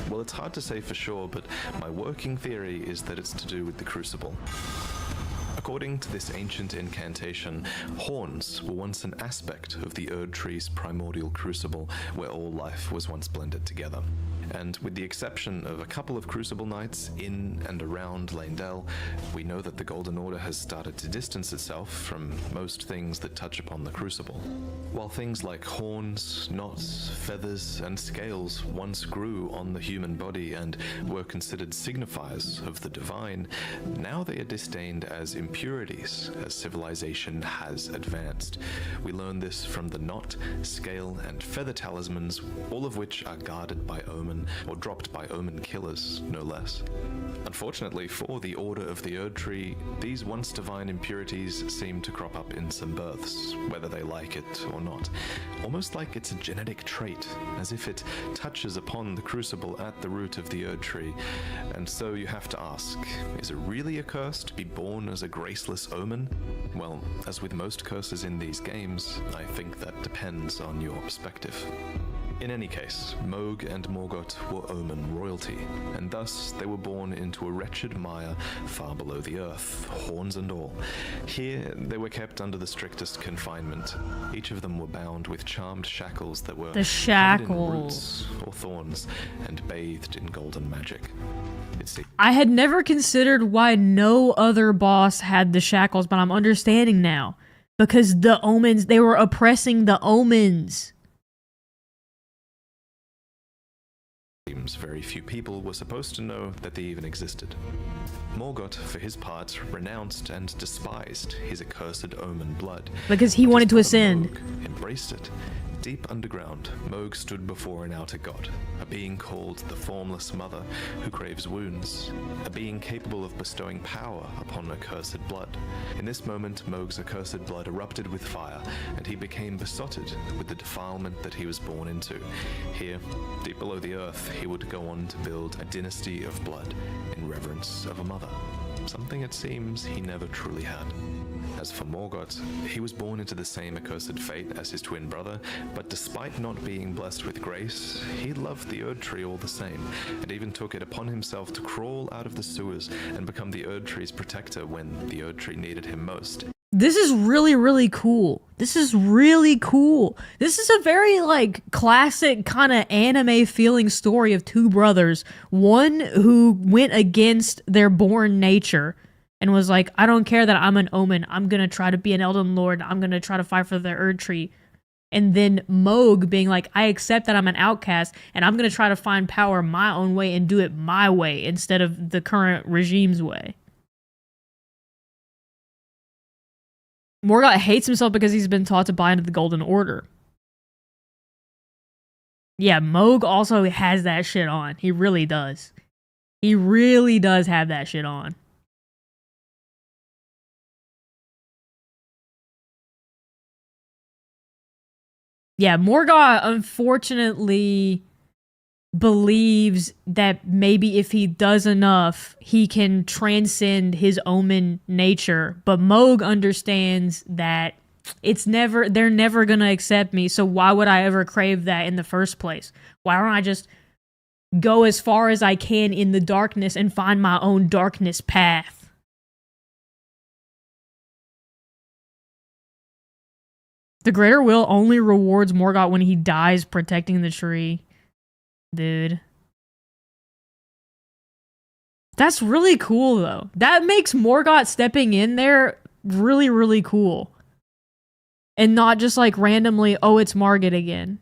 Well, it's hard to say for sure, but my working theory is that it's to do with the Crucible. According to this ancient incantation, horns were once an aspect of the Erd Tree's primordial crucible, where all life was once blended together. And with the exception of a couple of Crucible Knights in and around Lanedale, we know that the Golden Order has started to distance itself from most things that touch upon the Crucible. While things like horns, knots, feathers, and scales once grew on the human body and were considered signifiers of the divine, now they are disdained as impurities as civilization has advanced. We learn this from the knot, scale, and feather talismans, all of which are guarded by Omen omen, or dropped by omen killers, no less. Unfortunately for the Order of the Erd Tree, these once divine impurities seem to crop up in some births, whether they like it or not. Almost like it's a genetic trait, as if it touches upon the crucible at the root of the Erd Tree. And so you have to ask, is it really a curse to be born as a graceless omen? Well, as with most curses in these games, I think that depends on your perspective. In any case, Mohg and Morgoth were omen royalty, and thus they were born into a wretched mire far below the earth, horns and all. Here, they were kept under the strictest confinement. Each of them were bound with charmed shackles that were The covered in shackles. roots or thorns and bathed in golden magic. I had never considered why no other boss had the shackles, but I'm understanding now. Because the omens, they were oppressing the omens. Seems very few people were supposed to know that they even existed. Morgoth, for his part, renounced and despised his accursed omen blood. Because he But wanted to his brother ascend. Mohg embraced it. Deep underground, Mohg stood before an outer god, a being called the Formless Mother, who craves wounds, a being capable of bestowing power upon accursed blood. In this moment, Mohg's accursed blood erupted with fire, and he became besotted with the defilement that he was born into. Here, deep below the earth, he would go on to build a dynasty of blood in reverence of a mother, something it seems he never truly had. As for Morgoth, he was born into the same accursed fate as his twin brother, but despite not being blessed with grace, he loved the Erd Tree all the same, and even took it upon himself to crawl out of the sewers and become the Erd Tree's protector when the Erd Tree needed him most. This is really, really cool. This is really cool. This is a very, like, classic kind of anime feeling story of two brothers. One who went against their born nature and was like, I don't care that I'm an omen. I'm going to try to be an Elden Lord. I'm going to try to fight for the Erd Tree. And then Mohg being like, I accept that I'm an outcast and I'm going to try to find power my own way and do it my way instead of the current regime's way. Morgoth hates himself because he's been taught to buy into the Golden Order. Yeah, Mohg also has that shit on. He really does. He really does have that shit on. Yeah, Morgoth unfortunately believes that maybe if he does enough, he can transcend his omen nature. But Mohg understands that they're never gonna accept me, so why would I ever crave that in the first place? Why don't I just go as far as I can in the darkness and find my own darkness path? The Greater Will only rewards Morgoth when he dies protecting the tree. Dude. That's really cool, though. That makes Morgoth stepping in there really, really cool. And not just like randomly, oh, it's Margit again.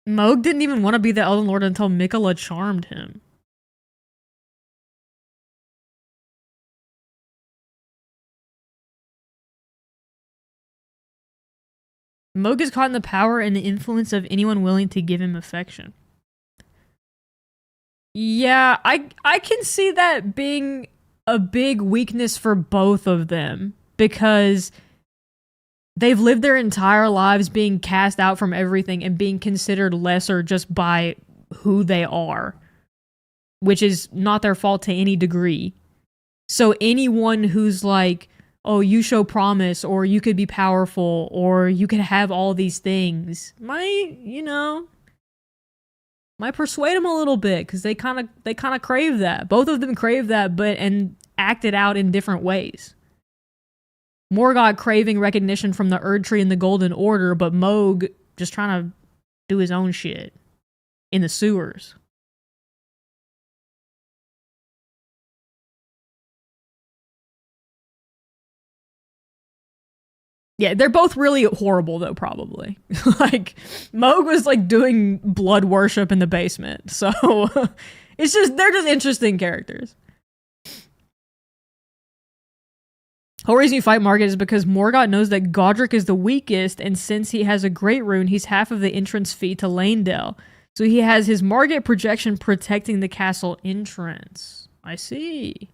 Mohg didn't even want to be the Elden Lord until Miquella charmed him. Mohg is caught in the power and the influence of anyone willing to give him affection. Yeah, I can see that being a big weakness for both of them because they've lived their entire lives being cast out from everything and being considered lesser just by who they are, which is not their fault to any degree. So anyone who's like, oh, you show promise, or you could be powerful, or you could have all these things, might persuade them a little bit, because they kind of crave that. Both of them crave that, and act it out in different ways. Morgoth craving recognition from the Erd Tree and the Golden Order, but Mohg just trying to do his own shit in the sewers. Yeah, they're both really horrible, though, probably. Like, Mohg was, like, doing blood worship in the basement. So, they're just interesting characters. whole reason you fight Margit is because Morgott knows that Godric is the weakest, and since he has a great rune, he's half of the entrance fee to Lanedale. So he has his Margit projection protecting the castle entrance. I see.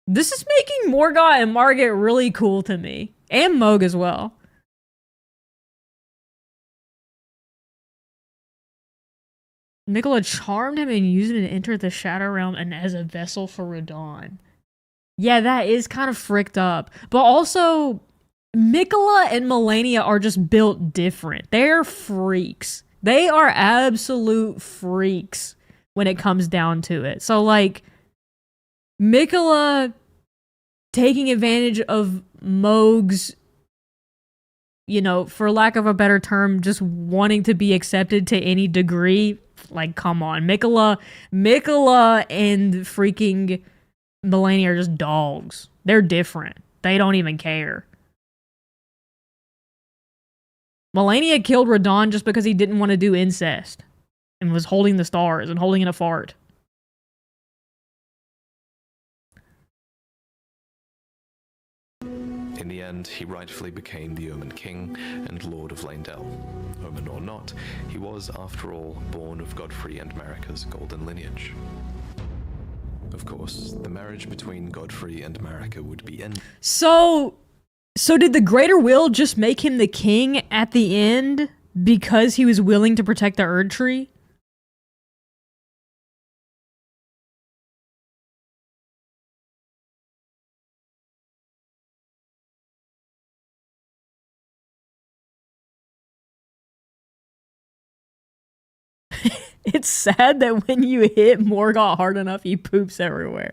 This is making Morgott and Margit really cool to me. And Moog as well. Mikola charmed him and used it to enter the Shadow Realm and as a vessel for Radahn. Yeah, that is kind of fricked up. But also, Mikola and Melania are just built different. They're freaks. They are absolute freaks when it comes down to it. So, like, Mikola taking advantage of Moog's, you know, for lack of a better term, just wanting to be accepted to any degree. Like, come on. Mikola and freaking Melania are just dogs. They're different. They don't even care. Melania killed Radahn just because he didn't want to do incest and was holding the stars and holding in a fart. In the end, he rightfully became the Omen King and Lord of Lanedale. Omen or not, he was, after all, born of Godfrey and Marika's golden lineage. Of course, the marriage between Godfrey and Marika would be ended. So did the Greater Will just make him the king at the end because he was willing to protect the Erd Tree? It's sad that when you hit Morgott hard enough, he poops everywhere.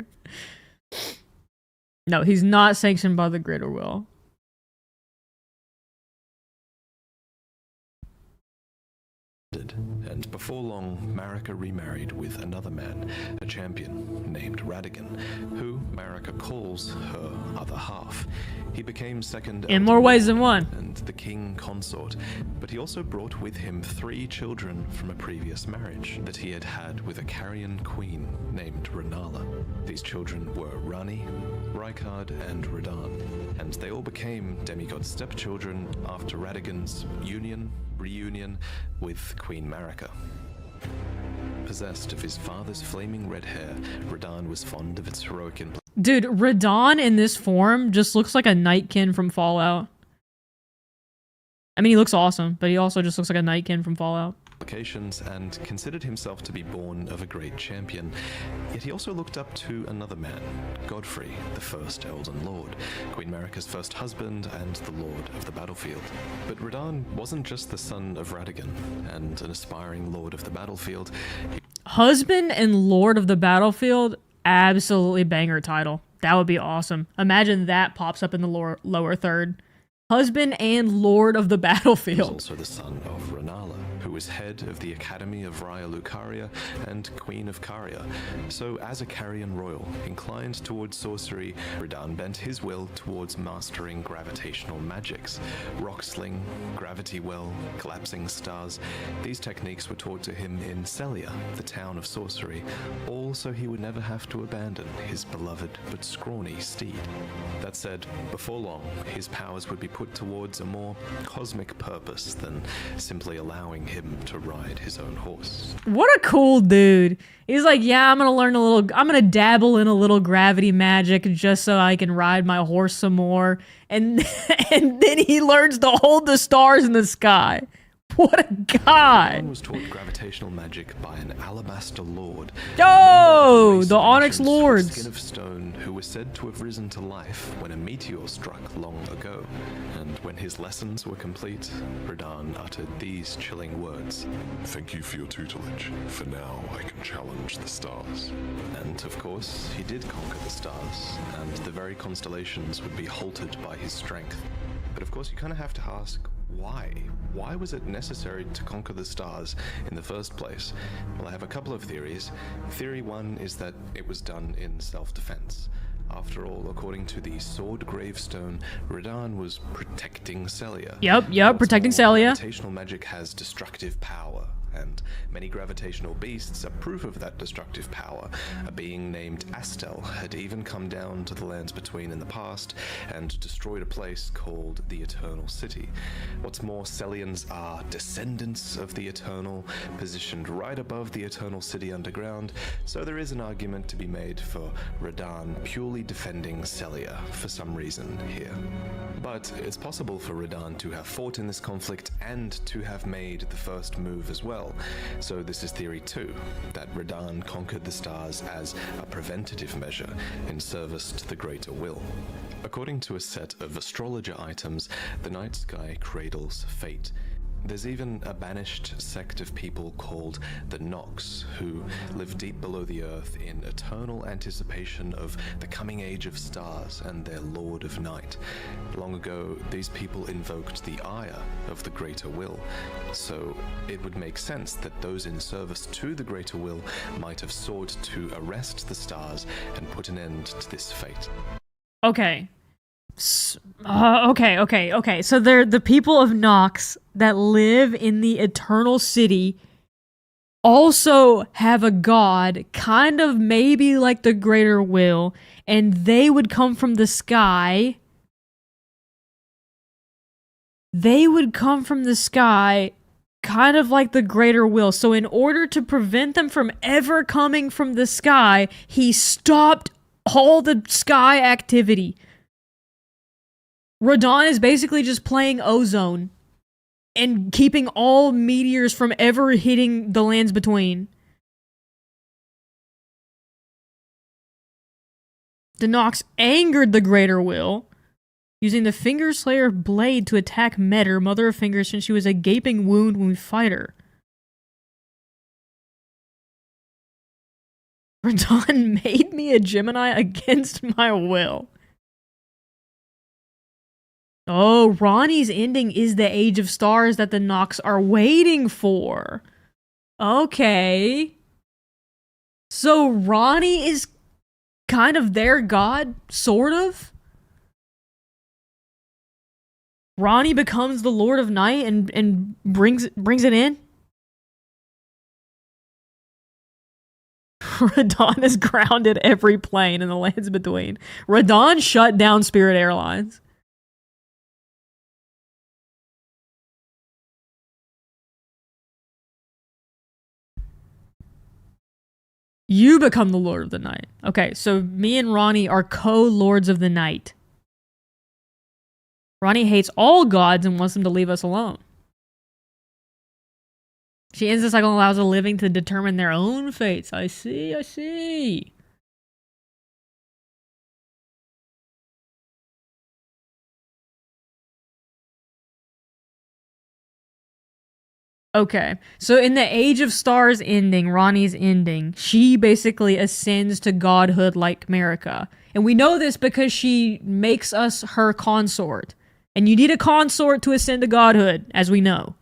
No, he's not sanctioned by the Greater Will. And before long, Marika remarried with another man, a champion named Radigan, who Marika calls her other half. He became second in more ways than one, and the king consort, but he also brought with him 3 children from a previous marriage that he had had with a Carian queen named Renala. These children were Rani, Rykard, and Radahn, and they all became demigod stepchildren after Radigan's reunion with Queen Marika. Possessed of his father's flaming red hair, Radahn was fond of its heroic Dude, Radahn in this form just looks like a Nightkin from Fallout. I mean, he looks awesome, but he also just looks like a Nightkin from Fallout. Implications and considered himself to be born of a great champion. Yet he also looked up to another man, Godfrey, the first Elden Lord, Queen Marika's first husband and the Lord of the Battlefield. But Radahn wasn't just the son of Radigan and an aspiring Lord of the Battlefield. Husband and Lord of the Battlefield? Absolutely banger title. That would be awesome. Imagine that pops up in the lower third. Husband and Lord of the Battlefield. He was also the son of Renala, who was head of the Academy of Raya Lucaria and Queen of Caria. So, as a Carian royal, inclined towards sorcery, Radahn bent his will towards mastering gravitational magics. Rock sling, gravity well, collapsing stars. These techniques were taught to him in Celia, the town of sorcery, all so he would never have to abandon his beloved but scrawny steed. That said, before long, his powers would be put towards a more cosmic purpose than simply allowing him to ride his own horse. What a cool dude. He's like, yeah, I'm gonna dabble in a little gravity magic just so I can ride my horse some more. And then he learns to hold the stars in the sky. What a guy! Radahn was taught gravitational magic by an alabaster lord. Oh, the Onyx Lords. Skin of stone, who was said to have risen to life when a meteor struck long ago. And when his lessons were complete, Radahn uttered these chilling words. Thank you for your tutelage. For now, I can challenge the stars. And of course, he did conquer the stars, and the very constellations would be halted by his strength. But of course, you kind of have to ask, why? Why was it necessary to conquer the stars in the first place? Well, I have a couple of theories. Theory 1 is that it was done in self-defense. After all, according to the sword gravestone, Radahn was protecting Celia. Yep, protecting Celia. Gravitational magic has destructive power, and many gravitational beasts are proof of that destructive power. A being named Astel had even come down to the lands between in the past and destroyed a place called the Eternal City. What's more, Sellians are descendants of the Eternal, positioned right above the Eternal City underground, so there is an argument to be made for Radahn purely defending Sellia for some reason here. But it's possible for Radahn to have fought in this conflict and to have made the first move as well. So this is theory 2, that Radahn conquered the stars as a preventative measure in service to the greater will. According to a set of astrologer items, the night sky cradles fate. There's even a banished sect of people called the Nox, who live deep below the earth in eternal anticipation of the coming age of stars and their Lord of Night. Long ago, these people invoked the ire of the Greater Will, so it would make sense that those in service to the Greater Will might have sought to arrest the stars and put an end to this fate. Okay. Okay. So they're the people of Nox that live in the Eternal City also have a god, kind of maybe like the Greater Will, and they would come from the sky. They would come from the sky kind of like the Greater Will. So in order to prevent them from ever coming from the sky, he stopped all the sky activity. Radahn is basically just playing Ozone and keeping all meteors from ever hitting the lands between. The Nox angered the Greater Will, using the Fingerslayer blade to attack Metter, Mother of Fingers, since she was a gaping wound when we fight her. Radahn made me a Gemini against my will. Oh, Ronnie's ending is the Age of Stars that the Nox are waiting for. Okay. So Ronnie is kind of their god, sort of? Ronnie becomes the Lord of Night and brings it in? Radahn has grounded every plane in the lands between. Radahn shut down Spirit Airlines. You become the Lord of the Night. Okay, so me and Ronnie are co-Lords of the Night. Ronnie hates all gods and wants them to leave us alone. She ends the cycle and allows the living to determine their own fates. I see. Okay, so in the Age of Stars ending, Ronnie's ending, she basically ascends to godhood like Marika. And we know this because she makes us her consort. And you need a consort to ascend to godhood, as we know.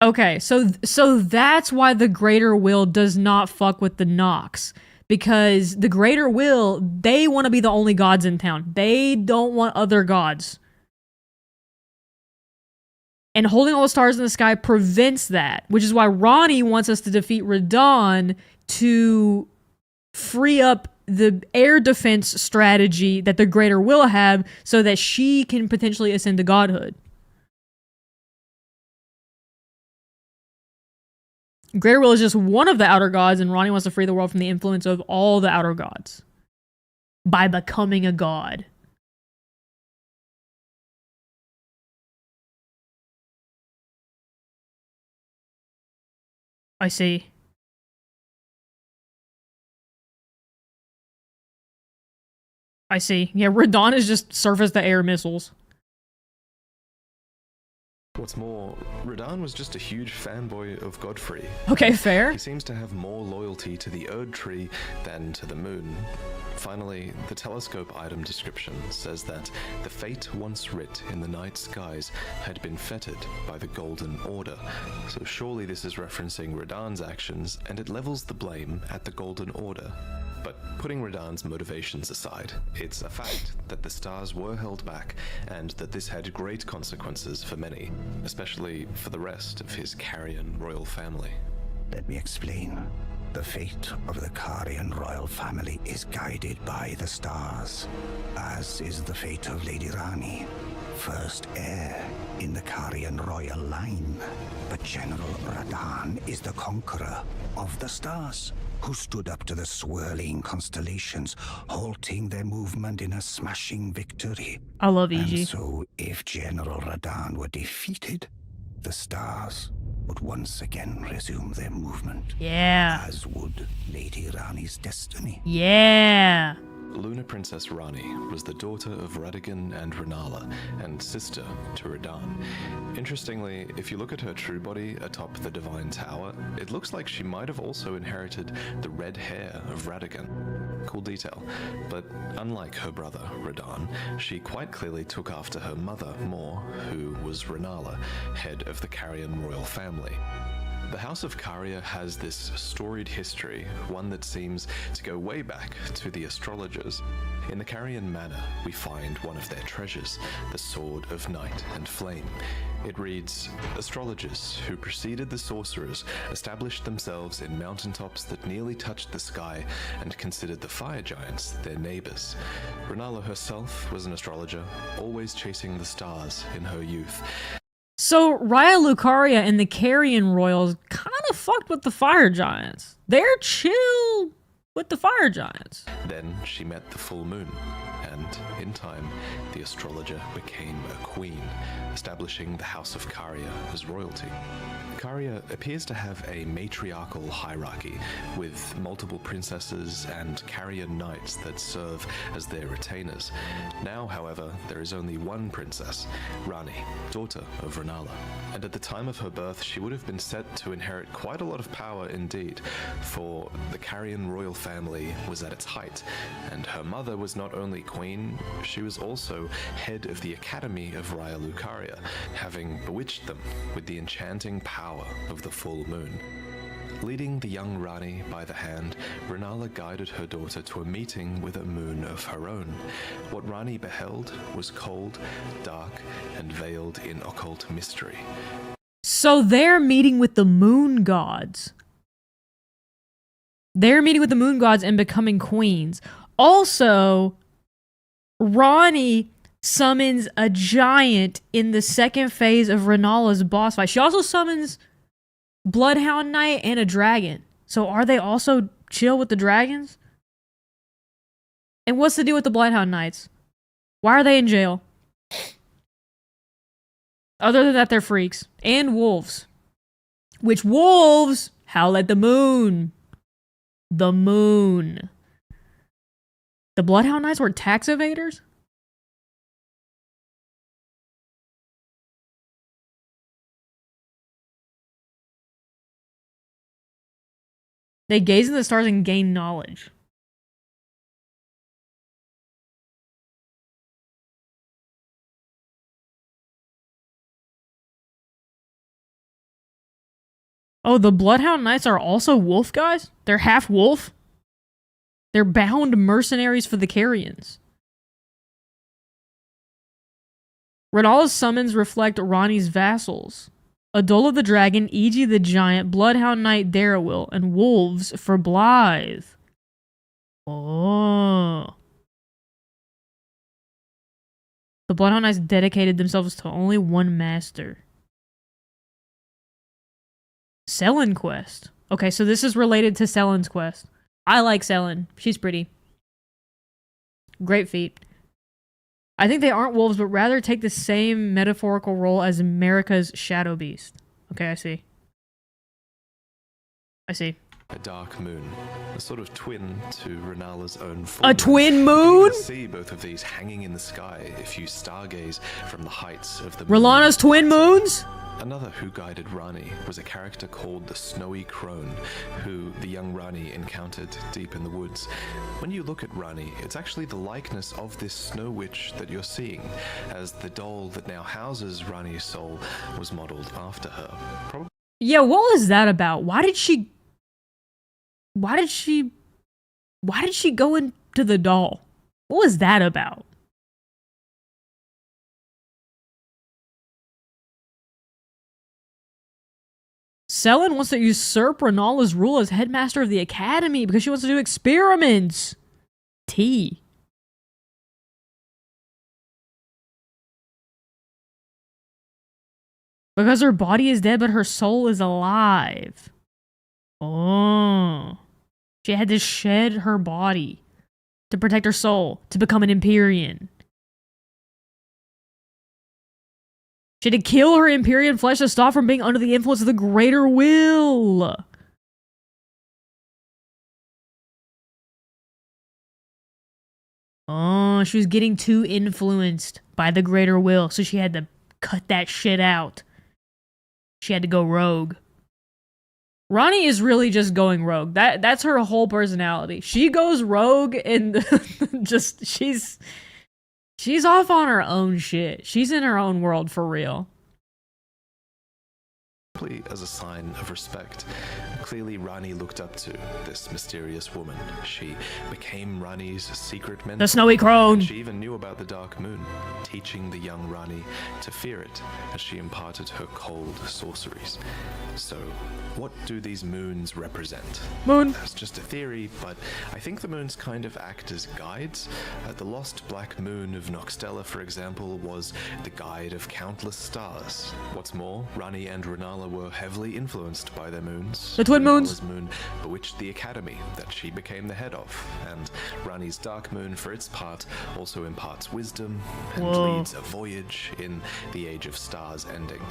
Okay, so that's why the Greater Will does not fuck with the Nox. Because the Greater Will, they want to be the only gods in town. They don't want other gods. And holding all the stars in the sky prevents that, which is why Ronnie wants us to defeat Radahn to free up the air defense strategy that the Greater Will have so that she can potentially ascend to godhood. Greater Will is just one of the outer gods, and Ronnie wants to free the world from the influence of all the outer gods by becoming a god. I see. Yeah, Radahn is just surface-to-air missiles. What's more, Radahn was just a huge fanboy of Godfrey. Okay, fair. He seems to have more loyalty to the Erd Tree than to the moon. Finally, the telescope item description says that the fate once writ in the night skies had been fettered by the Golden Order. So surely this is referencing Radahn's actions, and it levels the blame at the Golden Order. But putting Radahn's motivations aside, it's a fact that the stars were held back, and that this had great consequences for many, especially for the rest of his Carian royal family. Let me explain. The fate of the Carian royal family is guided by the stars, as is the fate of Lady Rani, first heir in the Carian royal line. But General Radahn is the conqueror of the stars, who stood up to the swirling constellations, halting their movement in a smashing victory. I love EG. And so, if General Radahn were defeated, the stars would once again resume their movement. Yeah. As would Lady Rani's destiny. Yeah. Lunar Princess Rani was the daughter of Radagon and Renala, and sister to Radahn. Interestingly, if you look at her true body atop the Divine Tower, it looks like she might have also inherited the red hair of Radagon. Cool detail. But unlike her brother, Radahn, she quite clearly took after her mother more, who was Renala, head of the Carian royal family. The House of Caria has this storied history, one that seems to go way back to the astrologers. In the Carian Manor, we find one of their treasures, the Sword of Night and Flame. It reads, "Astrologers who preceded the sorcerers established themselves in mountaintops that nearly touched the sky and considered the fire giants their neighbors." Renala herself was an astrologer, always chasing the stars in her youth. So Raya Lucaria and the Carian royals kind of fucked with the fire giants. They're chill with the fire giants. Then she met the full moon, and in time, the astrologer became a queen, establishing the House of Caria as royalty. Caria appears to have a matriarchal hierarchy, with multiple princesses and Carian knights that serve as their retainers. Now, however, there is only one princess, Rani, daughter of Renala. And at the time of her birth, she would have been set to inherit quite a lot of power indeed, for the Carian royal family was at its height, and her mother was not only queen, she was also head of the Academy of Raya Lucaria, having bewitched them with the enchanting power of the full moon. Leading the young Rani by the hand, Renala guided her daughter to a meeting with a moon of her own. What Rani beheld was cold, dark, and veiled in occult mystery. So they're meeting with the moon gods. They're meeting with the moon gods and becoming queens. Also, Rani summons a giant in the second phase of Renala's boss fight. She also summons Bloodhound Knight and a dragon. So are they also chill with the dragons? And what's the deal with the Bloodhound Knights? Why are they in jail? Other than that, they're freaks. And wolves. Which wolves howl at the moon. The moon. The Bloodhound Knights were tax evaders? They gaze in the stars and gain knowledge. Oh, the Bloodhound Knights are also wolf guys? They're half wolf? They're bound mercenaries for the Carians. Renala's summons reflect Rani's vassals. Adola the Dragon, Iji the Giant, Bloodhound Knight Darrowil, and Wolves for Blythe. Oh. The Bloodhound Knights dedicated themselves to only one master. Selen quest. Okay, so this is related to Selen's quest. I like Selen. She's pretty. Great feat. I think they aren't wolves, but rather take the same metaphorical role as America's shadow beast. Okay, I see. a dark moon, a sort of twin to Renala's own full A moon. twin You moon? can see both of these hanging in the sky if you stargaze from the heights of the R'hllana's twin moons? Another who guided Rani was a character called the Snowy Crone, who the young Rani encountered deep in the woods. When you look at Rani, it's actually the likeness of this snow witch that you're seeing, as the doll that now houses Rani's soul was modeled after her. Probably Yeah, what was that about? Why did she go into the doll? What was that about? Selen wants to usurp Renala's rule as headmaster of the academy because she wants to do experiments. T. Because her body is dead, but her soul is alive. Oh. She had to shed her body to protect her soul, to become an Empyrean. She had to kill her Empyrean flesh to stop from being under the influence of the greater will. Oh, she was getting too influenced by the greater will, so she had to cut that shit out. She had to go rogue. Rani is really just going rogue. That's her whole personality. She goes rogue and just she's off on her own shit. She's in her own world for real. as a sign of respect. Clearly, Rani looked up to this mysterious woman. She became Rani's secret mentor. The Snowy Crone. She even knew about the Dark Moon, teaching the young Rani to fear it as she imparted her cold sorceries. So, what do these moons represent? Moon. That's just a theory, but I think the moons kind of act as guides. The lost black moon of Noxtella, for example, was the guide of countless stars. What's more, Rani and Renala were heavily influenced by their moons. The twin moons. Renala's moon bewitched the academy that she became the head of, and Rani's dark moon, for its part, also imparts wisdom and Whoa. leads a voyage in the Age of Stars ending.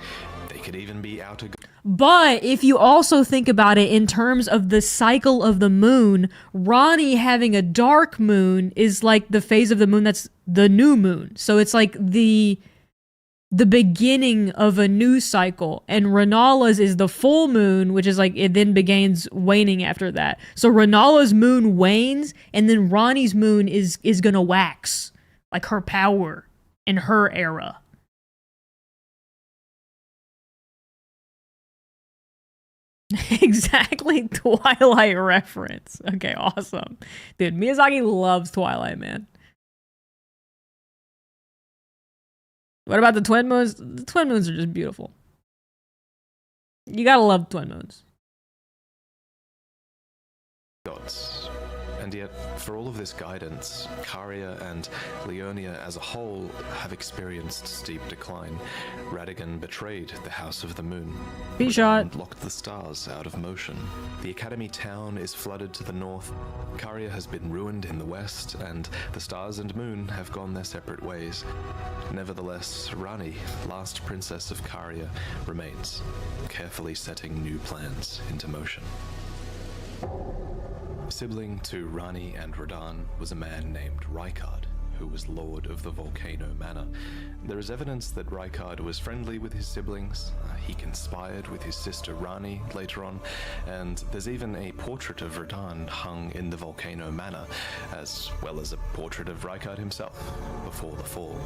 They could even be outer. But if you also think about it in terms of the cycle of the moon, Rani having a dark moon is like the phase of the moon that's the new moon. So it's like the beginning of a new cycle, and Renala's is the full moon, which is like it then begins waning after that. So Renala's moon wanes, and then Rani's moon is gonna wax, like her power in her era. Exactly, Twilight reference. Okay, awesome. Dude, Miyazaki loves Twilight, man. What about the twin moons? The twin moons are just beautiful. You gotta love twin moons. Gods. And yet, for all of this guidance, Caria and Leonia as a whole have experienced steep decline. Radagon betrayed the House of the Moon. Be shot. Radagon locked the stars out of motion. The Academy town is flooded to the north. Caria has been ruined in the west, and the stars and moon have gone their separate ways. Nevertheless, Rani, last princess of Caria, remains, carefully setting new plans into motion. Sibling to Rani and Radahn was a man named Rykard, who was lord of the Volcano Manor. There is evidence that Rykard was friendly with his siblings. He conspired with his sister Rani later on, and there's even a portrait of Radahn hung in the Volcano Manor, as well as a portrait of Rykard himself before the fall.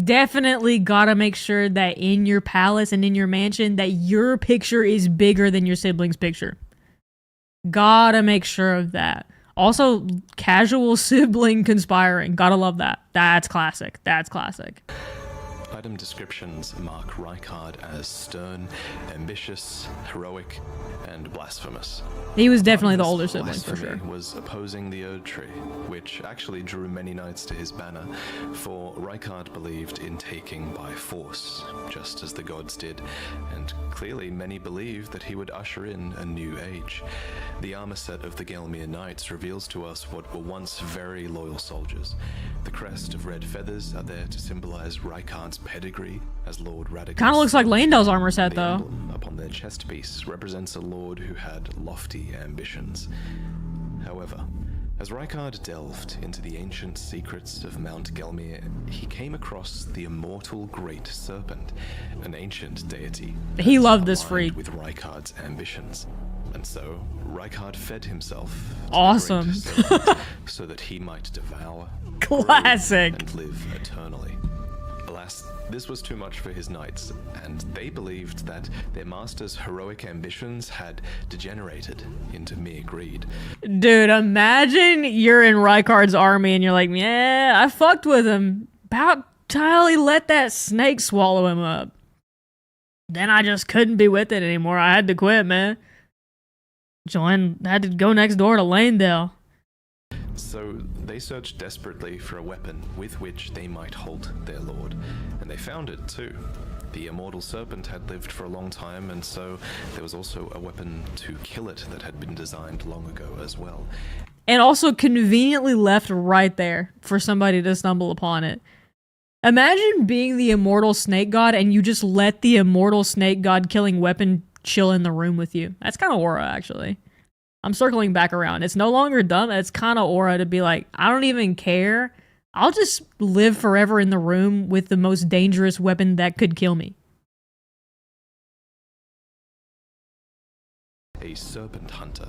Definitely gotta make sure that in your palace and in your mansion that your picture is bigger than your sibling's picture. Gotta make sure of that. Also, casual sibling conspiring. Gotta love that. That's classic. That's classic. Item descriptions mark Rykard as stern, ambitious, heroic, and blasphemous. He was definitely the His older sibling for blasphemy sure. was opposing the Erd Tree, which actually drew many knights to his banner, for Rykard believed in taking by force, just as the gods did, and clearly many believed that he would usher in a new age. The armor set of the Gelmir Knights reveals to us what were once very loyal soldiers. The crest of red feathers are there to symbolize Rykard's pedigree as Lord Radagon. Kind of looks like Landau's armor set The though. emblem upon their chest piece represents a lord who had lofty ambitions. However, as Rykard delved into the ancient secrets of Mount Gelmir, he came across the immortal Great Serpent, an ancient deity. He loved this aligned freak. with Rykard's ambitions. And so, Rykard fed himself to the Awesome. Great Serpent so that he might devour, Classic. grow, and live eternally. Alas, this was too much for his knights, and they believed that their master's heroic ambitions had degenerated into mere greed. Dude, imagine you're in Rykard's army and you're like, yeah, I fucked with him. About time he let that snake swallow him up. Then I just couldn't be with it anymore. I had to quit, man. Had to go next door to Lanedale. So they searched desperately for a weapon with which they might halt their lord, and they found it too. The immortal serpent had lived for a long time, and so there was also a weapon to kill it that had been designed long ago as well. And also conveniently left right there for somebody to stumble upon it. Imagine being the immortal snake god and you just let the immortal snake god killing weapon chill in the room with you. That's kind of aura, actually. I'm circling back around. It's no longer dumb. It's kind of aura to be like, I don't even care. I'll just live forever in the room with the most dangerous weapon that could kill me. A serpent hunter.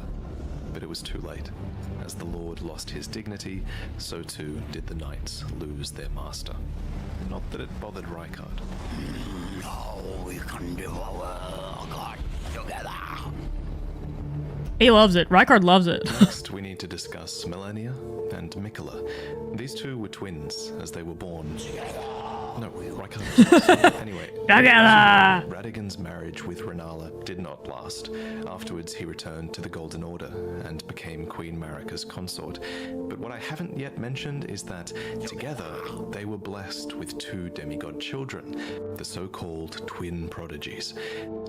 But it was too late. As the Lord lost his dignity, so too did the knights lose their master. Not that it bothered Rykard. Now we can devour God together. He loves it. Rykard loves it. Next, we need to discuss Melania and Mikola. These two were twins as they were born. No, Rykard. Anyway, Together! Radagon's marriage with Renala did not last. Afterwards, he returned to the Golden Order and became Queen Marika's consort. But what I haven't yet mentioned is that together they were blessed with two demigod children, the so-called twin prodigies.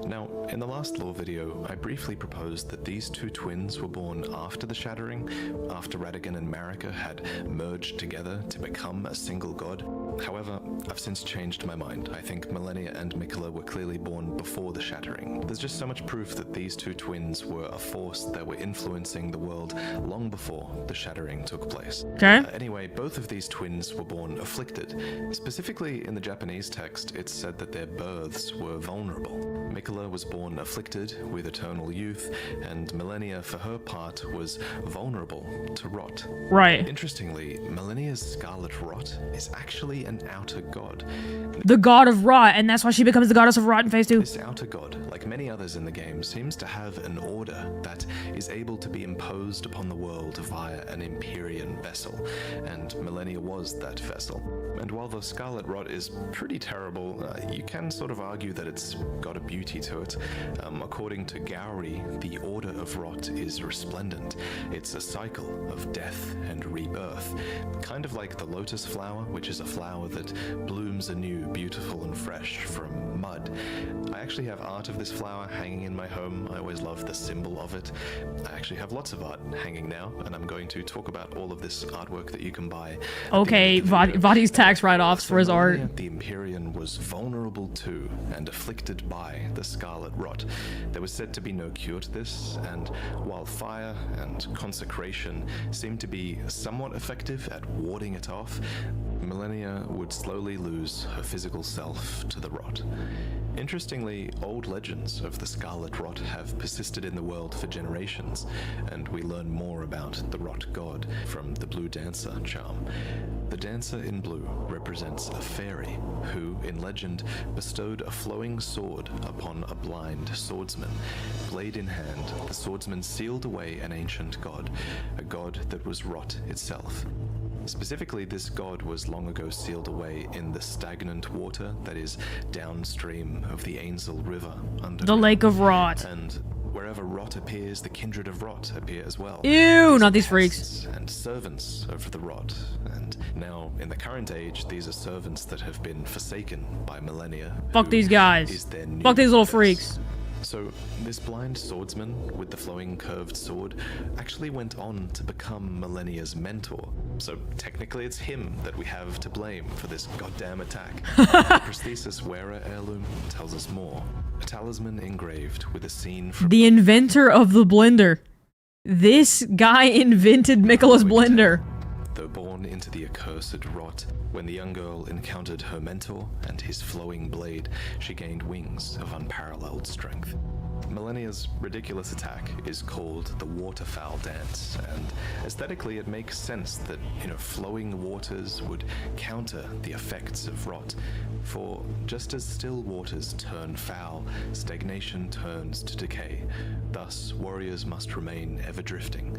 Now, in the last lore video, I briefly proposed that these two twins were born after the Shattering, after Radagon and Marika had merged together to become a single god. However, I've since changed my mind. I think Melania and Mikola were clearly born before the Shattering. There's just so much proof that these two twins were a force that were influencing the world long before the Shattering took place. Okay. Anyway, both of these twins were born afflicted. Specifically, in the Japanese text, it's said that their births were vulnerable. Mikola was born afflicted with eternal youth, and Melania, for her part, was vulnerable to rot. Right. Interestingly, Melania's scarlet rot is actually an outer god. The god of rot, and that's why she becomes the goddess of rot in phase 2. This outer god, like many others in the game, seems to have an order that is able to be imposed upon the world via an Empyrean vessel, and Melania was that vessel. And while the scarlet rot is pretty terrible, you can sort of argue that it's got a beauty to it. According to Gowry, the order of rot is resplendent. It's a cycle of death and rebirth, kind of like the lotus flower, which is a flower that blooms anew, beautiful and fresh from mud. I actually have art of this flower hanging in my home. I always love the symbol of it. I actually have lots of art hanging now, and I'm going to talk about all of this artwork that you can buy. Okay, Vadi's tax write-offs for his art. The Empyrean was vulnerable to and afflicted by the scarlet rot. There was said to be no cure to this, and while fire and consecration seemed to be somewhat effective at warding it off, Melania would slowly lose her physical self to the rot. Interestingly, old legends of the Scarlet Rot have persisted in the world for generations, and we learn more about the Rot God from the Blue Dancer charm. The dancer in blue represents a fairy who, in legend, bestowed a flowing sword upon a blind swordsman. Blade in hand, the swordsman sealed away an ancient god, a god that was rot itself. Specifically, this god was long ago sealed away in the stagnant water that is downstream of the Ainsel River under The Lake of Rot. And wherever rot appears, the kindred of rot appear as well. Ew, not these freaks. And servants of the rot. And now, in the current age, these are servants that have been forsaken by millennia. Fuck who these guys. is their new Fuck these little goddess. freaks. So, this blind swordsman with the flowing curved sword actually went on to become Millennia's mentor. So, technically, it's him that we have to blame for this goddamn attack. The prosthesis wearer heirloom tells us more. A talisman engraved with a scene from The inventor of the blender. This guy invented Mikkola's blender. Though born into the accursed rot, when the young girl encountered her mentor and his flowing blade, she gained wings of unparalleled strength. Millennia's ridiculous attack is called the waterfowl dance, and aesthetically it makes sense that, flowing waters would counter the effects of rot. For just as still waters turn foul, stagnation turns to decay. Thus, warriors must remain ever drifting.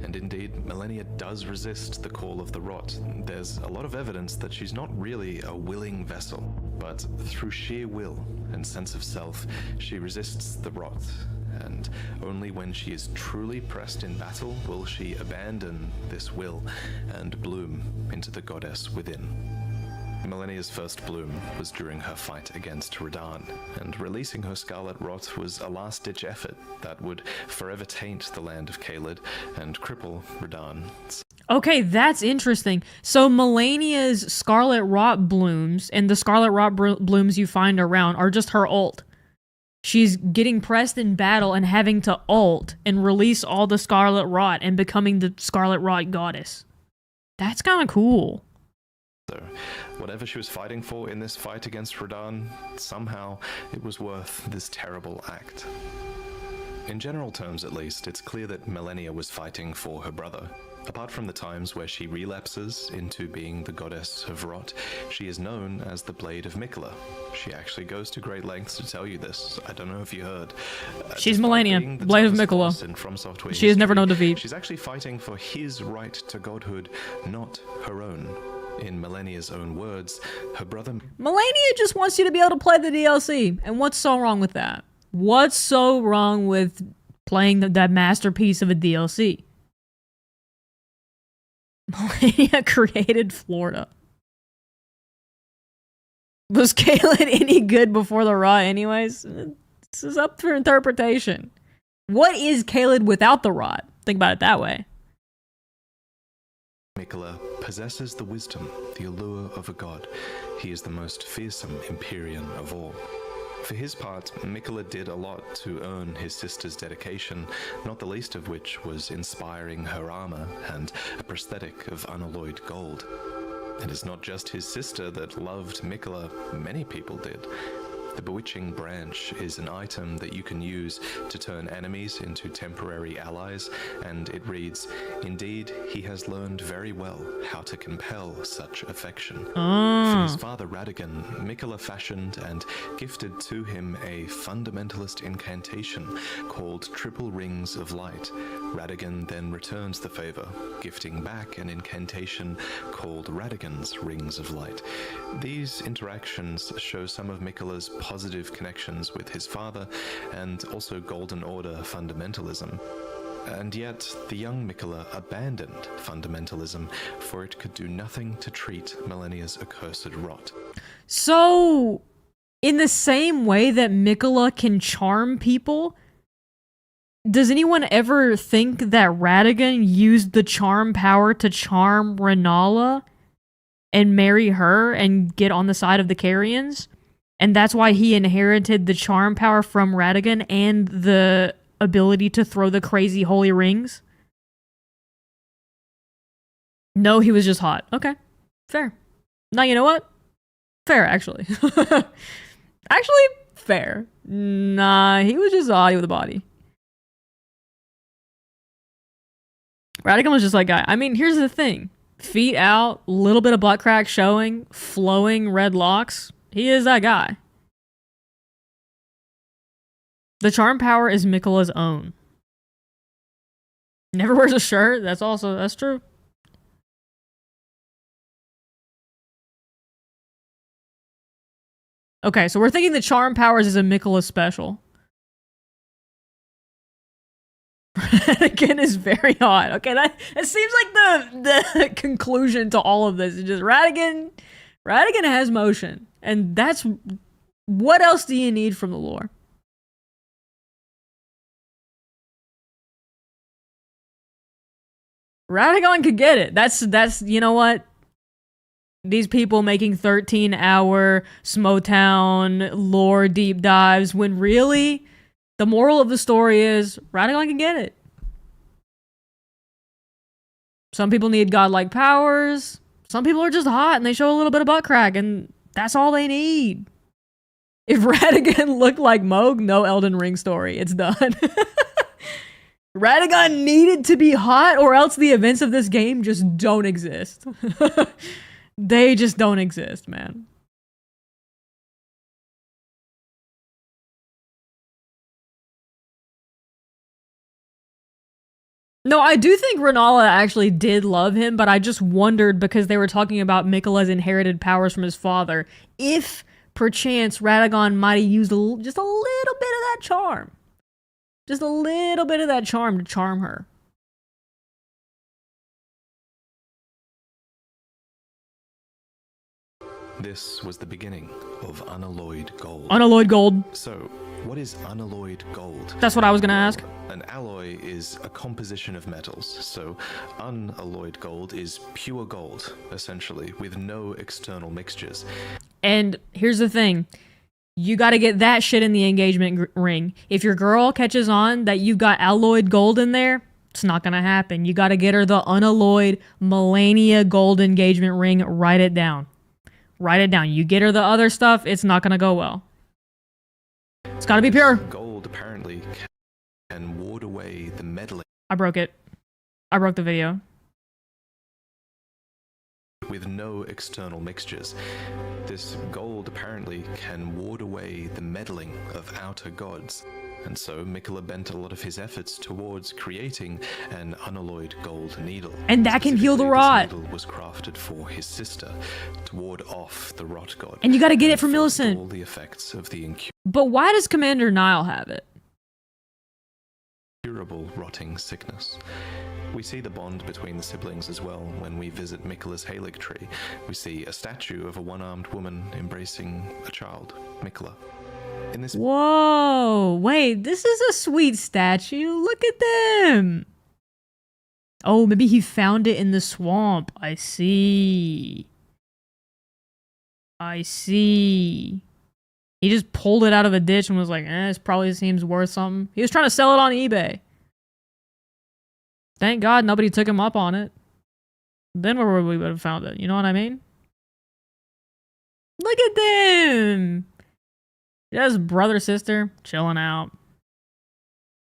And indeed, Millennia does resist the call of the rot. There's a lot of evidence that she's not really a willing vessel, but through sheer will and sense of self, she resists the rot. And only when she is truly pressed in battle will she abandon this will and bloom into the goddess within. Millennia's first bloom was during her fight against Radahn, and releasing her scarlet rot was a last-ditch effort that would forever taint the land of Caelid and cripple Radahn. Okay, that's interesting. So Millennia's scarlet rot blooms and the scarlet rot blooms you find around are just her ult. She's getting pressed in battle and having to ult and release all the scarlet rot and becoming the scarlet rot goddess. That's kind of cool. So, whatever she was fighting for in this fight against Radahn, somehow it was worth this terrible act. In general terms, at least, it's clear that Millennia was fighting for her brother. Apart from the times where she relapses into being the goddess of rot, she is known as the Blade of Miquella. She actually goes to great lengths to tell you this. I don't know if you heard. She's Millennia, Blade of Miquella. She has never known defeat. She's actually fighting for his right to godhood, not her own. In Millennia's own words, her brother... Millennia just wants you to be able to play the DLC. And what's so wrong with that? What's so wrong with playing that masterpiece of a DLC? Millennia created Florida. Was Caelid any good before the rot anyways? This is up for interpretation. What is Caelid without the rot? Think about it that way. Miquella possesses the wisdom, the allure of a god. He is the most fearsome Empyrean of all. For his part, Miquella did a lot to earn his sister's dedication, not the least of which was inspiring her armor and a prosthetic of unalloyed gold. It is not just his sister that loved Miquella, many people did. The Bewitching Branch is an item that you can use to turn enemies into temporary allies, and it reads, "Indeed, he has learned very well how to compel such affection." For his father Radagon, Miquella fashioned and gifted to him a fundamentalist incantation called Triple Rings of Light. Radagon then returns the favor, gifting back an incantation called Radagon's Rings of Light. These interactions show some of Miquella's positive connections with his father and also Golden Order fundamentalism. And yet, the young Miquella abandoned fundamentalism, for it could do nothing to treat Millennia's accursed rot. So, in the same way that Miquella can charm people, does anyone ever think that Radagon used the charm power to charm Rennala and marry her and get on the side of the Carians? And that's why he inherited the charm power from Radagon and the ability to throw the crazy holy rings? No, he was just hot. Okay, fair. Now, you know what? Fair, actually. Actually, fair. Nah, he was just hot with a body. Radagon was just like, guy. I mean, here's the thing. Feet out, little bit of butt crack showing, flowing red locks. He is that guy. The charm power is Miquella's own. Never wears a shirt. That's true. Okay, so we're thinking the charm powers is a Miquella special. Radagon is very hot. Okay, that seems like the conclusion to all of this. It's just Radagon has motion. And that's... what else do you need from the lore? Radagon could get it. That's you know what? These people making 13-hour Smotown lore deep dives when really the moral of the story is Radagon can get it. Some people need godlike powers. Some people are just hot and they show a little bit of butt crack and that's all they need. If Radagon looked like Moog, no Elden Ring story. It's done. Radagon needed to be hot or else the events of this game just don't exist. They just don't exist, man. No, I do think Renala actually did love him, but I just wondered because they were talking about Miquella's inherited powers from his father. If, perchance, Radagon might have used just a little bit of that charm. Just a little bit of that charm to charm her. This was the beginning of unalloyed gold. Unalloyed gold. So, what is unalloyed gold? That's what I was gonna ask. An alloy is a composition of metals, so unalloyed gold is pure gold, essentially, with no external mixtures. And here's the thing. You gotta get that shit in the engagement ring. If your girl catches on that you've got alloyed gold in there, it's not gonna happen. You gotta get her the unalloyed Melania gold engagement ring. Write it down. Write it down. You get her the other stuff, it's not gonna go well. It's gotta be pure. Gold apparently can ward away the meddling. I broke it. I broke the video. With no external mixtures. This gold apparently can ward away the meddling of outer gods. And so Miquella bent a lot of his efforts towards creating an unalloyed gold needle. And that can heal the Specifically, rot. This needle was crafted for his sister to ward off the rot god. And you gotta get it from forestall Millicent. the effects of the But why does Commander Nile have it? incurable rotting sickness. We see the bond between the siblings as well when we visit Miquella's Halig tree. We see a statue of a one-armed woman embracing a child, Miquella. In this Whoa, wait, this is a sweet statue. Look at them. Oh, maybe he found it in the swamp. I see. I see. He just pulled it out of a ditch and was like, this probably seems worth something. He was trying to sell it on eBay. Thank God nobody took him up on it. Then where would we would have found it? You know what I mean? Look at them. Just brother, sister, chilling out.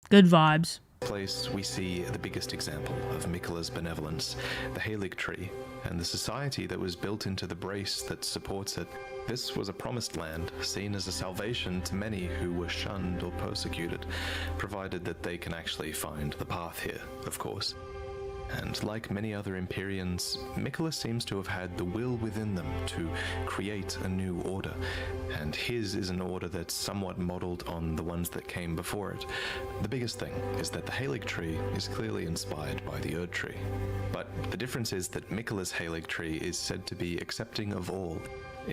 Good vibes. place, we see the biggest example of Miquella's benevolence, the Halig tree, and the society that was built into the brace that supports it. This was a promised land, seen as a salvation to many who were shunned or persecuted, provided that they can actually find the path here, of course. And like many other Empyreans, Miquella seems to have had the will within them to create a new order, and his is an order that's somewhat modeled on the ones that came before it. The biggest thing is that the Halig tree is clearly inspired by the Erd tree, but the difference is that Miquella's Halig tree is said to be accepting of all,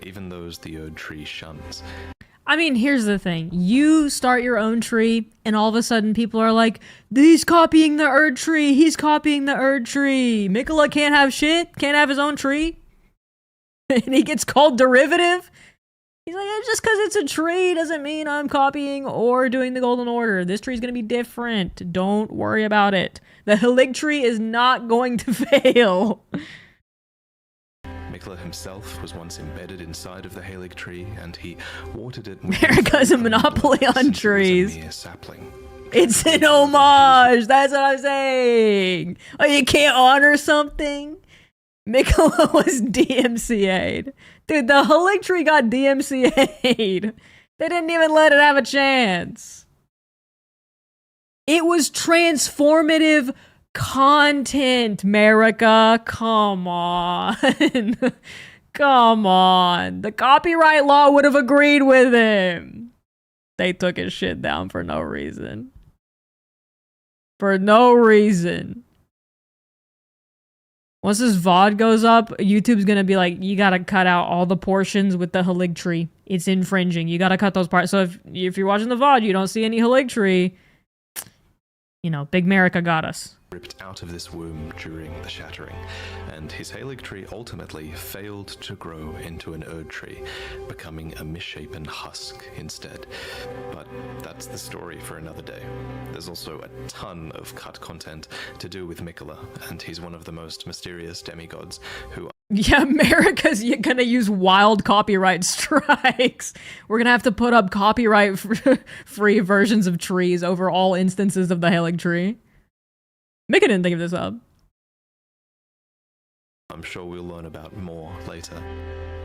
even those the Erd tree shuns. I mean, here's the thing. You start your own tree, and all of a sudden people are like, he's copying the Erd tree. He's copying the Erd tree. Miquella can't have shit. Can't have his own tree. And he gets called derivative. He's like, just because it's a tree doesn't mean I'm copying or doing the Golden Order. This tree's going to be different. Don't worry about it. The Halig tree is not going to fail. Miquella himself was once embedded inside of the Halig tree, and he watered it. America's a monopoly on trees. A mere sapling. It's an homage. That's what I'm saying. Oh, you can't honor something? Miquella was DMCA'd. Dude, the Halig tree got DMCA'd. They didn't even let it have a chance. It was transformative content, America. Come on. Come on. The copyright law would have agreed with him. They took his shit down for no reason. For no reason. Once this VOD goes up, YouTube's gonna be like, you gotta cut out all the portions with the Halig tree. It's infringing. You gotta cut those parts. So if you're watching the VOD, you don't see any Halig tree, You know, Big America got us. Ripped out of this womb during the shattering, and his Halig tree ultimately failed to grow into an Erd tree, becoming a misshapen husk instead. But that's the story for another day. There's also a ton of cut content to do with Miquella, and he's one of the most mysterious demigods who... Yeah, America's gonna use wild copyright strikes. We're gonna have to put up copyright-free versions of trees over all instances of the Halig tree. Mika didn't think of this up. I'm sure we'll learn about more later.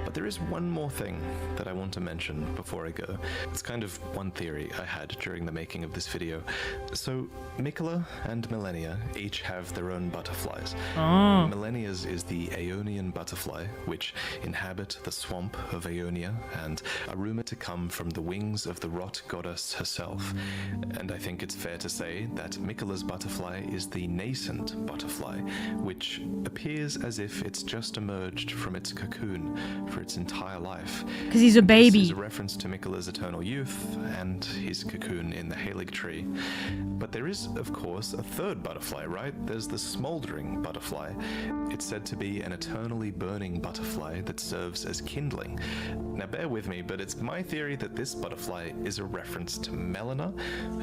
But there is one more thing that I want to mention before I go. It's kind of one theory I had during the making of this video. So, Miquella and Millennia each have their own butterflies. Oh. Millennia's is the Aeonian butterfly, which inhabit the swamp of Aeonia and are rumored to come from the wings of the rot goddess herself. And I think it's fair to say that Miquella's butterfly is the nascent butterfly, which appears as if it's just emerged from its cocoon for its entire life. Because he's a baby. This is a reference to Miquella's eternal youth and his cocoon in the Halig tree. But there is, of course, a third butterfly, right? There's the smoldering butterfly. It's said to be an eternally burning butterfly that serves as kindling. Now bear with me, but it's my theory that this butterfly is a reference to Melina,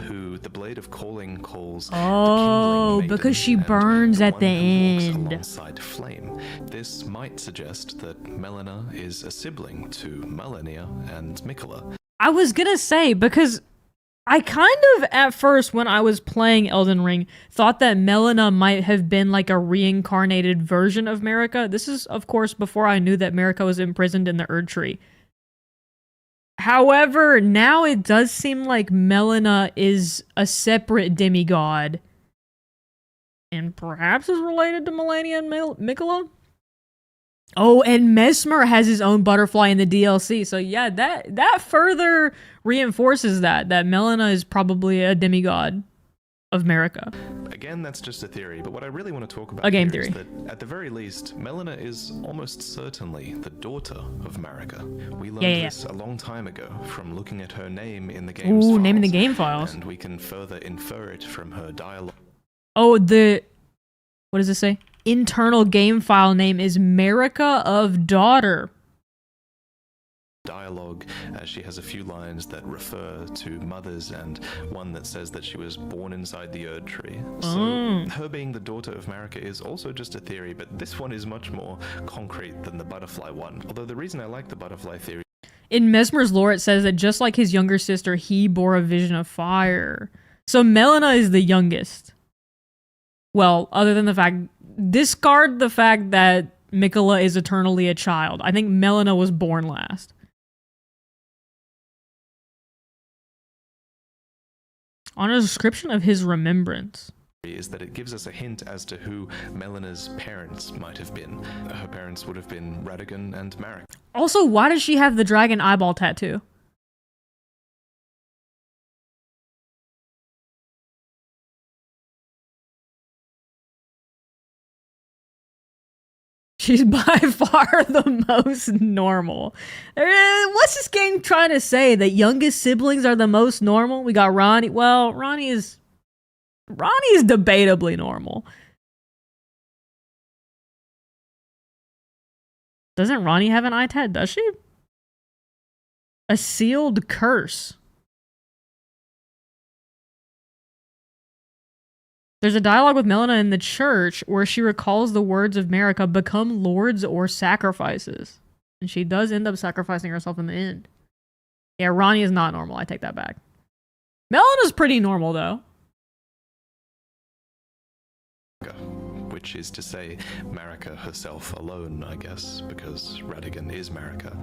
who the Blade of Calling calls the kindling maiden, because she and burns at one the who walks end. alongside flame. This might suggest that Melina is a sibling to Millennia and Miquella. I was gonna say, because I kind of, at first, when I was playing Elden Ring, thought that Melina might have been like a reincarnated version of Marika. This is, of course, before I knew that Marika was imprisoned in the Erd Tree. However, now it does seem like Melina is a separate demigod. And perhaps is related to Millennia and Miquella? Oh, and Mesmer has his own butterfly in the DLC. So yeah, that further reinforces that Melina is probably a demigod of Marika. Again, that's just a theory, but what I really want to talk about A game here theory. is that at the very least, Melina is almost certainly the daughter of Marika. We learned this a long time ago from looking at her name in the game's files. Ooh, name in the game files. And we can further infer it from her dialogue. Oh, what does it say? Internal game file name is Marika of Daughter. Dialogue, as she has a few lines that refer to mothers and one that says that she was born inside the Erd tree. So her being the daughter of Marika is also just a theory, but this one is much more concrete than the butterfly one. Although the reason I like the butterfly theory... In Mesmer's lore, it says that just like his younger sister, he bore a vision of fire. So Melina is the youngest. Well, other than the fact... Discard the fact that Miquella is eternally a child. I think Melina was born last. On a description of his remembrance. Is that it gives us a hint as to who Melina's parents might have been. Her parents would have been Radigan and Marek. Also, why does she have the dragon eyeball tattoo? She's by far the most normal. What's this game trying to say? That youngest siblings are the most normal? We got Ronnie. Well, Ronnie is debatably normal. Doesn't Ronnie have an eye tat? Does she? A sealed curse. There's a dialogue with Melina in the church where she recalls the words of Marika, become lords or sacrifices. And she does end up sacrificing herself in the end. Yeah, Ronnie is not normal. I take that back. Melina's pretty normal, though. Which is to say, Marika herself alone, I guess, because Radigan is Marika.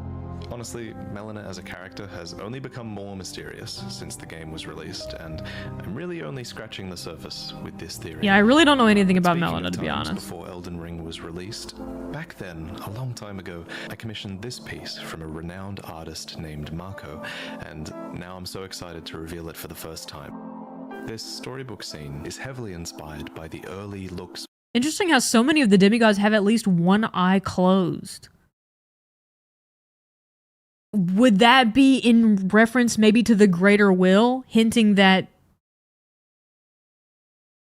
Honestly, Melina as a character has only become more mysterious since the game was released, and I'm really only scratching the surface with this theory. Yeah, I really don't know anything about Speaking Melina, of to be times honest. Before Elden Ring was released, back then, a long time ago, I commissioned this piece from a renowned artist named Marco, and now I'm so excited to reveal it for the first time. This storybook scene is heavily inspired by the early looks. Interesting how so many of the demigods have at least one eye closed. Would that be in reference maybe to the greater will, hinting that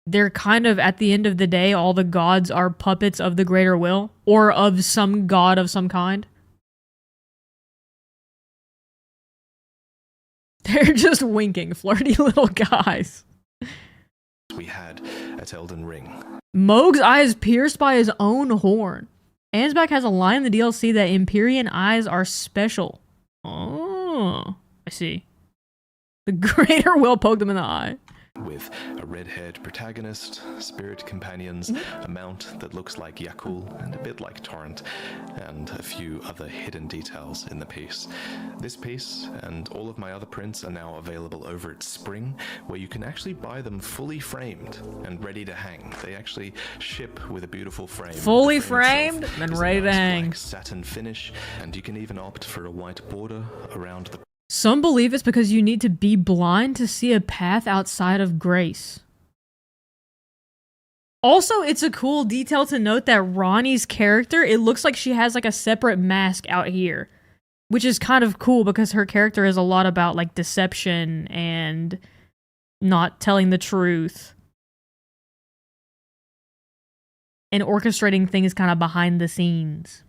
they're kind of, at the end of the day, all the gods are puppets of the greater will, or of some god of some kind. They're just winking, flirty little guys. We had at Elden Ring. Mohg's eye is pierced by his own horn. Ansbach has a line in the DLC that Empyrean eyes are special. Oh, I see. The greater will poked him in the eye. With a red-haired protagonist, spirit companions, a mount that looks like Yakul and a bit like Torrent, and a few other hidden details in the piece. This piece and all of my other prints are now available over at Spring, where you can actually buy them fully framed and ready to hang. They actually ship with a beautiful frame. Fully The frame framed itself and is a ready to nice hang. black satin finish, and you can even opt for a white border around the Some believe it's because you need to be blind to see a path outside of grace. Also, it's a cool detail to note that Ronnie's character, it looks like she has like a separate mask out here, which is kind of cool because her character is a lot about like deception and not telling the truth and orchestrating things kind of behind the scenes.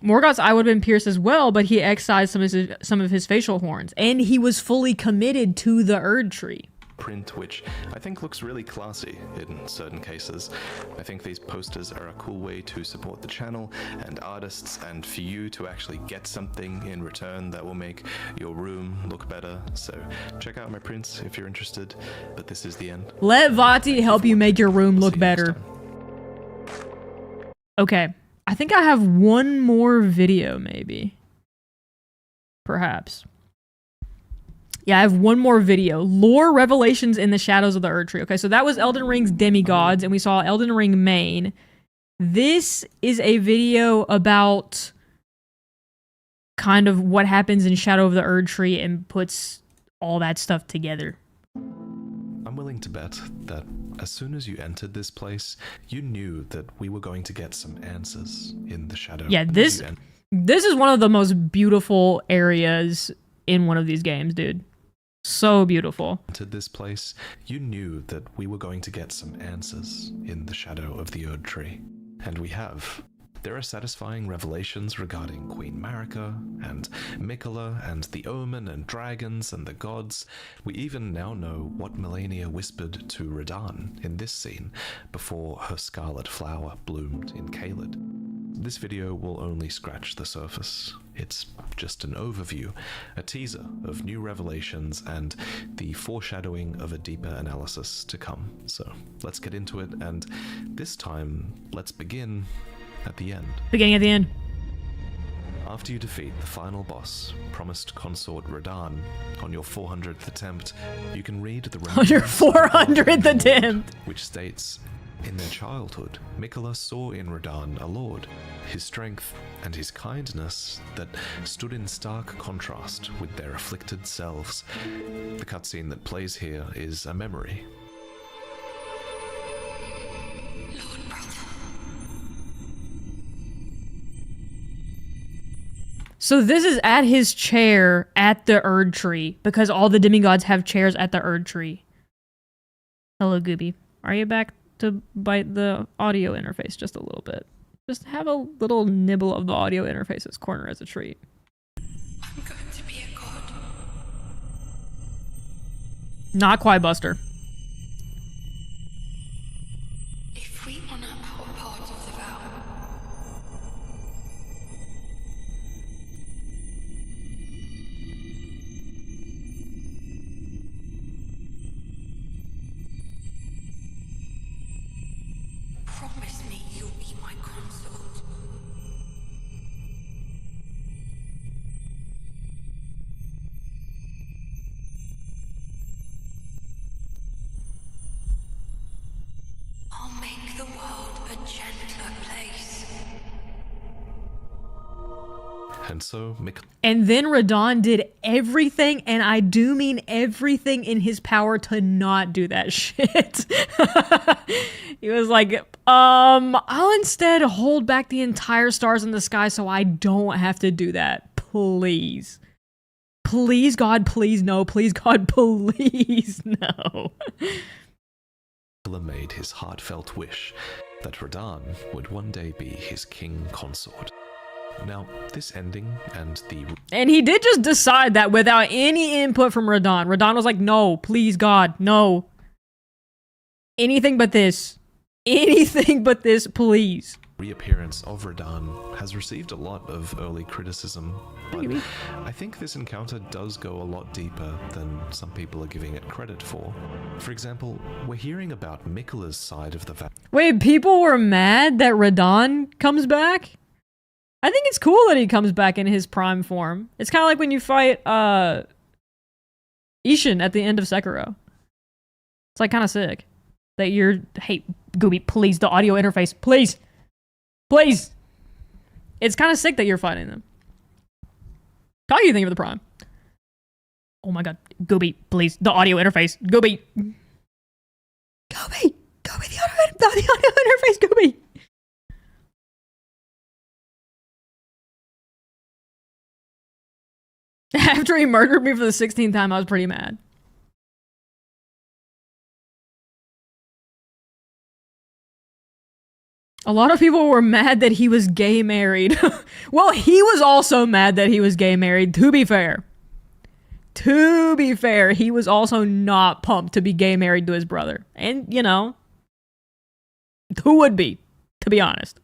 Morgoth's eye would have been pierced as well, but he excised some of his facial horns, and he was fully committed to the Erd Tree. print, which I think looks really classy in certain cases. I think these posters are a cool way to support the channel and artists, and for you to actually get something in return that will make your room look better. So check out my prints if you're interested, but this is the end. Let Vati help you make your room look better. Okay. I think I have one more video, maybe. Perhaps. Yeah, I have one more video. Lore Revelations in the Shadows of the Erd Tree. Okay, so that was Elden Ring's Demigods, and we saw Elden Ring main. This is a video about kind of what happens in Shadow of the Erd Tree and puts all that stuff together. I'm willing to bet that as soon as you entered this place, you knew that we were going to get some answers in the shadow. Yeah, this is one of the most beautiful areas in one of these games, dude. So beautiful. Entered this place, you knew that we were going to get some answers in the shadow of the Erd Tree. And we have. There are satisfying revelations regarding Queen Marika and Mikola and the Omen and dragons and the gods. We even now know what Melania whispered to Radahn in this scene before her scarlet flower bloomed in Caelid. This video will only scratch the surface. It's just an overview, a teaser of new revelations and the foreshadowing of a deeper analysis to come. So let's get into it, and this time let's begin at the end. Beginning at the end. After you defeat the final boss, promised consort Radahn, on your 400th attempt, you can read the On your 400th attempt, which states, in their childhood, Mikola saw in Radahn a lord, his strength and his kindness that stood in stark contrast with their afflicted selves. The cutscene that plays here is a memory. So this is at his chair at the Erd Tree, because all the demigods have chairs at the Erd Tree. Hello, Gooby. Are you back to bite the audio interface just a little bit? Just have a little nibble of the audio interface's corner as a treat. I'm going to be a god. Not quite, Buster. If we honor our part of the vow, promise me you'll be my consort. I'll make the world a gentler place. And so, And then Radahn did everything, and I do mean everything in his power to not do that shit. He was like, I'll instead hold back the entire stars in the sky so I don't have to do that. Please. Please, God, please, no. Please, God, please, no. Mikula made his heartfelt wish that Radahn would one day be his king consort. Now, this ending and the... And he did just decide that without any input from Radahn. Radahn was like, no, please, God, no. Anything but this. Anything but this, please. reappearance of Radahn has received a lot of early criticism, but I think this encounter does go a lot deeper than some people are giving it credit for. For example, we're hearing about Mikula's side of the vow. Wait, people were mad that Radahn comes back? I think it's cool that he comes back in his prime form. It's kind of like when you fight Ishin at the end of Sekiro. It's like kind of sick that you're, hey, Gooby, please, the audio interface, please. Please! It's kind of sick that you're fighting them. How do you think of the Prime? Oh my god. Gooby, please. The audio interface. Gooby! Gooby! Gooby, the audio interface, Gooby! After he murdered me for the 16th time, I was pretty mad. A lot of people were mad that he was gay married. Well, he was also mad that he was gay married, to be fair. To be fair, he was also not pumped to be gay married to his brother. And, you know, who would be, to be honest?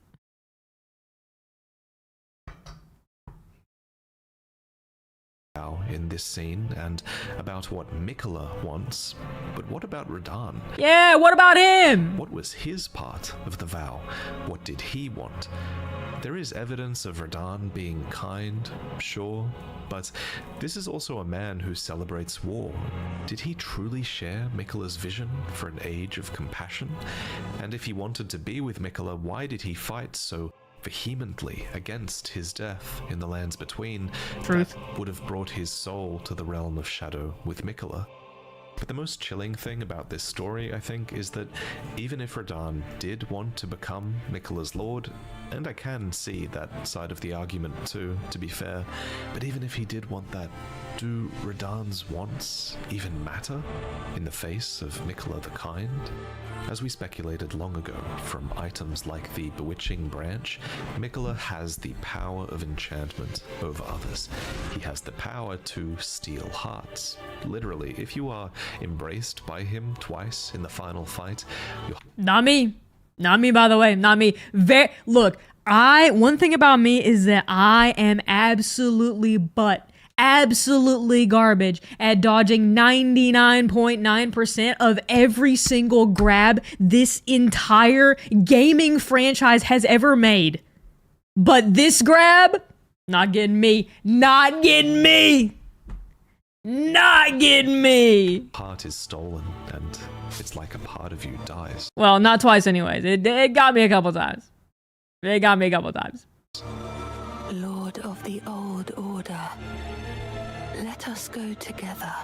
In this scene, and about what Mikula wants, but what about Radahn? Yeah, what about him? What was his part of the vow? What did he want? There is evidence of Radahn being kind, sure, but this is also a man who celebrates war. Did he truly share Mikula's vision for an age of compassion? And if he wanted to be with Mikula, why did he fight so vehemently against his death in the lands between? Truth. That would have brought his soul to the realm of shadow with Mikula. But the most chilling thing about this story, I think, is that even if Radahn did want to become Mikula's lord, and I can see that side of the argument too, to be fair, but even if he did want that, do Radahn's wants even matter in the face of Mikula the Kind? As we speculated long ago, from items like the bewitching branch, Mikula has the power of enchantment over others. He has the power to steal hearts. Literally, if you are embraced by him twice in the final fight, you're... Not me. Not me, by the way. Not me. Look, one thing about me is that I am absolutely garbage at dodging 99.9% of every single grab this entire gaming franchise has ever made. But this grab, not getting me. Not getting me. Not getting me. Heart is stolen, and it's like a part of you dies. Well, not twice anyways. It got me a couple times. It got me a couple times. Lord of the Old Order, let us go together.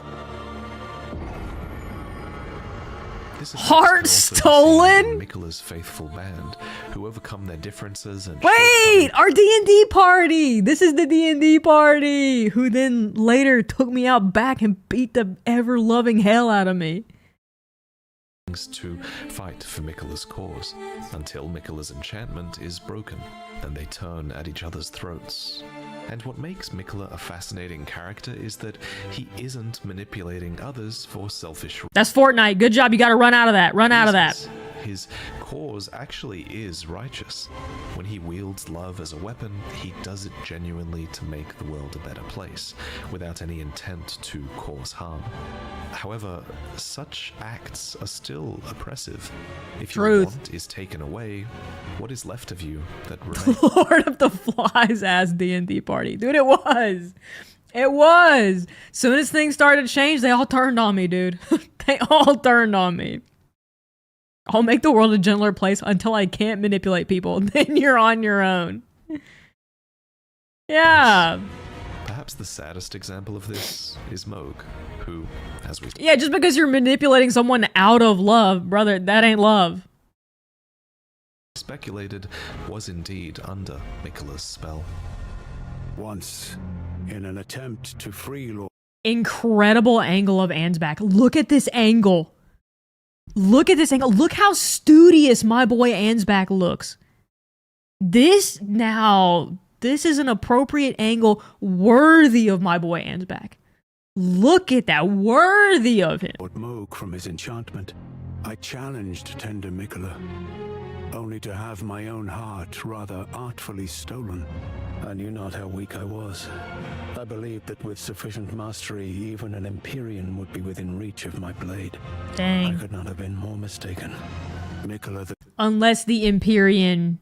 Heart stolen? Mikula's faithful band, who overcome their differences and... Wait! Our D&D party! This is the D&D party! Who then later took me out back and beat the ever-loving hell out of me. To fight for Mikula's cause, until Mikula's enchantment is broken, and they turn at each other's throats. And what makes Mikula a fascinating character is that he isn't manipulating others for selfish... That's Fortnite. Good job. You gotta run out of that. Run out of that. His cause actually is righteous. When he wields love as a weapon, he does it genuinely to make the world a better place, without any intent to cause harm. However, such acts are still oppressive. If your want is taken away, what is left of you that remains? Lord of the Flies ass D&D party. Dude, it was. It was. Soon as things started to change, they all turned on me, dude. They all turned on me. I'll make the world a gentler place until I can't manipulate people. Then you're on your own. Yeah. Perhaps the saddest example of this is Moog, who, as we... Yeah, just because you're manipulating someone out of love, brother, that ain't love. Speculated was indeed under Mikula's spell. Once, in an attempt to free Lord incredible angle of Ansbach. Look at this angle. Look at this angle. Look how studious my boy Ansbach looks. This is an appropriate angle worthy of my boy Ansbach. Look at that, worthy of him. Lord Moog from his enchantment, I challenged tender Mikola, only to have my own heart rather artfully stolen. I knew not how weak I was. I believed that with sufficient mastery, even an Empyrean would be within reach of my blade. Dang. I could not have been more mistaken. Mikola the... Unless the Empyrean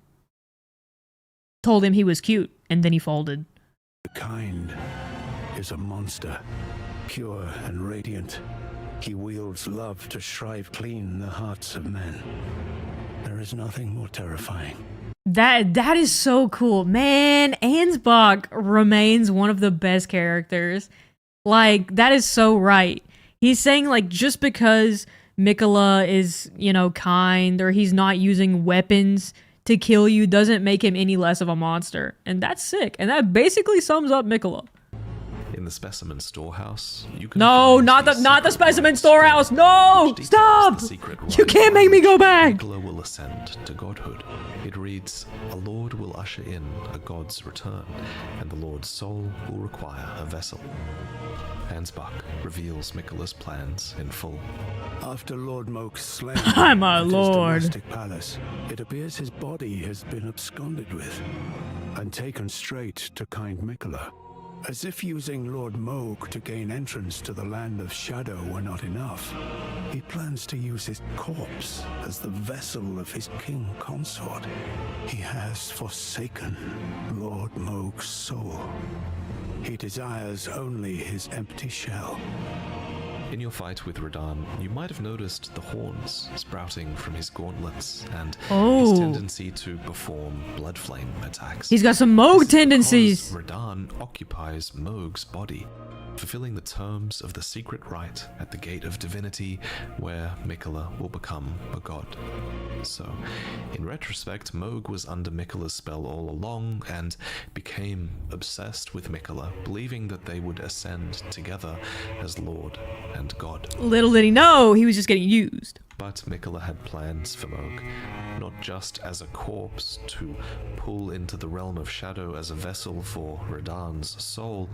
told him he was cute, and then he folded. The kind is a monster, pure and radiant. He wields love to shrive clean the hearts of men. There is nothing more terrifying. That is so cool. Man, Ansbach remains one of the best characters. Like, that is so right. He's saying, like, just because Mikola is, you know, kind, or he's not using weapons to kill you doesn't make him any less of a monster. And that's sick. And that basically sums up Mikola. In the specimen storehouse, you can No, not the specimen storehouse. No, stop! You can't make me go back. Mikola will ascend to godhood. It reads, "A lord will usher in a god's return, and the lord's soul will require a vessel." Ansbach reveals Mikola's plans in full. After Lord Moog's slain My at his lord. domestic palace, it appears his body has been absconded with and taken straight to kind Mikola. As if using Lord Moog to gain entrance to the land of shadow were not enough, he plans to use his corpse as the vessel of his king consort. He has forsaken Lord Moog's soul. He desires only his empty shell. In your fight with Radahn, you might have noticed the horns sprouting from his gauntlets and his tendency to perform blood flame attacks. He's got some Moog tendencies. Radahn occupies Moog's body, fulfilling the terms of the secret rite at the Gate of Divinity, where Mikola will become a god. So, in retrospect, Moog was under Mikola's spell all along and became obsessed with Mikola, believing that they would ascend together as Lord and God. Little did he know, he was just getting used. But Mikola had plans for Moog, not just as a corpse to pull into the realm of shadow as a vessel for Radahn's soul,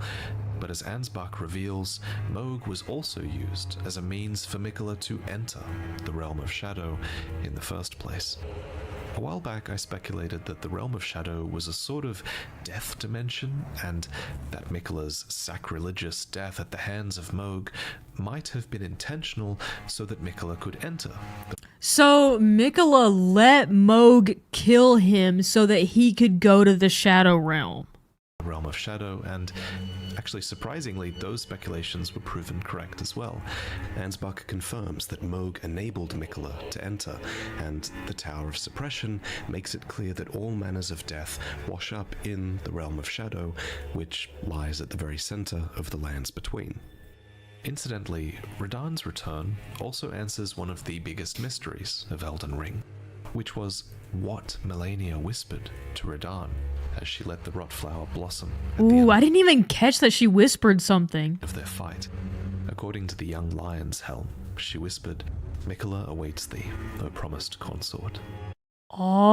but as Ansbach reveals, Moog was also used as a means for Mikola to enter the realm of shadow in the first place. A while back, I speculated that the realm of shadow was a sort of death dimension, and that Mikola's sacrilegious death at the hands of Moog might have been intentional so that Mikola could enter. So Mikola let Moog kill him so that he could go to the shadow realm. Realm of shadow, and actually surprisingly those speculations were proven correct as well. Ansbach confirms that Moog enabled Mikola to enter, and the Tower of Suppression makes it clear that all manners of death wash up in the realm of shadow, which lies at the very center of the lands between. Incidentally, Radahn's return also answers one of the biggest mysteries of Elden Ring, which was what Melania whispered to Radahn as she let the rot flower blossom. Ooh, I didn't even catch that she whispered something. Of their fight. According to the young lion's helm, she whispered, "Mikola awaits thee, O promised consort." Oh,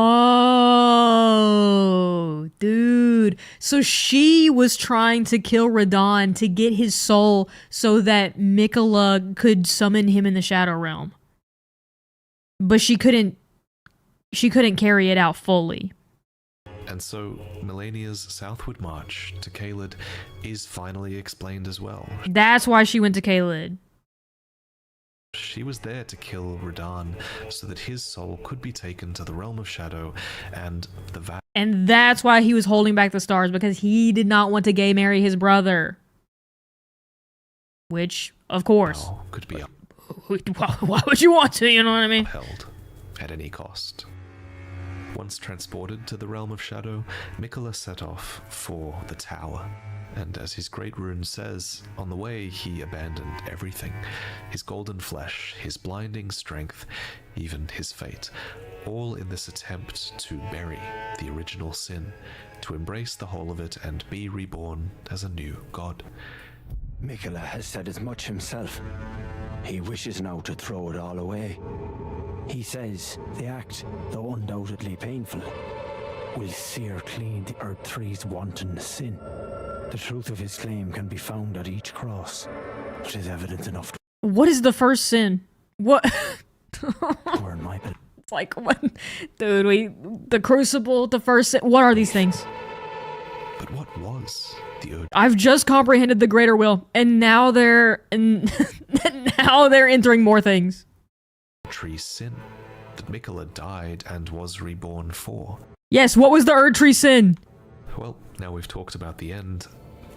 dude. So she was trying to kill Radahn to get his soul so that Mikola could summon him in the Shadow Realm. But she couldn't carry it out fully. And so, Melania's southward march to Caelid is finally explained as well. That's why she went to Caelid. She was there to kill Radahn so that his soul could be taken to the realm of shadow and the And that's why he was holding back the stars, because he did not want to gay marry his brother. Which, of course. Could be why would you want to, you know what I mean? Upheld at any cost. Once transported to the realm of shadow, Mikola set off for the tower. And as his great rune says, on the way he abandoned everything. His golden flesh, his blinding strength, even his fate. All in this attempt to bury the original sin, to embrace the whole of it and be reborn as a new god. Mikola has said as much himself. He wishes now to throw it all away. He says the act, though undoubtedly painful, will sear clean the Earth Tree's wanton sin. The truth of his claim can be found at each cross, but is evidence enough to... What is the first sin? What? It's like, what? Dude, the crucible, the first sin. What are these things? But what was the Erd? I've just comprehended the greater will, and now they're now they're entering more things. Tree's sin that Mikola died and was reborn for. Yes, what was the Erd Tree sin? Well, now we've talked about the end.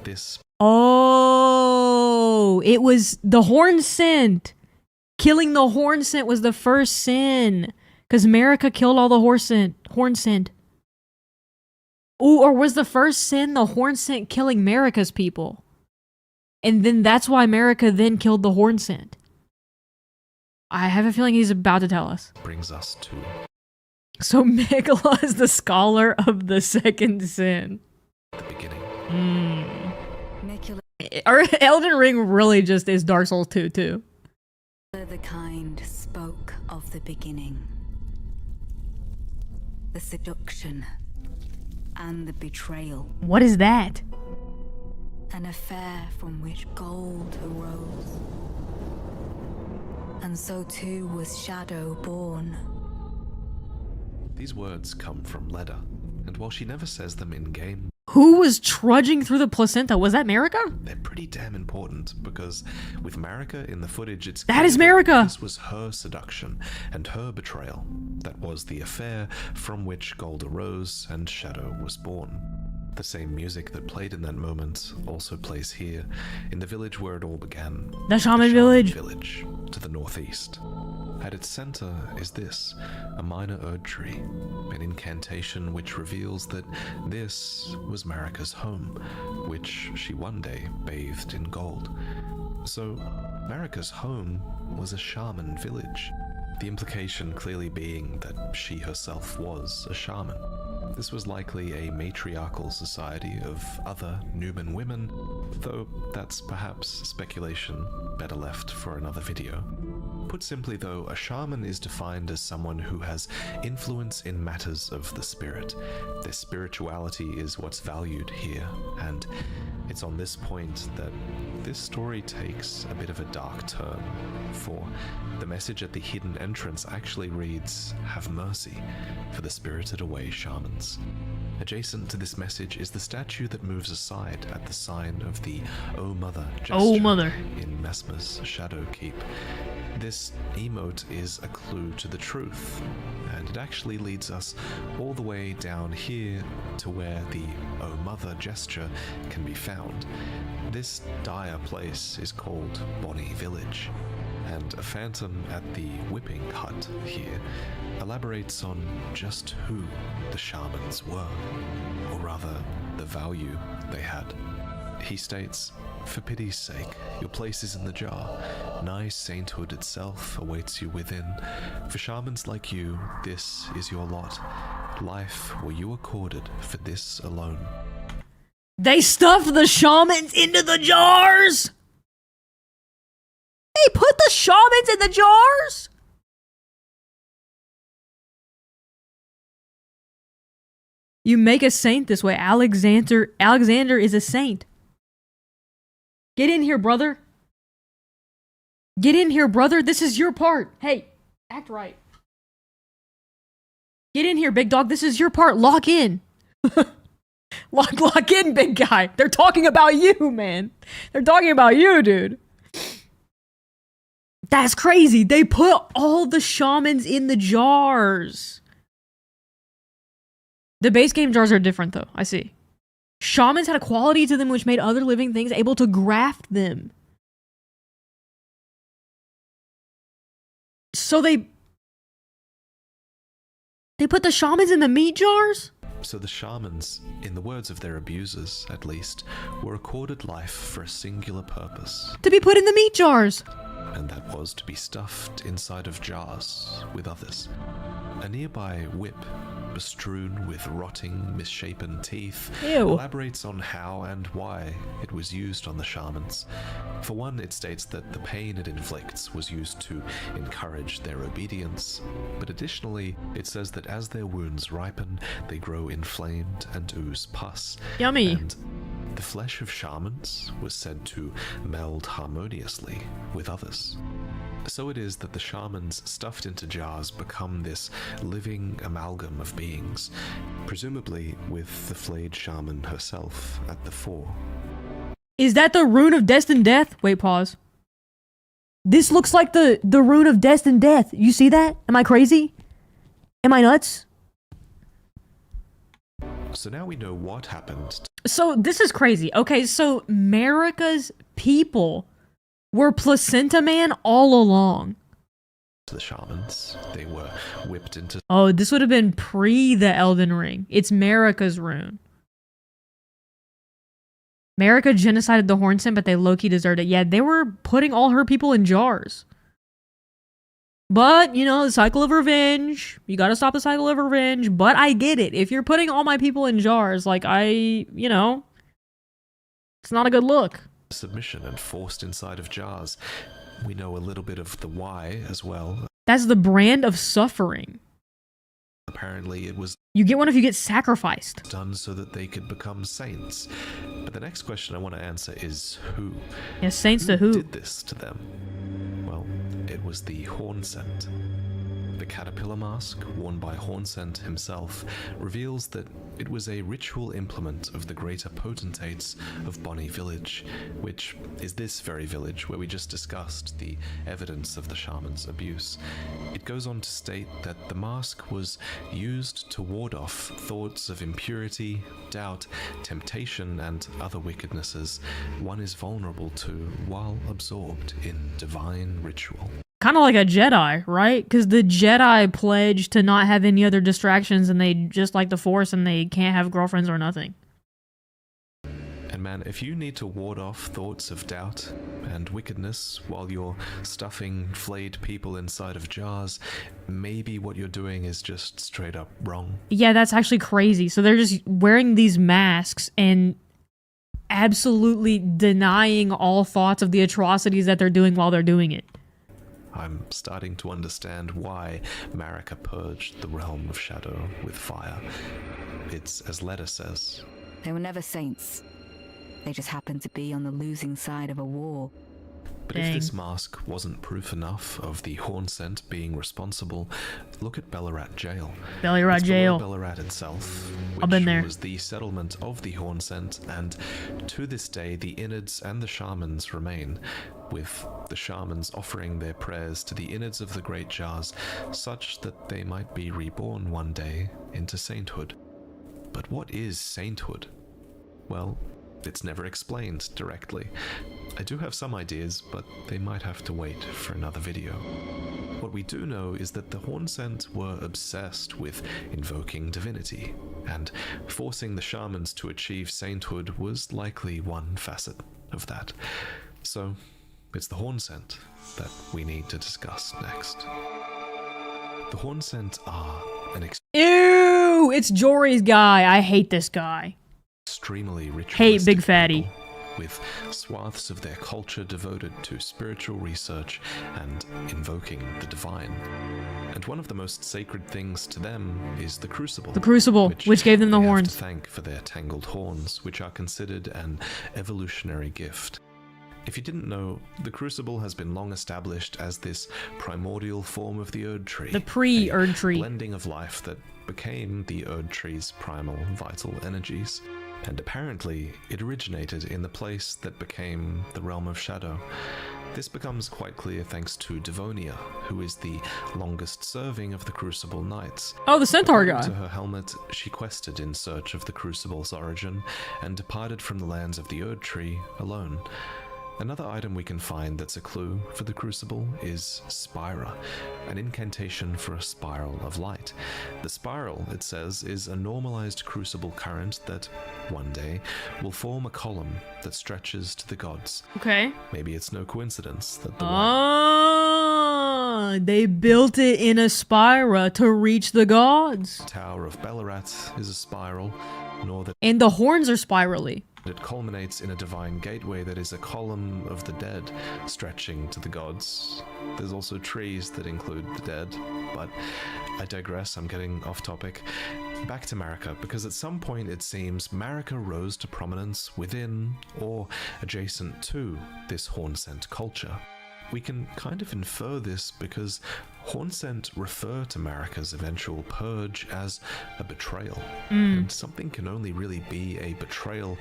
This... Oh, it was the horn scent. Killing the horn scent was the first sin. Because Marika killed all the horn scent. Ooh, or was the first sin the horn scent killing Marika's people? And then that's why Marika then killed the horn scent. I have a feeling he's about to tell us. Brings us to... So Mikola is the scholar of the second sin. The beginning. Our Elden Ring really just is Dark Souls 2 too. The kind spoke of the beginning. The seduction and the betrayal. What is that? An affair from which gold arose. And so too was Shadow born. These words come from Leda, and while she never says them in-game... Who was trudging through the placenta? Was that Marika? They're pretty damn important, because with Marika in the footage, it's... That is Marika! This was her seduction, and her betrayal. That was the affair from which gold arose and Shadow was born. The same music that played in that moment also plays here, in the village where it all began. The Shaman Village. Village, to the northeast. At its center is this, a minor Erd Tree, an incantation which reveals that this was Marika's home, which she one day bathed in gold. So, Marika's home was a shaman village, the implication clearly being that she herself was a shaman. This was likely a matriarchal society of other Numen women, though that's perhaps speculation better left for another video. Put simply though, a shaman is defined as someone who has influence in matters of the spirit. Their spirituality is what's valued here, and it's on this point that this story takes a bit of a dark turn, for the message at the hidden entrance actually reads, "Have mercy for the spirited away shamans." Adjacent to this message is the statue that moves aside at the sign of the "O Mother" gesture Oh Mother in Messmer's Shadow Keep. This emote is a clue to the truth, and it actually leads us all the way down here to where the "O Mother" gesture can be found. This dire place is called Bonny Village, and a phantom at the whipping hut here elaborates on just who the shamans were, or rather, the value they had. He states, "For pity's sake, your place is in the jar. Nigh sainthood itself awaits you within. For shamans like you, this is your lot. Life were you accorded for this alone." They stuffed the shamans into the jars! They put the shamans in the jars? You make a saint this way. Alexander is a saint. Get in here, brother. Get in here, brother. This is your part. Hey, act right. Get in here, big dog. This is your part. Lock in. Lock in, big guy. They're talking about you, man. They're talking about you, dude. That's crazy. They put all the shamans in the jars. The base game jars are different, though. I see. Shamans had a quality to them which made other living things able to graft them. So they put the shamans in the meat jars? So the shamans, in the words of their abusers at least, were accorded life for a singular purpose. To be put in the meat jars. And that was to be stuffed inside of jars with others. A nearby whip bestrewn with rotting, misshapen teeth, Ew. elaborates on how and why it was used on the shamans. For one, it states that the pain it inflicts was used to encourage their obedience, but additionally, it says that as their wounds ripen, they grow inflamed and ooze pus. Yummy. And the flesh of shamans was said to meld harmoniously with others. So it is that the shamans stuffed into jars become this living amalgam of beings, presumably with the flayed shaman herself at the fore. Is that the rune of destined death? Wait, pause. This looks like the rune of destined death. You see that? Am I crazy? Am I nuts? So now we know what happened. So this is crazy. Okay, so America's people were placenta man all along. To the shamans, they were whipped into... Oh, this would have been pre the Elden Ring. It's Marika's rune. Marika genocided the Hornsent, but they low-key deserved it. Yeah, they were putting all her people in jars. But, you know, the cycle of revenge. You gotta stop the cycle of revenge. But I get it. If you're putting all my people in jars, like, you know, it's not a good look. Submission and forced inside of jars. We know a little bit of the why as well. That's the brand of suffering. Apparently it was... You get one if you get sacrificed. ...done so that they could become saints. But the next question I want to answer is who? Yeah, saints to who? Did this to them? Well, it was the Hornsent. The caterpillar mask, worn by Hornsent himself, reveals that it was a ritual implement of the greater potentates of Bonny Village, which is this very village where we just discussed the evidence of the shaman's abuse. It goes on to state that the mask was used to ward off thoughts of impurity, doubt, temptation, and other wickednesses one is vulnerable to while absorbed in divine ritual. Kind of like a Jedi, right? Because the Jedi pledge to not have any other distractions and they just like the Force and they can't have girlfriends or nothing. And man, if you need to ward off thoughts of doubt and wickedness while you're stuffing flayed people inside of jars, maybe what you're doing is just straight up wrong. Yeah, that's actually crazy. So they're just wearing these masks and absolutely denying all thoughts of the atrocities that they're doing while they're doing it. I'm starting to understand why Marika purged the realm of shadow with fire. It's as Letta says. They were never saints. They just happened to be on the losing side of a war. But if this mask wasn't proof enough of the Hornsent being responsible, look at Ballarat Jail. Ballarat Jail. Ballarat itself, which I've been there. Was the settlement of the Hornsent, and to this day the innards and the shamans remain, with the shamans offering their prayers to the innards of the great jars, such that they might be reborn one day into sainthood. But what is sainthood? Well, it's never explained directly. I do have some ideas, but they might have to wait for another video. What we do know is that the Hornsent were obsessed with invoking divinity, and forcing the shamans to achieve sainthood was likely one facet of that. So, it's the Hornsent that we need to discuss next. The Hornsent are an Ew! It's Jory's guy. I hate this guy. Extremely ritualistic Hate Big Fatty. people, with swaths of their culture devoted to spiritual research and invoking the divine. And one of the most sacred things to them is the Crucible. The Crucible, which gave them the they horns. Have to thank for their tangled horns, which are considered an evolutionary gift. If you didn't know, the Crucible has been long established as this primordial form of the Erd Tree. The pre-Erd Tree. Blending of life that became the Erd Tree's primal vital energies. And apparently, it originated in the place that became the Realm of Shadow. This becomes quite clear thanks to Devonia, who is the longest serving of the Crucible Knights. Oh, the Centaur guy. According to her helmet, she quested in search of the Crucible's origin, and departed from the lands of the Erd Tree alone. Another item we can find that's a clue for the Crucible is Spira, an incantation for a spiral of light. The spiral, it says, is a normalized crucible current that, one day, will form a column that stretches to the gods. Okay. Maybe it's no coincidence that the they built it in a spira to reach the gods. Tower of Ballarat is a spiral, nor that And the horns are spirally. it culminates in a divine gateway that is a column of the dead stretching to the gods. There's also trees that include the dead, but I digress, I'm getting off topic. Back to Marika, because at some point it seems Marika rose to prominence within or adjacent to this Hornsent culture. We can kind of infer this because Hornsent refer to Marika's eventual purge as a betrayal, and something can only really be a betrayal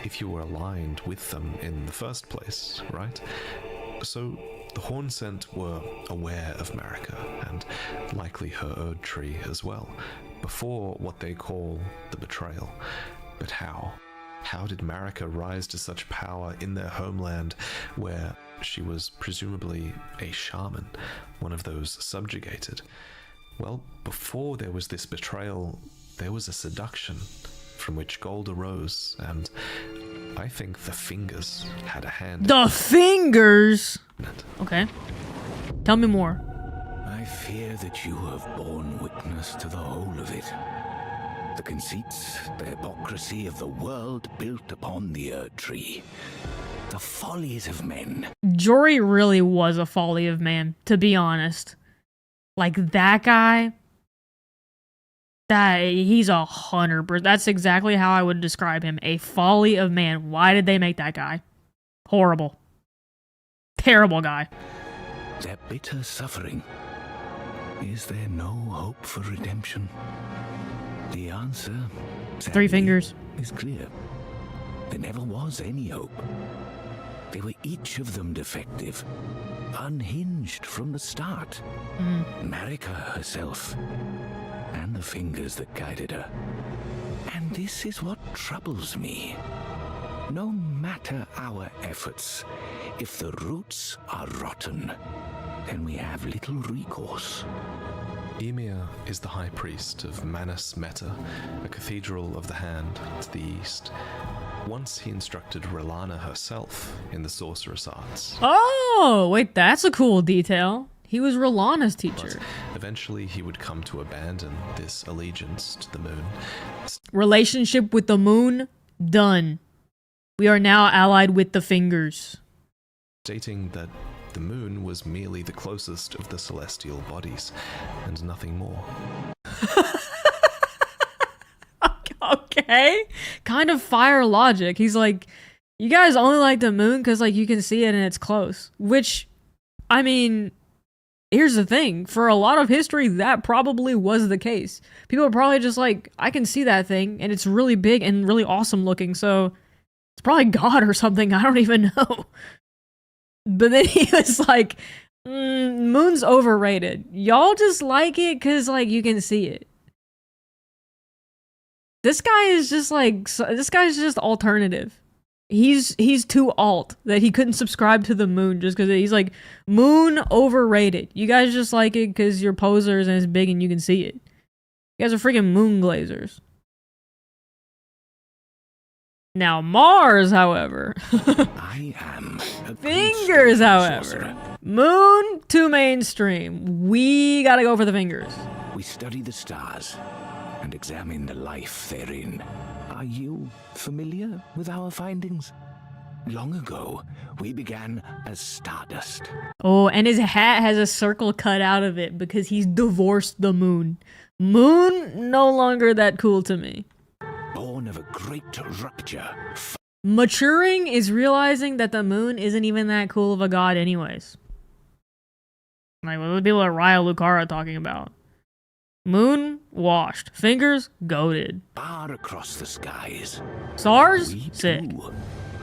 if you were aligned with them in the first place, right? So the Hornsent were aware of Marika, and likely her Erd tree as well, before what they call the betrayal. But how? How did Marika rise to such power in their homeland where she was presumably a shaman, one of those subjugated? Well, before there was this betrayal, there was a seduction from which gold arose, and I think the Fingers had a hand. The Fingers? Okay. Tell me more. I fear that you have borne witness to the whole of it. The conceits, the hypocrisy of the world built upon the Erd tree. The follies of men. Jory really was a folly of man, to be honest. Like, that guy, he's 100%. That's exactly how I would describe him. A folly of man. Why did they make that guy? Horrible. Terrible guy. Their bitter suffering. Is there no hope for redemption? The answer, sadly, 3 fingers, is clear. There never was any hope. They were each of them defective, unhinged from the start. Marika herself, and the Fingers that guided her. And this is what troubles me. No matter our efforts, if the roots are rotten, then we have little recourse. Ymir is the high priest of Manus Meta, a cathedral of the hand to the east. Once he instructed Relana herself in the sorceress arts. Oh, wait, that's a cool detail. He was Rolana's teacher. But eventually he would come to abandon this allegiance to the moon. Relationship with the moon, done. We are now allied with the Fingers. Stating that the moon was merely the closest of the celestial bodies, and nothing more. Okay. Kind of fire logic. He's like, you guys only like the moon because, like, you can see it and it's close. Which, I mean, here's the thing. For a lot of history, that probably was the case. People are probably just like, I can see that thing, and it's really big and really awesome looking, so it's probably God or something. I don't even know. But then he was like, moon's overrated. Y'all just like it because, like, you can see it. This guy is just like, this guy's just alternative. He's too alt that he couldn't subscribe to the moon just because he's like, moon overrated. You guys just like it because you're posers and it's big and you can see it. You guys are freaking moon glazers. Now Mars, however. I am Fingers, however. sorcerer. Moon to mainstream. We gotta go for the Fingers. We study the stars and examine the life therein. Are you familiar with our findings? Long ago, we began as stardust. Oh, and his hat has a circle cut out of it because he's divorced the moon. Moon, no longer that cool to me. Born of a great rupture. Maturing is realizing that the moon isn't even that cool of a god anyways. Like, what are the people at Raya Lucara talking about? Moon, washed. Fingers, goated. Far across the skies. Stars, We sick. too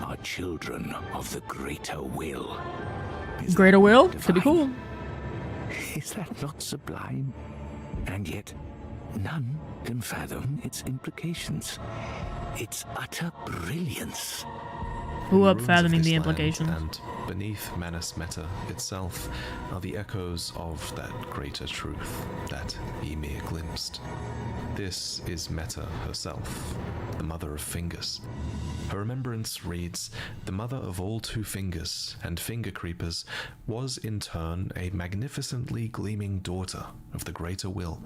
are children of the greater will. Greater will, could be cool. Is that not sublime? And yet, none can fathom its implications. Its utter brilliance. Who up ruins of fathoming this the land implications? And beneath Manus Meta itself are the echoes of that greater truth that Ymir glimpsed. This is Meta herself, the mother of Fingers. Her remembrance reads, "The mother of all two fingers and finger creepers was in turn a magnificently gleaming daughter of the greater will,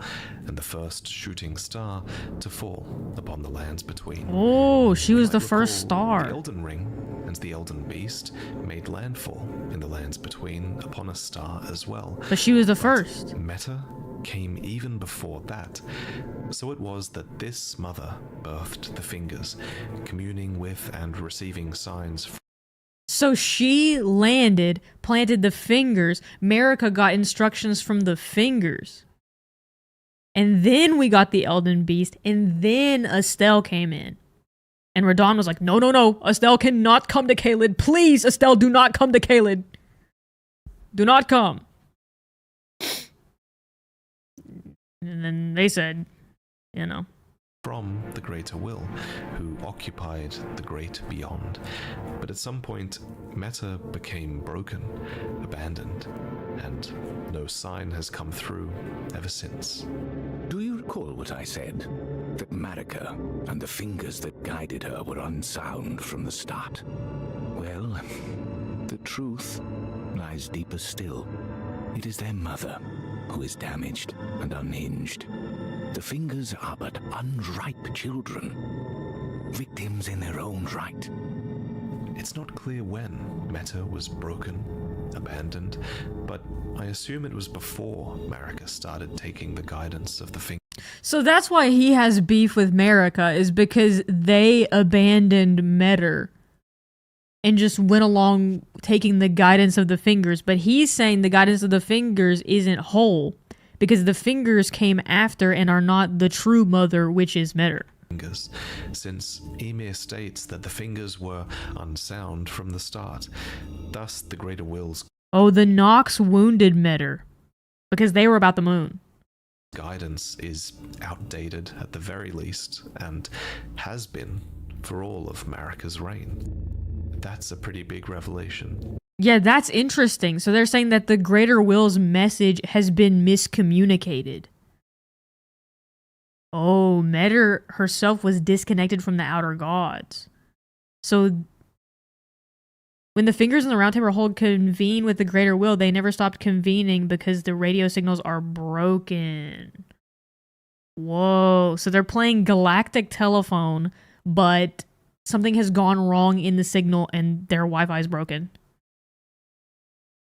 and the first shooting star to fall upon the lands between." Oh, she was the Recall, first star. The Elden Ring and the Elden Beast made landfall in the lands between upon a star as well. But she was the first. Meta came even before that. So it was that this mother birthed the fingers, communing with and receiving signs. So she landed, planted the fingers. Marika got instructions from the fingers. And then we got the Elden Beast, and then Estelle came in. And Radon was like, no, no, no, Estelle cannot come to Caelid. Please, Estelle, do not come to Caelid. Do not come. And then they said, you know. From the greater will, who occupied the great beyond. But at some point, Meta became broken, abandoned, and no sign has come through ever since. Do you recall what I said? That Marika and the fingers that guided her were unsound from the start? Well, the truth lies deeper still. It is their mother who is damaged and unhinged. The fingers are but unripe children, victims in their own right. It's not clear when Meta was broken, abandoned, but I assume it was before Marika started taking the guidance of the fingers. So that's why he has beef with Marika, is because they abandoned Metter and just went along taking the guidance of the fingers. But he's saying the guidance of the fingers isn't whole because the fingers came after and are not the true mother, which is Metter. Since Emir states that the fingers were unsound from the start, thus the greater will's Oh, the Nox wounded Metter because they were about the moon. Guidance is outdated at the very least, and has been for all of Marika's reign. That's a pretty big revelation. Yeah, that's interesting. So they're saying that the greater will's message has been miscommunicated. Oh, Metter herself was disconnected from the outer gods. So when the fingers in the round table hold convene with the greater will, they never stopped convening because the radio signals are broken. Whoa. So they're playing galactic telephone, but something has gone wrong in the signal and their Wi-Fi is broken.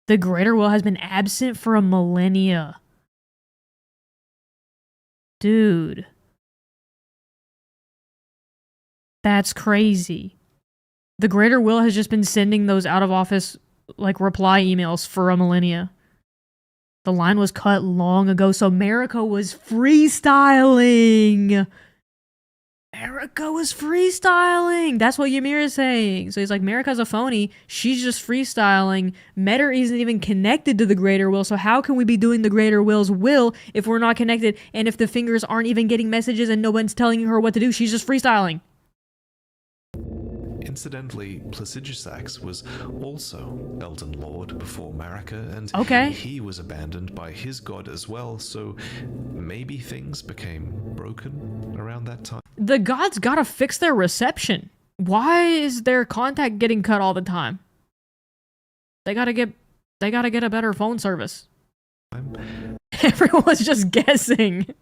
The greater will has been absent for a millennia. Dude. That's crazy. The greater will has just been sending those out of office like reply emails for a millennia. The line was cut long ago, so Marika was freestyling. Marika was freestyling. That's what Ymir is saying. So he's like, Marika's a phony. She's just freestyling. Metter isn't even connected to the greater will, so how can we be doing the greater will's will if we're not connected and if the fingers aren't even getting messages and no one's telling her what to do? She's just freestyling. Incidentally, Placidusax was also Elden Lord before Marika, and he was abandoned by his god as well, so maybe things became broken around that time. The gods gotta fix their reception. Why is their contact getting cut all the time? They gotta get a better phone service. Everyone's just guessing.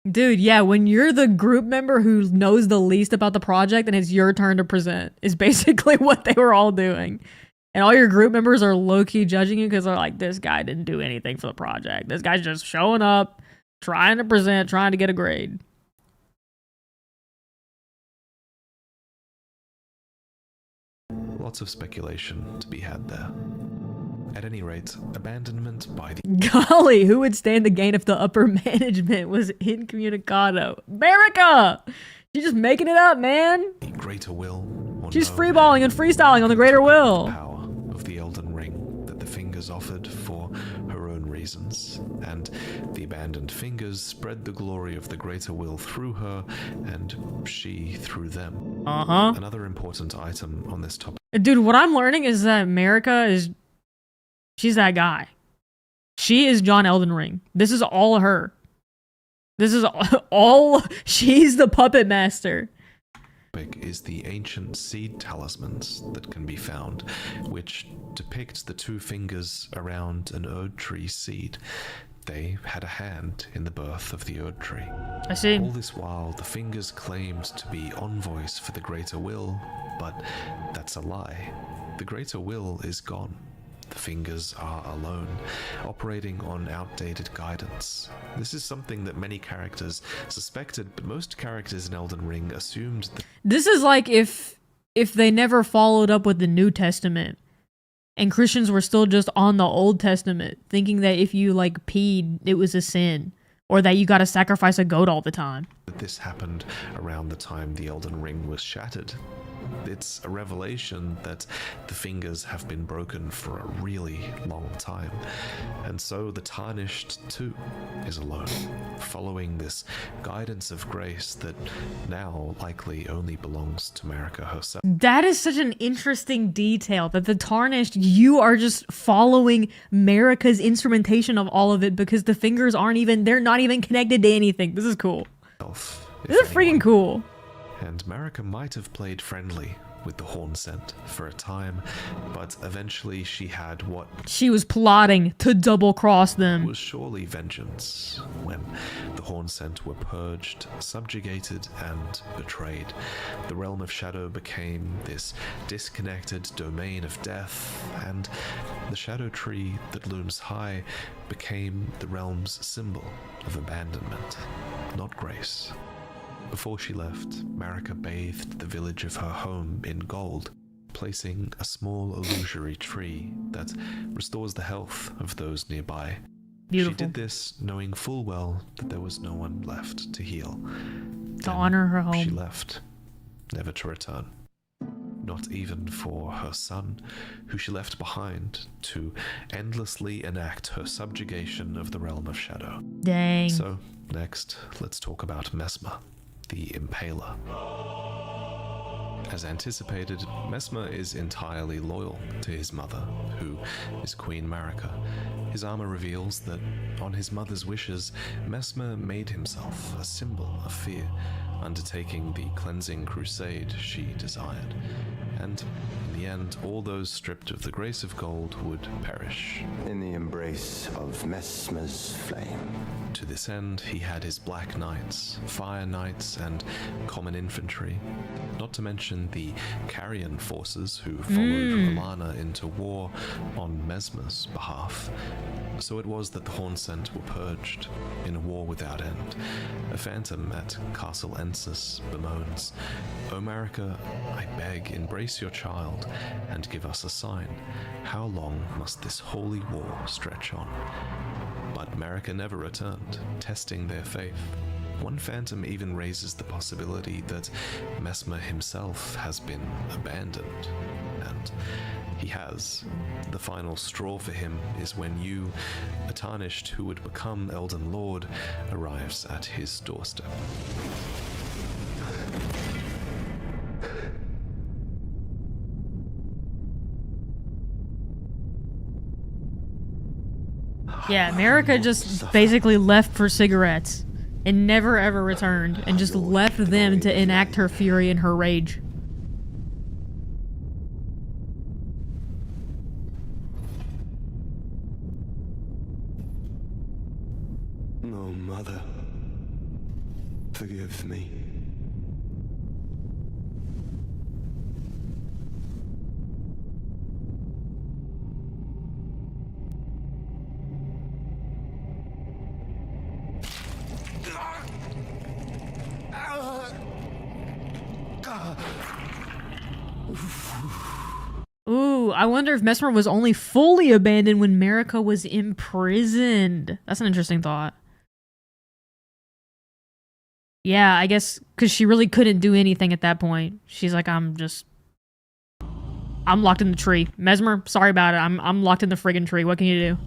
Dude, yeah, when you're the group member who knows the least about the project and it's your turn to present, is basically what they were all doing. And all your group members are low-key judging you because they're like, this guy didn't do anything for the project. This guy's just showing up, trying to present, trying to get a grade. Lots of speculation to be had there. At any rate, abandonment by the... Golly, who would stand to gain if the upper management was incommunicado? Marika! She's just making it up, man! The greater will... She's freeballing and freestyling on the greater will! ...power of the Elden Ring that the fingers offered for her own reasons, and the abandoned fingers spread the glory of the greater will through her, and she through them. Uh-huh. Another important item on this topic... Dude, what I'm learning is that Marika is... She's that guy. She is John Elden Ring. This is all her. This is all... She's the puppet master. topic is the ancient seed talismans that can be found, which depict the two fingers around an Erd tree seed. They had a hand in the birth of the Erd tree. I see. All this while, the fingers claimed to be envoys for the Greater Will, but that's a lie. The Greater Will is gone. The fingers are alone, operating on outdated guidance. This is something that many characters suspected, but most characters in Elden Ring assumed that. This is like if they never followed up with the New Testament and Christians were still just on the Old Testament, thinking that if you like peed, it was a sin, or that you gotta sacrifice a goat all the time. This happened around the time the Elden Ring was shattered. It's a revelation that the fingers have been broken for a really long time. And so the Tarnished too is alone, following this guidance of grace that now likely only belongs to Marika herself. That is such an interesting detail, that the Tarnished, you are just following Marika's instrumentation of all of it because the fingers they're not even connected to anything. This is cool. This is freaking cool. And Marika might have played friendly with the Horn Scent for a time, but eventually she had what she was plotting to double-cross them. Was surely vengeance when the Horn Scent were purged, subjugated, and betrayed. The Realm of Shadow became this disconnected domain of death, and the Shadow Tree that looms high became the realm's symbol of abandonment, not grace. Before she left, Marika bathed the village of her home in gold, placing a small illusory tree that restores the health of those nearby. Beautiful. She did this knowing full well that there was no one left to heal. To honor her home. She left, never to return. Not even for her son, who she left behind to endlessly enact her subjugation of the Realm of Shadow. Dang. So, next, let's talk about Messmer, the Impaler. As anticipated, Messmer is entirely loyal to his mother, who is Queen Marika. His armor reveals that, on his mother's wishes, Messmer made himself a symbol of fear, undertaking the cleansing crusade she desired. And in the end, all those stripped of the grace of gold would perish. In the embrace of Messmer's flame. To this end, he had his Black Knights, Fire Knights, and common infantry, not to mention the Carrion forces who followed R'hllana into war on Messmer's behalf. So it was that the Hornsent were purged in a war without end. A phantom at Castle Ensis bemoans, "O Marika, I beg, embrace your child and give us a sign. How long must this holy war stretch on?" But Marika never returned, testing their faith. One phantom even raises the possibility that Messmer himself has been abandoned. And he has. The final straw for him is when you, a Tarnished who would become Elden Lord, arrives at his doorstep. Yeah, Marika just basically left for cigarettes and never ever returned, and just left them to enact her fury and her rage. No, Mother, forgive me. Ooh, I wonder if Messmer was only fully abandoned when Marika was imprisoned. That's an interesting thought. Yeah, I guess because she really couldn't do anything at that point. She's like, I'm locked in the tree. Messmer, sorry about it. I'm locked in the friggin' tree. What can you do?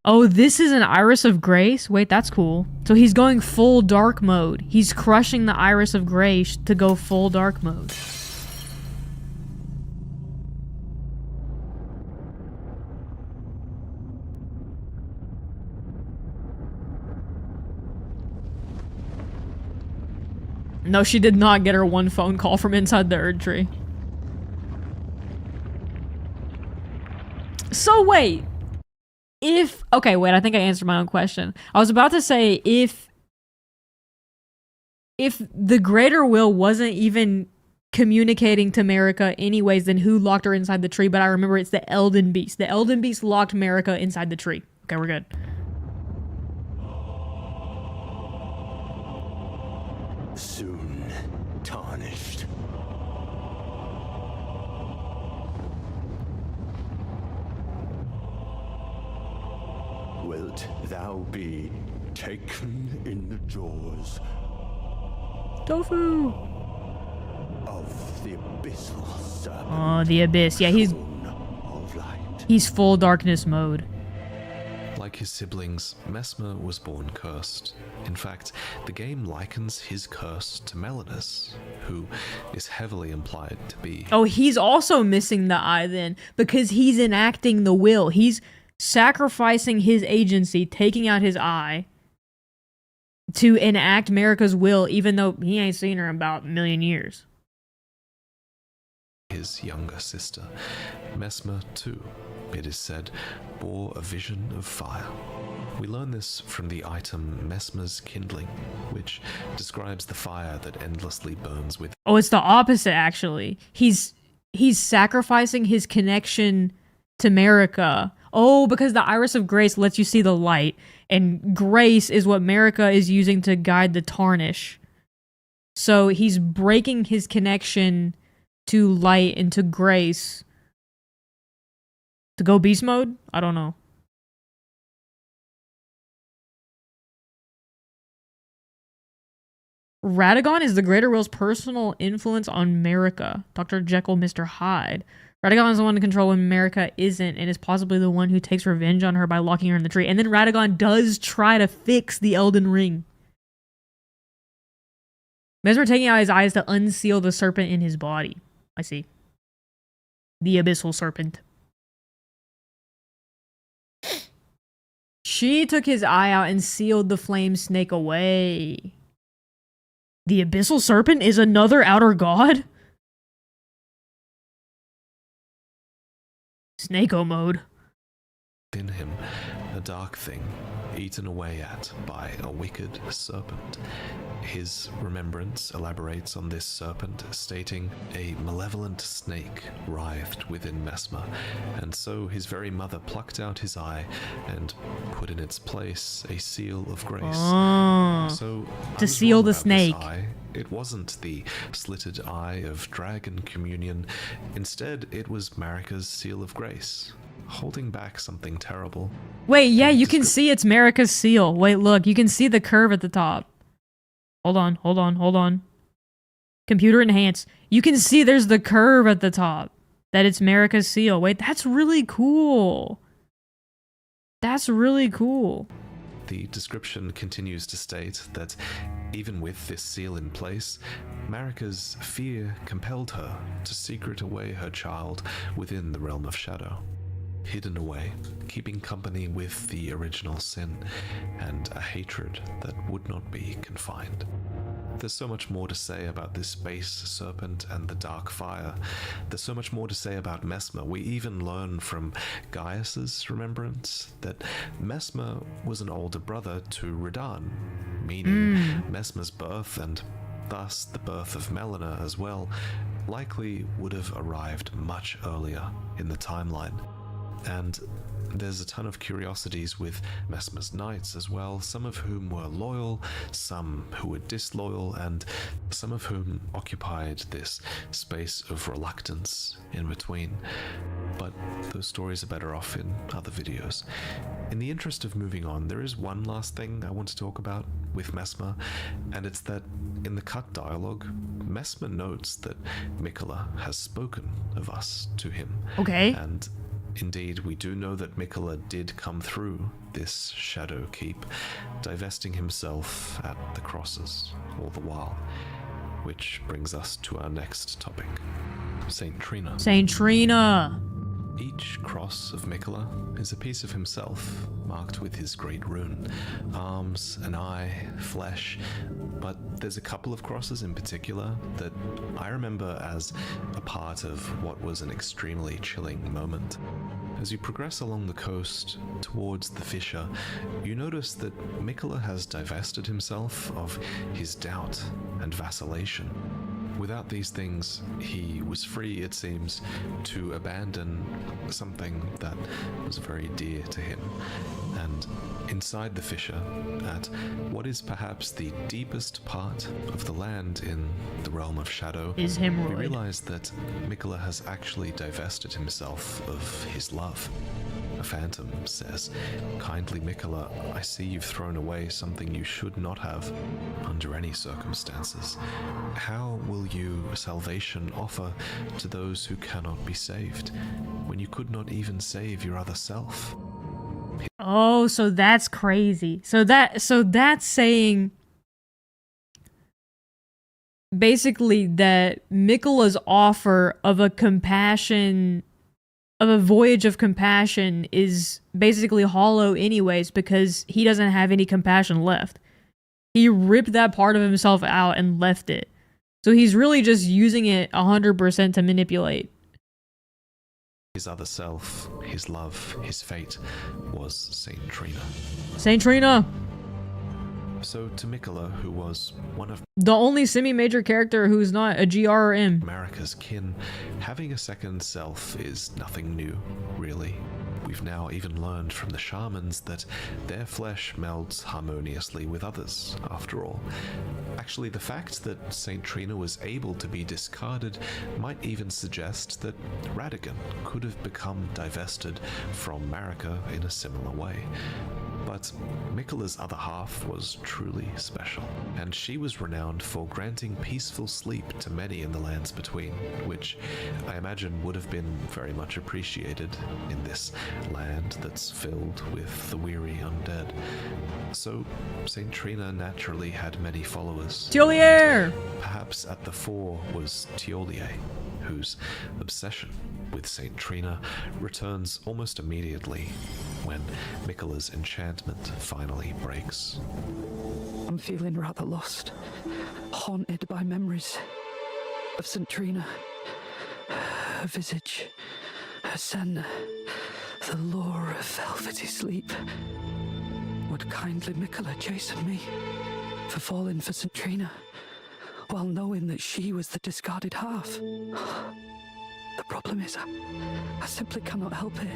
Oh, this is an Iris of Grace? Wait, that's cool. So he's going full dark mode. He's crushing the Iris of Grace to go full dark mode. No, she did not get her one phone call from inside the Erd Tree. So wait. Okay, wait, I think I answered my own question. I was about to say, if the Greater Will wasn't even communicating to Marika anyways, then who locked her inside the tree? But I remember it's the Elden Beast. The Elden Beast locked Marika inside the tree. Okay, we're good. Soon tarnished. Wilt thou be taken in the jaws Tofu! of the abyssal serpent? Oh, the Abyss. Yeah, he's full darkness mode. Like his siblings, Messmer was born cursed. In fact, the game likens his curse to Melanus, who is heavily implied to be. Oh, he's also missing the eye then, because he's enacting the will. He's sacrificing his agency, taking out his eye, to enact Marika's will, even though he ain't seen her in about a million years. His younger sister, Messmer, too, it is said, bore a vision of fire. We learn this from the item Messmer's Kindling, which describes the fire that endlessly burns with. Oh, it's the opposite, actually. He's sacrificing his connection to Marika. Oh, because the Iris of Grace lets you see the light, and Grace is what Marika is using to guide the Tarnish. So he's breaking his connection to light and to Grace to go beast mode? I don't know. Radagon is the Greater Will's personal influence on Marika. Dr. Jekyll, Mr. Hyde. Radagon is the one to control when Marika isn't, and is possibly the one who takes revenge on her by locking her in the tree. And then Radagon does try to fix the Elden Ring. Mesmer taking out his eyes to unseal the serpent in his body. I see. The Abyssal Serpent. She took his eye out and sealed the flame snake away. The Abyssal Serpent is another outer god? Snake-o mode. In him, a dark thing, eaten away at by a wicked serpent. His remembrance elaborates on this serpent, stating, a malevolent snake writhed within Messmer, and so his very mother plucked out his eye and put in its place a seal of grace. Oh, so to seal the snake. It wasn't the slitted eye of dragon communion. Instead, it was Marika's seal of grace, holding back something terrible. Wait, yeah, you can see it's Marika's seal. Wait, look, you can see the curve at the top. Hold on. Computer enhance. You can see there's the curve at the top. That it's Marika's seal. Wait, that's really cool. That's really cool. The description continues to state that even with this seal in place, Marika's fear compelled her to secret away her child within the realm of shadow. Hidden away, keeping company with the original sin, and a hatred that would not be confined. There's so much more to say about this base serpent and the dark fire. There's so much more to say about Messmer. We even learn from Gaius's remembrance that Messmer was an older brother to Radahn, meaning Messmer's birth, and thus the birth of Melina as well, likely would have arrived much earlier in the timeline. And there's a ton of curiosities with Messmer's knights as well, some of whom were loyal, some who were disloyal, and some of whom occupied this space of reluctance in between. But those stories are better off in other videos. In the interest of moving on, there is one last thing I want to talk about with Messmer, and it's that in the cut dialogue, Messmer notes that Miquella has spoken of us to him. Okay. And indeed, we do know that Miquella did come through this shadow keep, divesting himself at the crosses all the while. Which brings us to our next topic, Saint Trina. Saint Trina! Each cross of Mikola is a piece of himself, marked with his great rune. Arms, an eye, flesh, but there's a couple of crosses in particular that I remember as a part of what was an extremely chilling moment. As you progress along the coast towards the fissure, you notice that Mikola has divested himself of his doubt and vacillation. Without these things, he was free, it seems, to abandon something that was very dear to him. And inside the fissure, at what is perhaps the deepest part of the land in the realm of shadow, is hemorrhoid. We realize that Mikola has actually divested himself of his love. A phantom says, "Kindly Mikola, I see you've thrown away something you should not have under any circumstances. How will you salvation offer to those who cannot be saved, when you could not even save your other self?" Oh, so that's crazy. So that's saying basically that Mikola's offer of a voyage of compassion is basically hollow anyways, because he doesn't have any compassion left. He ripped that part of himself out and left it. So he's really just using it 100% to manipulate. His other self, his love, his fate was Saint Trina. Saint Trina! So to Mikola, who was one of the only semi-major character who's not a GR or M, America's kin, having a second self is nothing new, really. We've now even learned from the shamans that their flesh melds harmoniously with others, after all. Actually, the fact that Saint Trina was able to be discarded might even suggest that Radigan could have become divested from Marika in a similar way. But Mikola's other half was truly special, and she was renowned for granting peaceful sleep to many in the lands between, which I imagine would have been very much appreciated in this land that's filled with the weary undead. So Saint Trina naturally had many followers. Tiolier! Perhaps at the fore was Tiolier, whose obsession with Saint Trina returns almost immediately when Mikola's enchantment finally breaks. I'm feeling rather lost, haunted by memories of Saint Trina, her visage, her scent, the lure of velvety sleep. Would kindly Mikola chasten me for falling for Saint Trina, while knowing that she was the discarded half? The problem is, I simply cannot help it.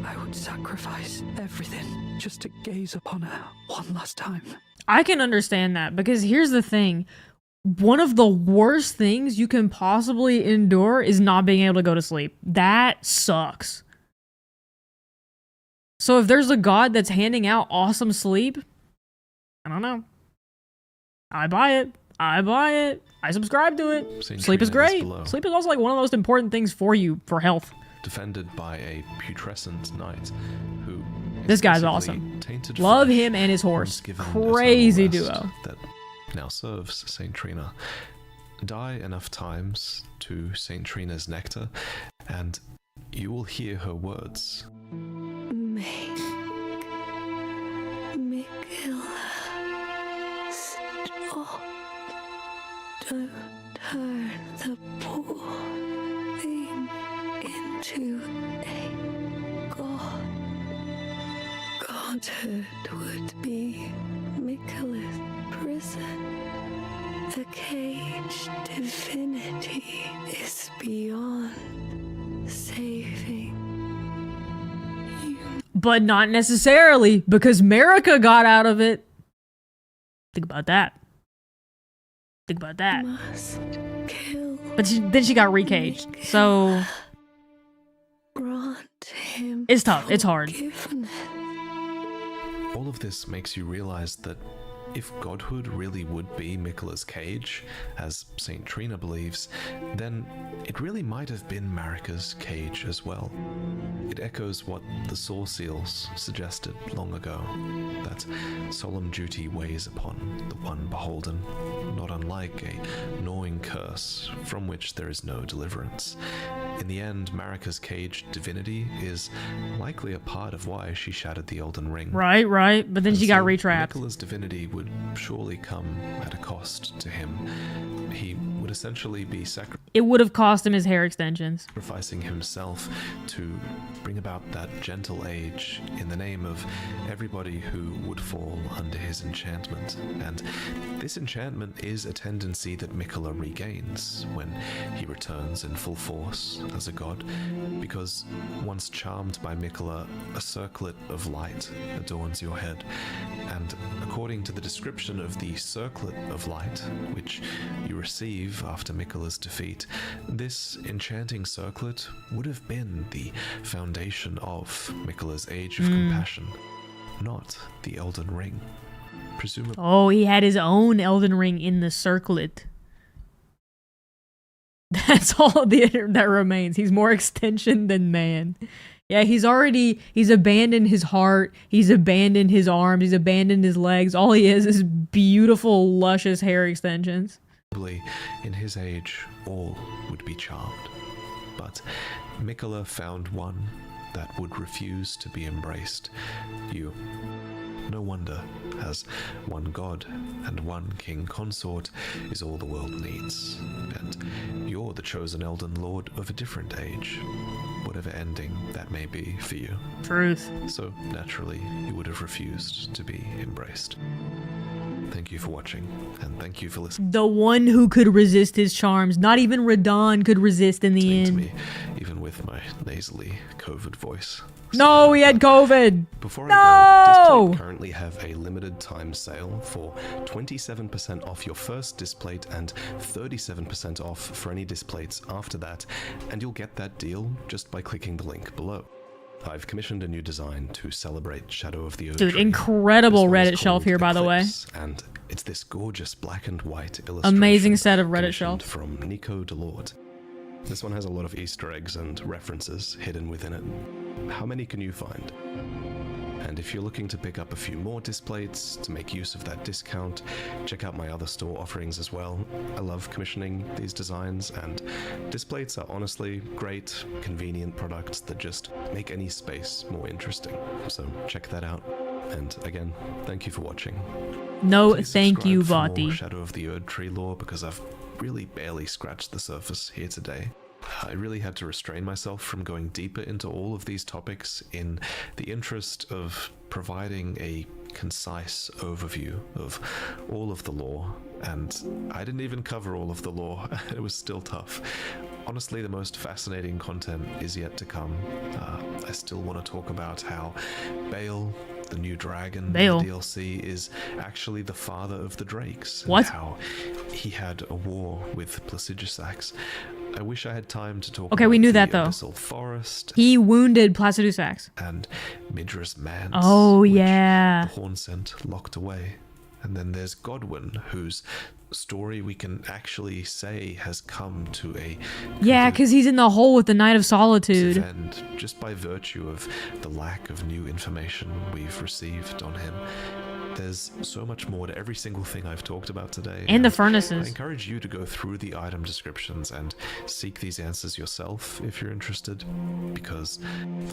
I would sacrifice everything just to gaze upon her one last time. I can understand that, because here's the thing. One of the worst things you can possibly endure is not being able to go to sleep. That sucks. So if there's a god that's handing out awesome sleep, I don't know. I buy it. I subscribe to it. Sleep is great. Sleep is also like one of the most important things for you, for health. Defended by a putrescent knight who... This guy's awesome. Love him and his horse. Crazy duo. That now serves Saint Trina. Die enough times to Saint Trina's nectar, and you will hear her words. Mikola, stop. Don't turn the poor thing into a god. Godhood would be Mikola's prison. The caged divinity is beyond saving. But not necessarily, because Marika got out of it. Think about that. Think about that. But then she got recaged, so it's tough. It's hard. All of this makes you realize that if godhood really would be Mikola's cage, as Saint Trina believes, then it really might have been Marika's cage as well. It echoes what the Saw Seals suggested long ago, that solemn duty weighs upon the one beholden, not unlike a gnawing curse from which there is no deliverance. In the end, Marika's caged divinity is likely a part of why she shattered the Elden Ring. Right. But then she got retrapped. Miquella's divinity would surely come at a cost to him. He would essentially be It would have cost him his hair extensions. Sacrificing himself to bring about that gentle age in the name of everybody who would fall under his enchantment. And this enchantment is a tendency that Miquella regains when he returns in full force as a god, because once charmed by Miquella, a circlet of light adorns your head. And according to the description of the circlet of light, which you receive after Miquella's defeat, this enchanting circlet would have been the foundation of Miquella's Age of Compassion, not the Elden Ring. Presumably. Oh, he had his own Elden Ring in the circlet. That's all that remains. He's more extension than man. Yeah, he's abandoned his heart, he's abandoned his arms, he's abandoned his legs. All he is beautiful, luscious hair extensions. In his age, all would be charmed. But Miquella found one that would refuse to be embraced. You. No wonder, as one god and one king consort is all the world needs. And you're the chosen Elden Lord of a different age, whatever ending that may be for you. Truth. So, naturally, you would have refused to be embraced. Thank you for watching, and thank you for listening. The one who could resist his charms. Not even Radahn could resist in the end. To me, even with my nasally COVID voice. No, he had COVID. Before I go, Displate currently have a limited time sale for 27% off your first Displate and 37% off for any Displates after that, and you'll get that deal just by clicking the link below. I've commissioned a new design to celebrate Shadow of the Erdtree. Dude, incredible Reddit shelf here, by the way. And it's this gorgeous black and white illustration. Amazing set of Reddit shelves. From Nico Delord. This one has a lot of Easter eggs and references hidden within it. How many can you find? And if you're looking to pick up a few more Displates to make use of that discount, check out my other store offerings as well. I love commissioning these designs, and Displates are honestly great, convenient products that just make any space more interesting. So check that out. And again, thank you for watching. No, Please thank you, subscribe for Vati. more Shadow of the Erdtree lore, because I've really barely scratched the surface here today. I really had to restrain myself from going deeper into all of these topics in the interest of providing a concise overview of all of the lore, and I didn't even cover all of the lore. It was still tough. Honestly, the most fascinating content is yet to come. I still want to talk about how Bale, the new dragon in the DLC, is actually the father of the Drakes. What? And how he had a war with Placidusax. I wish I had time to talk Okay, about we knew the that, though. Abyssal Forest He wounded Placidusax. and Midra's Manse. Oh, which yeah. the Horn Scent locked away. And then there's Godwyn, whose story we can actually say has come to a Yeah, because he's in the hole with the Knight of Solitude. end just by virtue of the lack of new information we've received on him. There's so much more to every single thing I've talked about today. And the I furnaces. encourage you to go through the item descriptions and seek these answers yourself if you're interested, because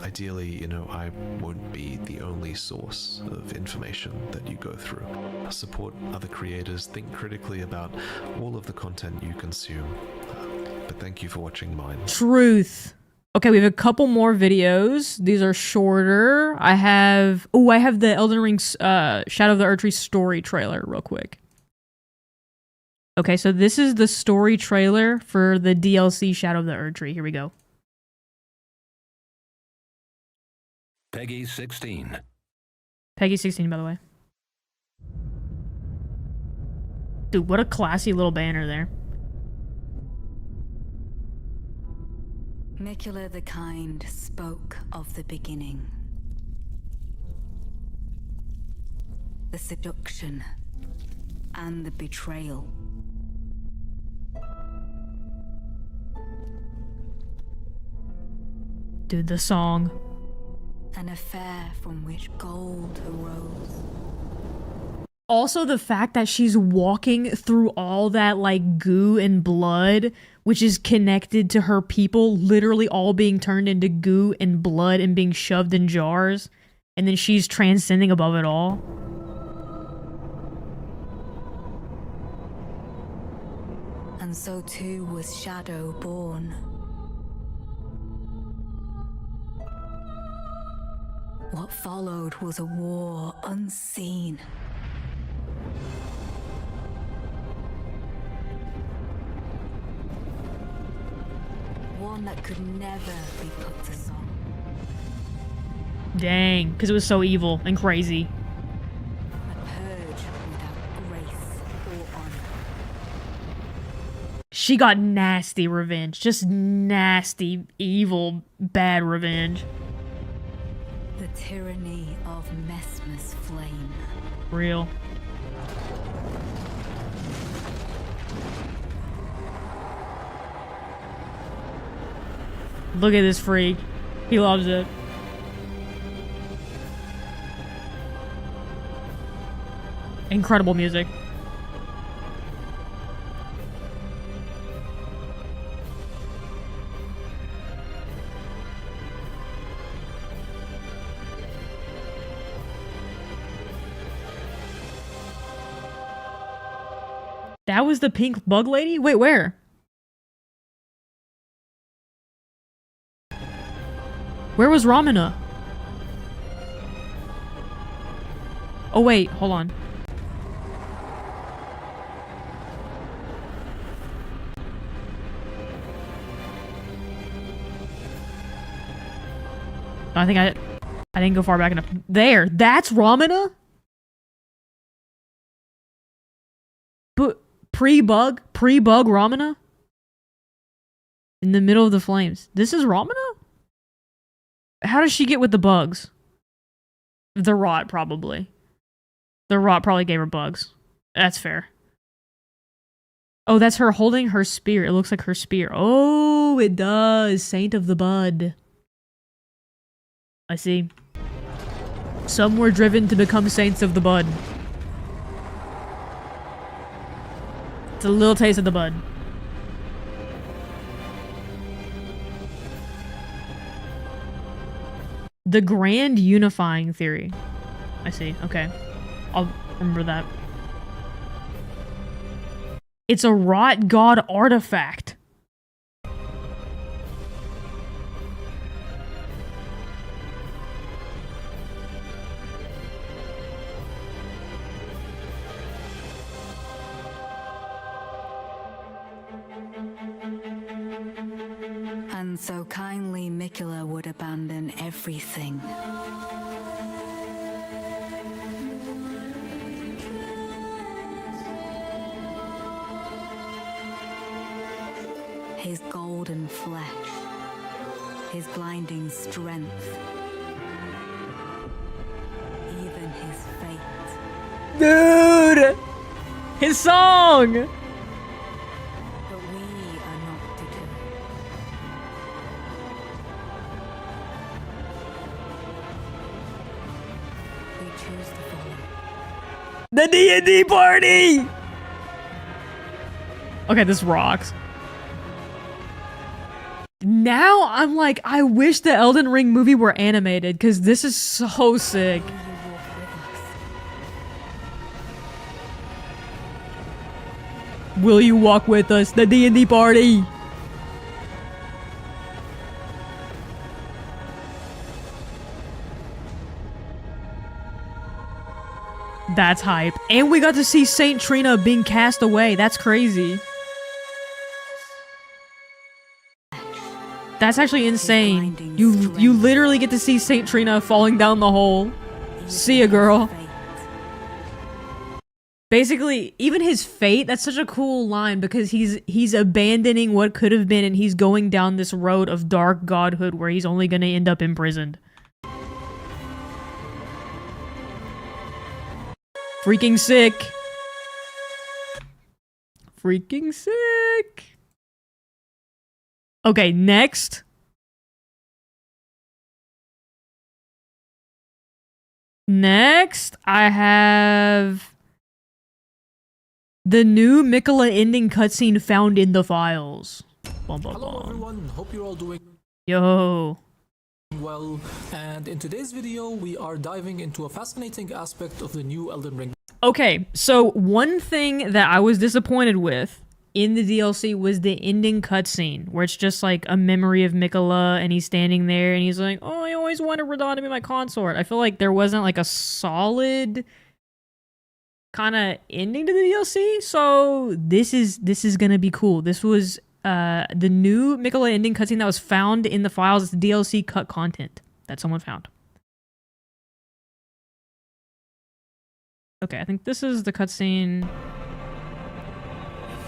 ideally, you know, I won't be the only source of information that you go through. Support other creators, think critically about all of the content you consume. But thank you for watching mine. Truth. Okay, we have a couple more videos. These are shorter. I have the Elden Ring Shadow of the Erdtree story trailer real quick. Okay, so this is the story trailer for the DLC Shadow of the Erdtree. Here we go. Peggy 16. Peggy 16, by the way. Dude, what a classy little banner there. Miquella the Kind spoke of the beginning. The seduction and the betrayal. Dude, the song. An affair from which gold arose. Also, the fact that she's walking through all that, like, goo and blood, which is connected to her people literally all being turned into goo and blood and being shoved in jars, and then she's transcending above it all. And so too was Shadow born. What followed was a war unseen. One that could never be put to song. Dang, because it was so evil and crazy. A purge without grace or honor. She got nasty revenge. Just nasty, evil, bad revenge. The tyranny of Messmer's flame. Real. Look at this freak. He loves it. Incredible music. That was the pink bug lady? Wait, where? Where was Ramana? Oh wait, hold on. I think I didn't go far back enough. There, that's Ramana? But pre-bug Ramana? In the middle of the flames. This is Ramana? How does she get with the bugs? The rot, probably. The rot probably gave her bugs. That's fair. Oh, that's her holding her spear. It looks like her spear. Oh, it does. Saint of the Bud. I see. Some were driven to become Saints of the Bud. It's a little taste of the bud. The grand unifying theory. I see. Okay. I'll remember that. It's a rot god artifact. And so kindly Mikula would abandon everything. His golden flesh, his blinding strength, even his fate. Dude! His song! But we are not deterred. We choose to follow. The D&D party! Okay, this rocks. Now I'm like, I wish the Elden Ring movie were animated, because this is so sick. Will you walk with us? The D&D party! That's hype. And we got to see Saint Trina being cast away. That's crazy. That's actually insane. You literally get to see Saint Trina falling down the hole. See ya, girl. Basically, even his fate, that's such a cool line because he's abandoning what could have been and he's going down this road of dark godhood where he's only going to end up imprisoned. Freaking sick. Freaking sick. Okay, next. Next, I have The new Mikola ending cutscene found in the files. Bum, bum, Hello bum. everyone, hope you're all doing Yo. well, and in today's video we are diving into a fascinating aspect of the new Elden Ring. Okay, so one thing that I was disappointed with in the DLC was the ending cutscene, where it's just like a memory of Mikola, and he's standing there, and he's like, "Oh, I always wanted Radahn to be my consort." I feel like there wasn't like a solid kind of ending to the DLC, so this is gonna be cool. This was the new Mikola ending cutscene that was found in the files. It's DLC cut content that someone found. Okay, I think this is the cutscene. If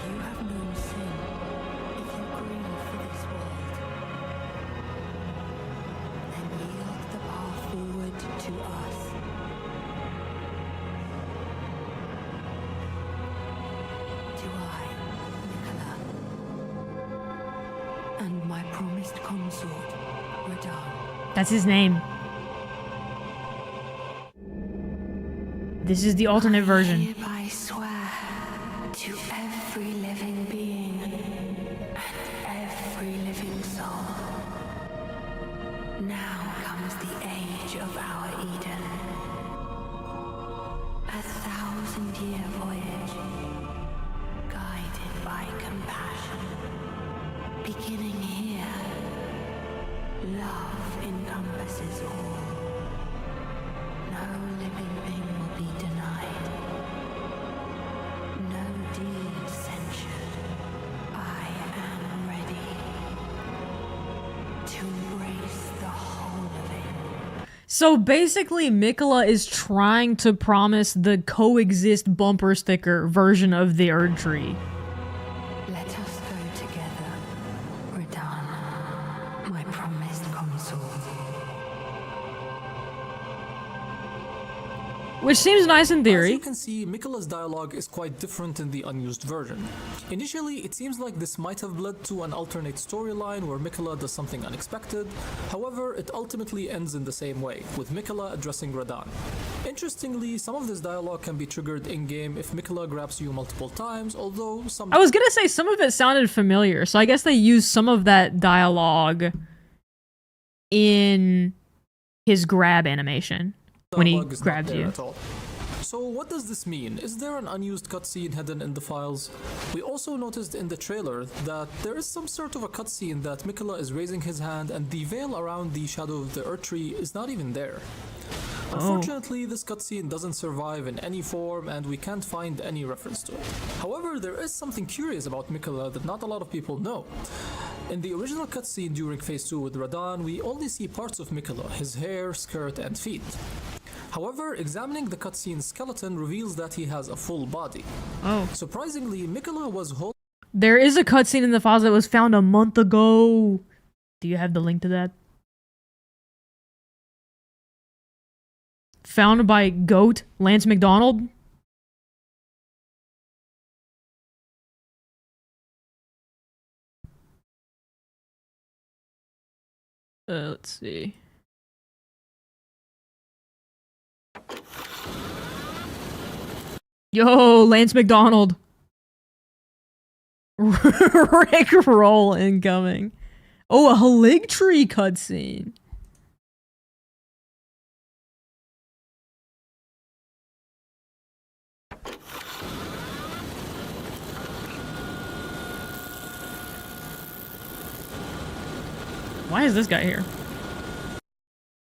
you have known sin, if you grieve for this world, then yield the path forward to us. To I, Mikola, and my promised consort, Radahn. That's his name. This is the alternate version. I swear to every living being and every living soul. Now comes the age of our Eden. 1,000-year voyage, guided by compassion. Beginning here, love encompasses all. No living thing will be denied. No deed censured. I am ready to embrace the whole of it. So basically, Mikola is trying to promise the coexist bumper sticker version of the Erd Tree. Let us go together, Radahn, my promised consort. Which seems nice in As theory. you can see, Mikola's dialogue is quite different in the unused version. Initially, it seems like this might have led to an alternate storyline where Mikola does something unexpected. However, it ultimately ends in the same way, with Mikola addressing Radahn. Interestingly, some of this dialogue can be triggered in-game if Mikola grabs you multiple times, although some... I was gonna say some of it sounded familiar, so I guess they used some of that dialogue in his grab animation when he dialogue is not grabs there you. at all. So what does this mean? Is there an unused cutscene hidden in the files? We also noticed in the trailer that there is some sort of a cutscene that Mikola is raising his hand and the veil around the shadow of the Erd Tree is not even there. Unfortunately, this cutscene doesn't survive in any form and we can't find any reference to it. However, there is something curious about Mikola that not a lot of people know. In the original cutscene during Phase 2 with Radahn, we only see parts of Mikola, his hair, skirt, and feet. However, examining the cutscene's skeleton reveals that he has a full body. Oh. Surprisingly, Mikola was holding... There is a cutscene in the files that was found a month ago. Do you have the link to that? Found by GOAT Lance McDonald. Let's see. Yo, Lance McDonald. Rick roll incoming. Oh, a Haligtree cutscene. Why is this guy here?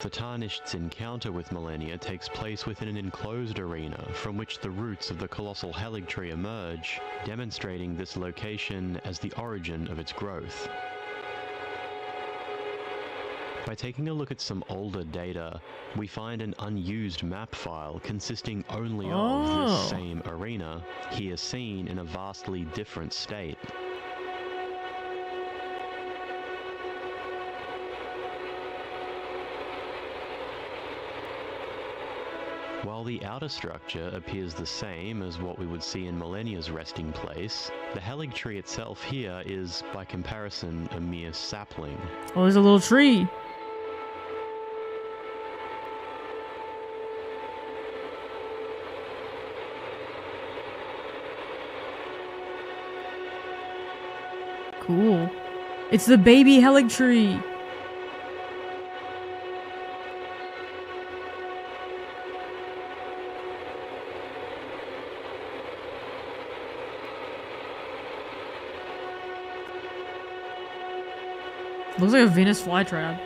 The Tarnished's encounter with Malenia takes place within an enclosed arena from which the roots of the colossal Haligtree emerge, demonstrating this location as the origin of its growth. By taking a look at some older data, we find an unused map file consisting only of this same arena, here seen in a vastly different state. While the outer structure appears the same as what we would see in Malenia's resting place, the Haligtree itself here is, by comparison, a mere sapling. Oh, there's a little tree. It's the baby Helig tree. Looks like a Venus flytrap.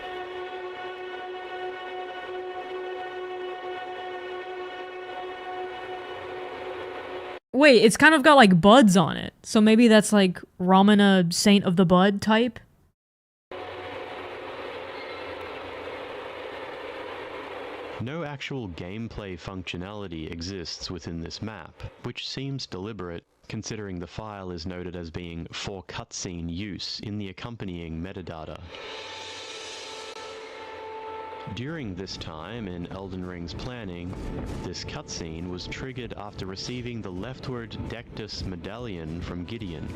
Wait, it's kind of got like buds on it. So maybe that's like Ramana, Saint of the Bud type? No actual gameplay functionality exists within this map, which seems deliberate, considering the file is noted as being for cutscene use in the accompanying metadata. During this time in Elden Ring's planning, this cutscene was triggered after receiving the leftward Dectus medallion from Gideon.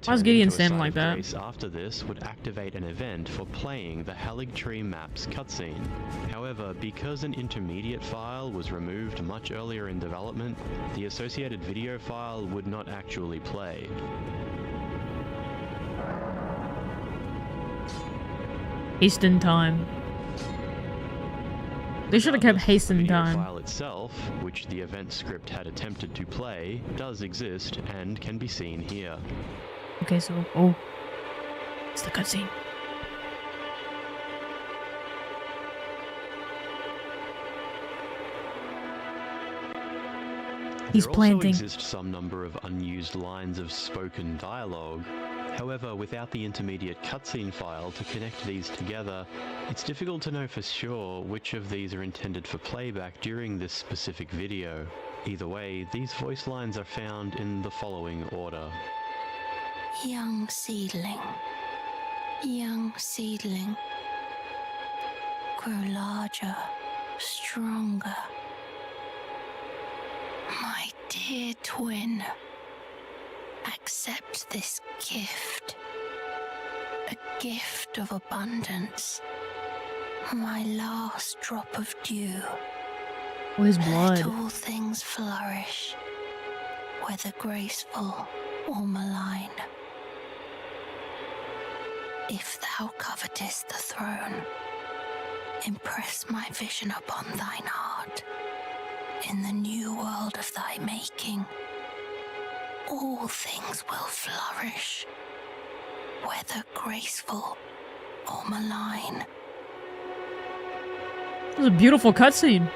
Why's Gideon standing like that? Grace after this would activate an event for playing the Helig Tree Maps cutscene. However, because an intermediate file was removed much earlier in development, the associated video file would not actually play. Hasten time. They should have kept hasten The time. file itself, which the event script had attempted to play, does exist and can be seen here. Okay, so, oh. It's the cutscene. He's planting. There also exist some number of unused lines of spoken dialogue. However, without the intermediate cutscene file to connect these together, it's difficult to know for sure which of these are intended for playback during this specific video. Either way, these voice lines are found in the following order. Young seedling, grow larger, stronger. My dear twin, accept this gift, a gift of abundance, my last drop of dew. Oh, his blood. Let all things flourish, whether graceful or malign. If thou covetest the throne, impress my vision upon thine heart. In the new world of thy making, all things will flourish, whether graceful or malign. It was a beautiful cutscene.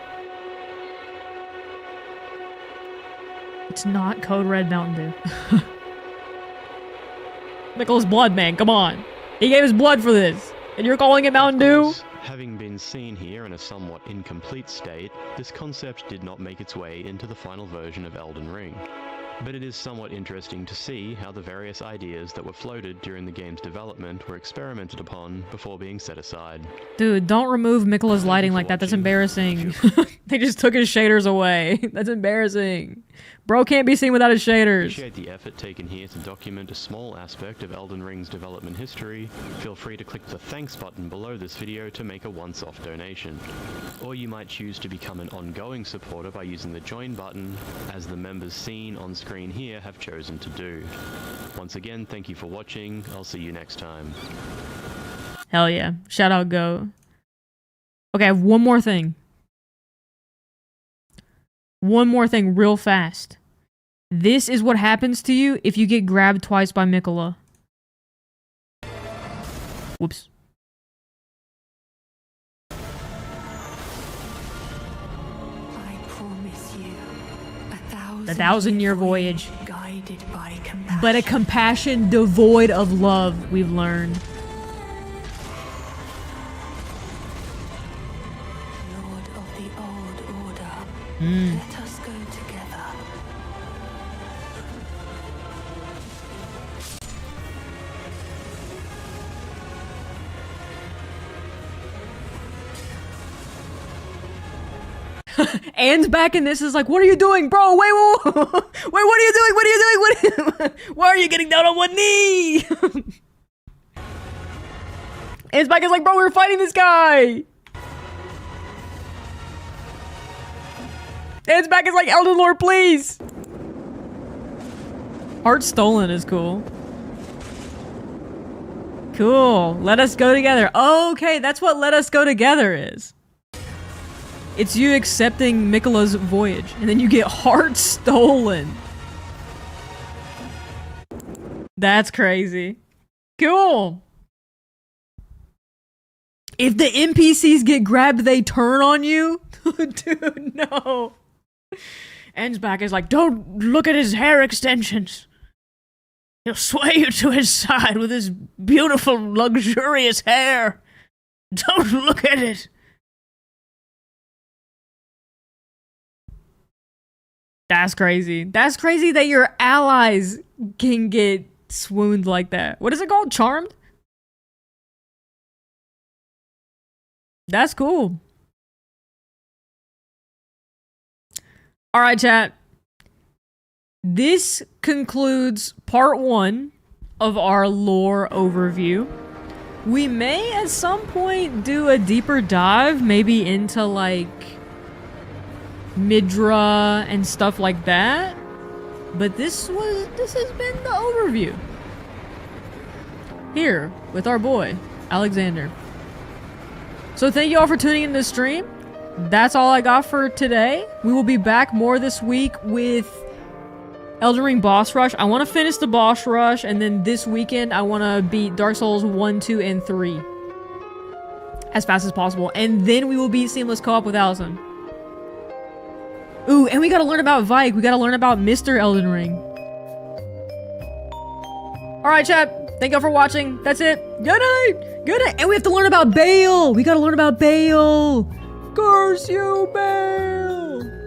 It's not Code Red Mountain Dew. Nicholas Blood, man, come on. He gave his blood for this, and you're calling it Mountain Dew? Having been seen here in a somewhat incomplete state, this concept did not make its way into the final version of Elden Ring. But it is somewhat interesting to see how the various ideas that were floated during the game's development were experimented upon before being set aside. Dude, don't remove Mikola's lighting like that. That's embarrassing. They just took his shaders away. That's embarrassing. Bro can't be seen without his shaders. Appreciate the effort taken here to document a small aspect of Elden Ring's development history. Feel free to click the thanks button below this video to make a once-off donation. Or you might choose to become an ongoing supporter by using the join button, as the members seen on screen here have chosen to do. Once again, thank you for watching. I'll see you next time. Hell yeah. Shout out Go. Okay, I have one more thing. One more thing real fast. This is what happens to you if you get grabbed twice by Mikola. Whoops. I promise you A 1,000-year voyage. guided by compassion. But a compassion devoid of love, we've learned. Lord of the old order, let us go together. Anne's back in this is like, what are you doing, bro? Wait, wait, wait, what are you doing? What are you doing? What are you... Why are you getting down on one knee? Anne's back is like, bro, we were fighting this guy. It's back. It's like, Elden Lord, please. Heart stolen is cool. Cool. Let us go together. Okay, that's what let us go together is. It's you accepting Mikola's voyage, and then you get heart stolen. That's crazy. Cool. If the NPCs get grabbed, they turn on you? Dude, no. Ensback is like, don't look at his hair extensions. He'll sway you to his side with his beautiful, luxurious hair. Don't look at it. That's crazy. That's crazy that your allies can get swooned like that. What is it called? Charmed? That's cool. All right, chat. This concludes part 1 of our lore overview. We may at some point do a deeper dive, maybe into like Midra and stuff like that. But this has been the overview. Here with our boy, Alexander. So thank you all for tuning in to the stream. That's all I got for today. We will be back more this week with Elden Ring Boss Rush. I want to finish the Boss Rush, and then this weekend I want to beat Dark Souls 1, 2, and 3 as fast as possible. And then we will beat Seamless Co-op with Allison. Ooh, and we gotta learn about Vike. We gotta learn about Mr. Elden Ring. Alright, chat. Thank y'all for watching. That's it. Good night. Good night. And we have to learn about Bale. We gotta learn about Bale. Curse you, Bale.